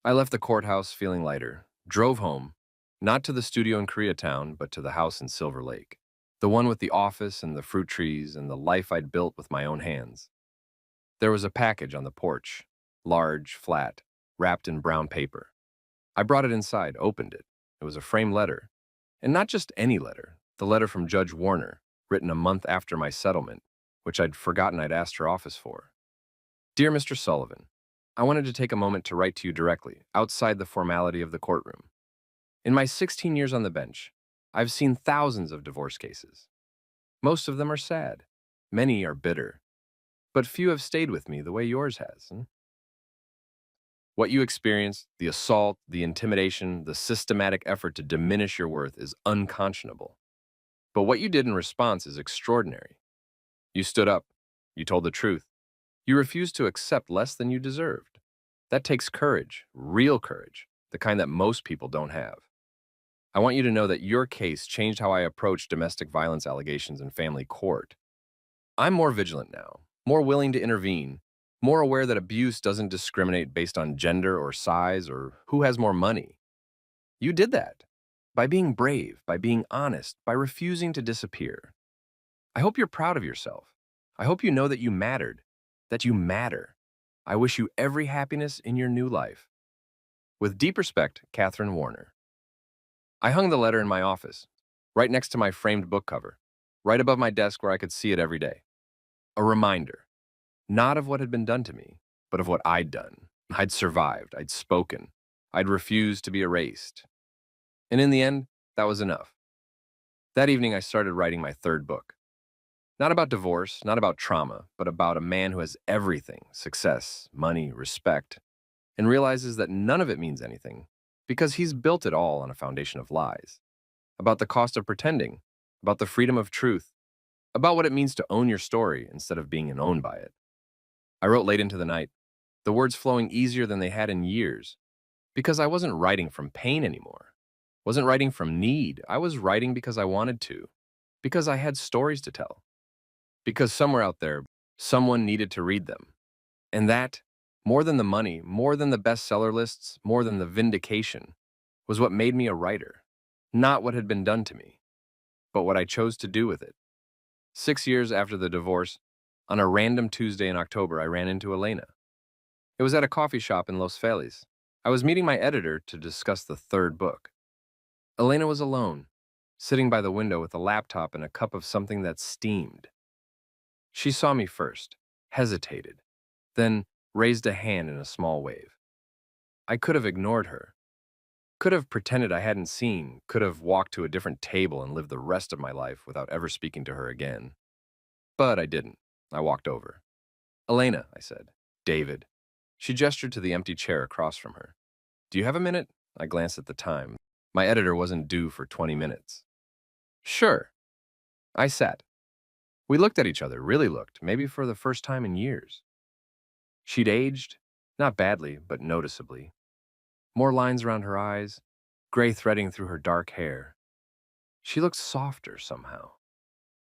I left the courthouse feeling lighter, drove home, not to the studio in Koreatown, but to the house in Silver Lake, the one with the office and the fruit trees and the life I'd built with my own hands. There was a package on the porch, large, flat, wrapped in brown paper. I brought it inside, opened it. It was a framed letter, and not just any letter, the letter from Judge Warner, written a month after my settlement, which I'd forgotten I'd asked her office for. Dear Mr. Sullivan, I wanted to take a moment to write to you directly, outside the formality of the courtroom. In my 16 years on the bench, I've seen thousands of divorce cases. Most of them are sad. Many are bitter. But few have stayed with me the way yours has. What you experienced, the assault, the intimidation, the systematic effort to diminish your worth is unconscionable. But what you did in response is extraordinary. You stood up. You told the truth. You refused to accept less than you deserved. That takes courage, real courage, the kind that most people don't have. I want you to know that your case changed how I approach domestic violence allegations in family court. I'm more vigilant now, more willing to intervene, more aware that abuse doesn't discriminate based on gender or size or who has more money. You did that by being brave, by being honest, by refusing to disappear. I hope you're proud of yourself. I hope you know that you mattered, that you matter. I wish you every happiness in your new life. With deep respect, Catherine Warner. I hung the letter in my office, right next to my framed book cover, right above my desk where I could see it every day. A reminder, not of what had been done to me, but of what I'd done. I'd survived, I'd spoken, I'd refused to be erased. And in the end, that was enough. That evening, I started writing my third book. Not about divorce, not about trauma, but about a man who has everything, success, money, respect, and realizes that none of it means anything because he's built it all on a foundation of lies. About the cost of pretending, about the freedom of truth, about what it means to own your story instead of being owned by it. I wrote late into the night, the words flowing easier than they had in years, because I wasn't writing from pain anymore. Wasn't writing from need. I was writing because I wanted to, because I had stories to tell, because somewhere out there, someone needed to read them. And that, more than the money, more than the bestseller lists, more than the vindication, was what made me a writer. Not what had been done to me, but what I chose to do with it. 6 years after the divorce, on a random Tuesday in October, I ran into Elena. It was at a coffee shop in Los Feliz. I was meeting my editor to discuss the third book. Elena was alone, sitting by the window with a laptop and a cup of something that steamed. She saw me first, hesitated, then raised a hand in a small wave. I could have ignored her, could have pretended I hadn't seen, could have walked to a different table and lived the rest of my life without ever speaking to her again. But I didn't. I walked over. Elena, I said. David. She gestured to the empty chair across from her. Do you have a minute? I glanced at the time. My editor wasn't due for 20 minutes. Sure. I sat. We looked at each other, really looked, maybe for the first time in years. She'd aged, not badly, but noticeably. More lines around her eyes, gray threading through her dark hair. She looked softer somehow,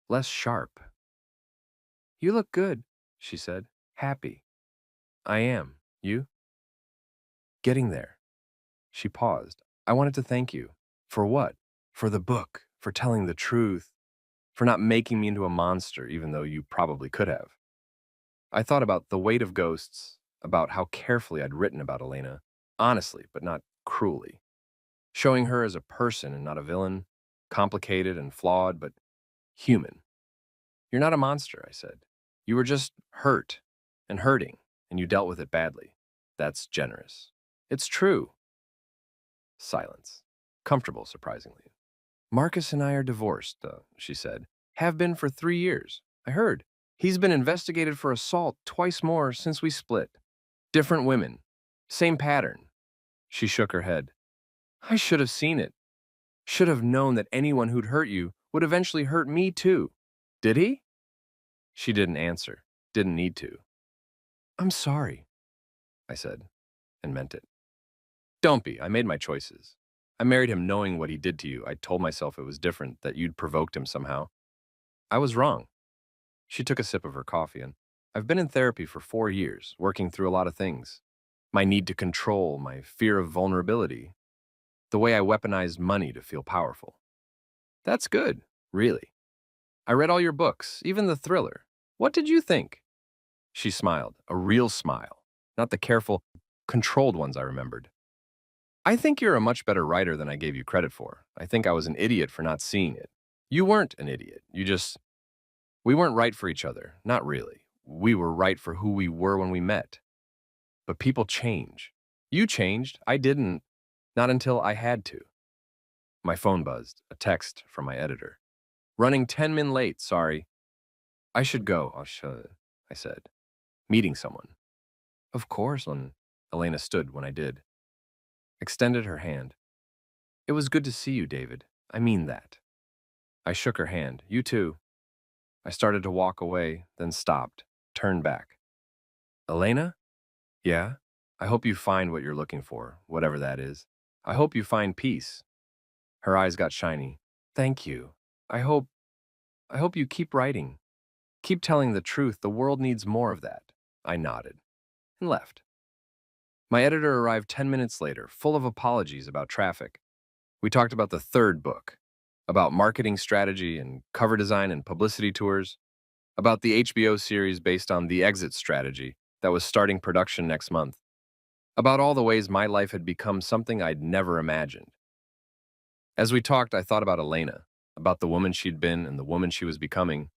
less sharp. You look good, she said. Happy. I am. You? Getting there. She paused. I wanted to thank you. For what? For the book, for telling the truth, for not making me into a monster, even though you probably could have. I thought about the weight of ghosts, about how carefully I'd written about Elena, honestly, but not cruelly, showing her as a person and not a villain, complicated and flawed, but human. You're not a monster, I said. You were just hurt and hurting, and you dealt with it badly. That's generous. It's true. Silence. Comfortable, surprisingly. Marcus and I are divorced, she said. Have been for 3 years. I heard. He's been investigated for assault twice more since we split. Different women. Same pattern. She shook her head. I should have seen it. Should have known that anyone who'd hurt you would eventually hurt me too. Did he? She didn't answer. Didn't need to. I'm sorry, I said, and meant it. Don't be. I made my choices. I married him knowing what he did to you. I told myself it was different, that you'd provoked him somehow. I was wrong. She took a sip of her coffee, and I've been in therapy for 4 years, working through a lot of things. My need to control, my fear of vulnerability, the way I weaponized money to feel powerful. That's good, really. I read all your books, even the thriller. What did you think? She smiled, a real smile, not the careful, controlled ones I remembered. I think you're a much better writer than I gave you credit for. I think I was an idiot for not seeing it. You weren't an idiot. We weren't right for each other. Not really. We were right for who we were when we met. But people change. You changed. I didn't. Not until I had to. My phone buzzed. A text from my editor. Running 10 min late, sorry. I should go, I said. Meeting someone. Of course, when Elena stood when I did. Extended her hand. It was good to see you, David. I mean that. I shook her hand. You too. I started to walk away, then stopped, turned back. Elena? Yeah? I hope you find what you're looking for, whatever that is. I hope you find peace. Her eyes got shiny. Thank you. I hope you keep writing. Keep telling the truth. The world needs more of that. I nodded and left. My editor arrived 10 minutes later, full of apologies about traffic. We talked about the third book, about marketing strategy and cover design and publicity tours, about the HBO series based on The Exit Strategy that was starting production next month, about all the ways my life had become something I'd never imagined. As we talked, I thought about Elena, about the woman she'd been and the woman she was becoming,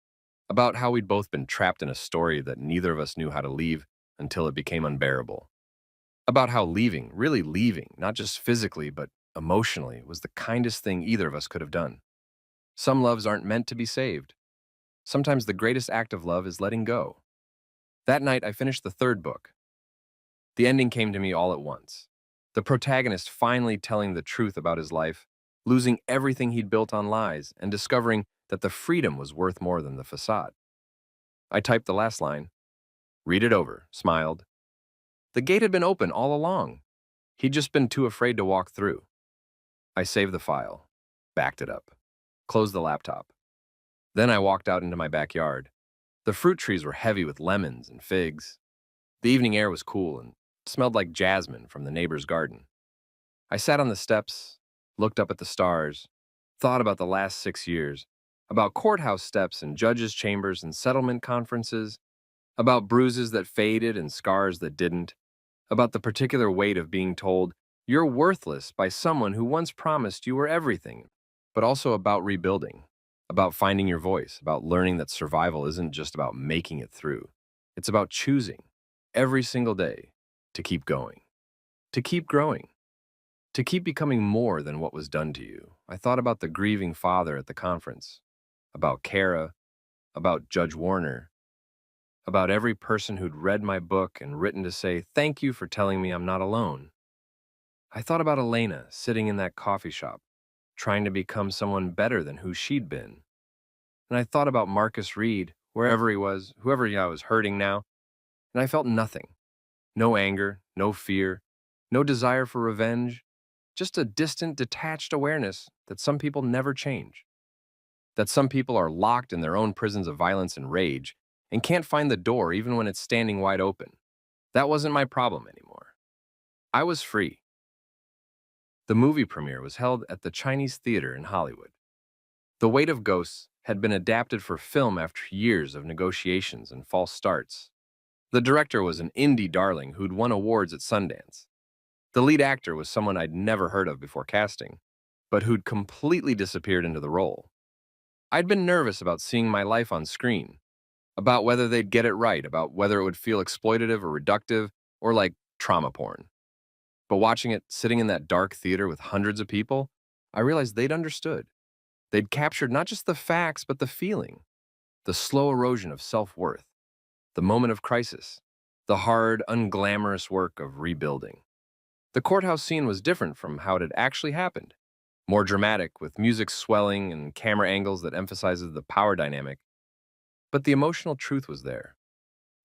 about how we'd both been trapped in a story that neither of us knew how to leave until it became unbearable. About how leaving, really leaving, not just physically but emotionally, was the kindest thing either of us could have done. Some loves aren't meant to be saved. Sometimes the greatest act of love is letting go. That night, I finished the third book. The ending came to me all at once. The protagonist finally telling the truth about his life, losing everything he'd built on lies, and discovering that the freedom was worth more than the facade. I typed the last line, read it over, smiled. The gate had been open all along. He'd just been too afraid to walk through. I saved the file, backed it up, closed the laptop. Then I walked out into my backyard. The fruit trees were heavy with lemons and figs. The evening air was cool and smelled like jasmine from the neighbor's garden. I sat on the steps, looked up at the stars, thought about the last 6 years, about courthouse steps and judges' chambers and settlement conferences, about bruises that faded and scars that didn't, about the particular weight of being told you're worthless by someone who once promised you were everything, but also about rebuilding, about finding your voice, about learning that survival isn't just about making it through. It's about choosing every single day to keep going, to keep growing, to keep becoming more than what was done to you. I thought about the grieving father at the conference, about Kara, about Judge Warner, about every person who'd read my book and written to say, thank you for telling me I'm not alone. I thought about Elena sitting in that coffee shop, trying to become someone better than who she'd been. And I thought about Marcus Reed, wherever he was, whoever I was hurting now, and I felt nothing. No anger, no fear, no desire for revenge, just a distant, detached awareness that some people never change. That some people are locked in their own prisons of violence and rage and can't find the door even when it's standing wide open. That wasn't my problem anymore. I was free. The movie premiere was held at the Chinese Theater in Hollywood. The Weight of Ghosts had been adapted for film after years of negotiations and false starts. The director was an indie darling who'd won awards at Sundance. The lead actor was someone I'd never heard of before casting, but who'd completely disappeared into the role. I'd been nervous about seeing my life on screen, about whether they'd get it right, about whether it would feel exploitative or reductive or like trauma porn. But watching it, sitting in that dark theater with hundreds of people, I realized they'd understood. They'd captured not just the facts, but the feeling, the slow erosion of self-worth, the moment of crisis, the hard, unglamorous work of rebuilding. The courthouse scene was different from how it had actually happened. More dramatic, with music swelling and camera angles that emphasizes the power dynamic. But the emotional truth was there.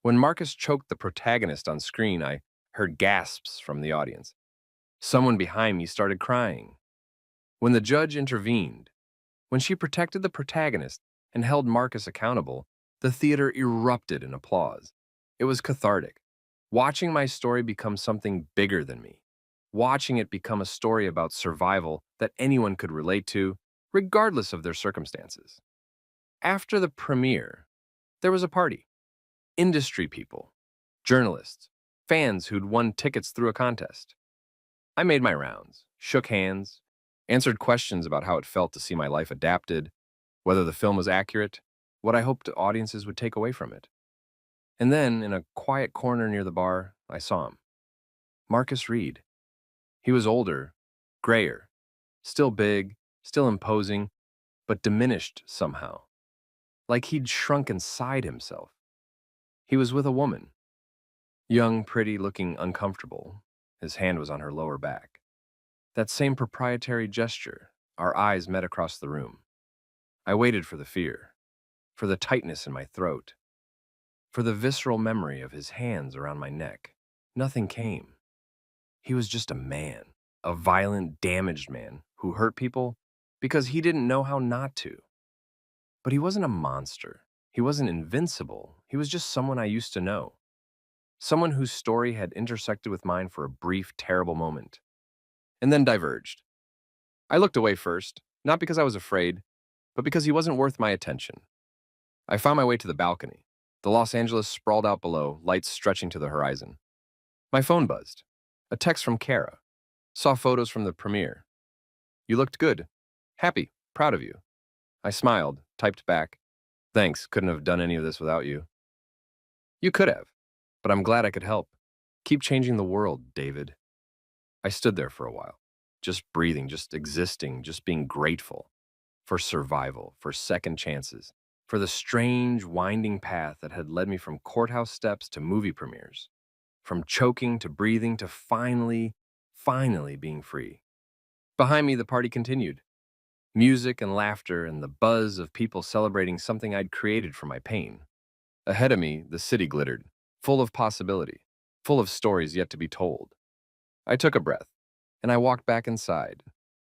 When Marcus choked the protagonist on screen, I heard gasps from the audience. Someone behind me started crying. When the judge intervened, when she protected the protagonist and held Marcus accountable, the theater erupted in applause. It was cathartic. Watching my story become something bigger than me. Watching it become a story about survival that anyone could relate to, regardless of their circumstances. After the premiere, there was a party. Industry people, journalists, fans who'd won tickets through a contest. I made my rounds, shook hands, answered questions about how it felt to see my life adapted, whether the film was accurate, what I hoped audiences would take away from it. And then, in a quiet corner near the bar, I saw him. Marcus Reed. He was older, grayer, still big, still imposing, but diminished somehow. Like he'd shrunk inside himself. He was with a woman. Young, pretty, looking uncomfortable. His hand was on her lower back. That same proprietary gesture, our eyes met across the room. I waited for the fear, for the tightness in my throat, for the visceral memory of his hands around my neck. Nothing came. He was just a man, a violent, damaged man who hurt people because he didn't know how not to. But he wasn't a monster. He wasn't invincible. He was just someone I used to know. Someone whose story had intersected with mine for a brief, terrible moment, and then diverged. I looked away first, not because I was afraid, but because he wasn't worth my attention. I found my way to the balcony. The Los Angeles sprawled out below, lights stretching to the horizon. My phone buzzed. A text from Kara. Saw photos from the premiere. You looked good. Happy. Proud of you. I smiled, typed back. Thanks, couldn't have done any of this without you. You could have, but I'm glad I could help. Keep changing the world, David. I stood there for a while, just breathing, just existing, just being grateful for survival, for second chances, for the strange, winding path that had led me from courthouse steps to movie premieres, from choking to breathing to finally being free. Behind me, the party continued. Music and laughter and the buzz of people celebrating something I'd created from my pain. Ahead of me, the city glittered, full of possibility, full of stories yet to be told. I took a breath, and I walked back inside,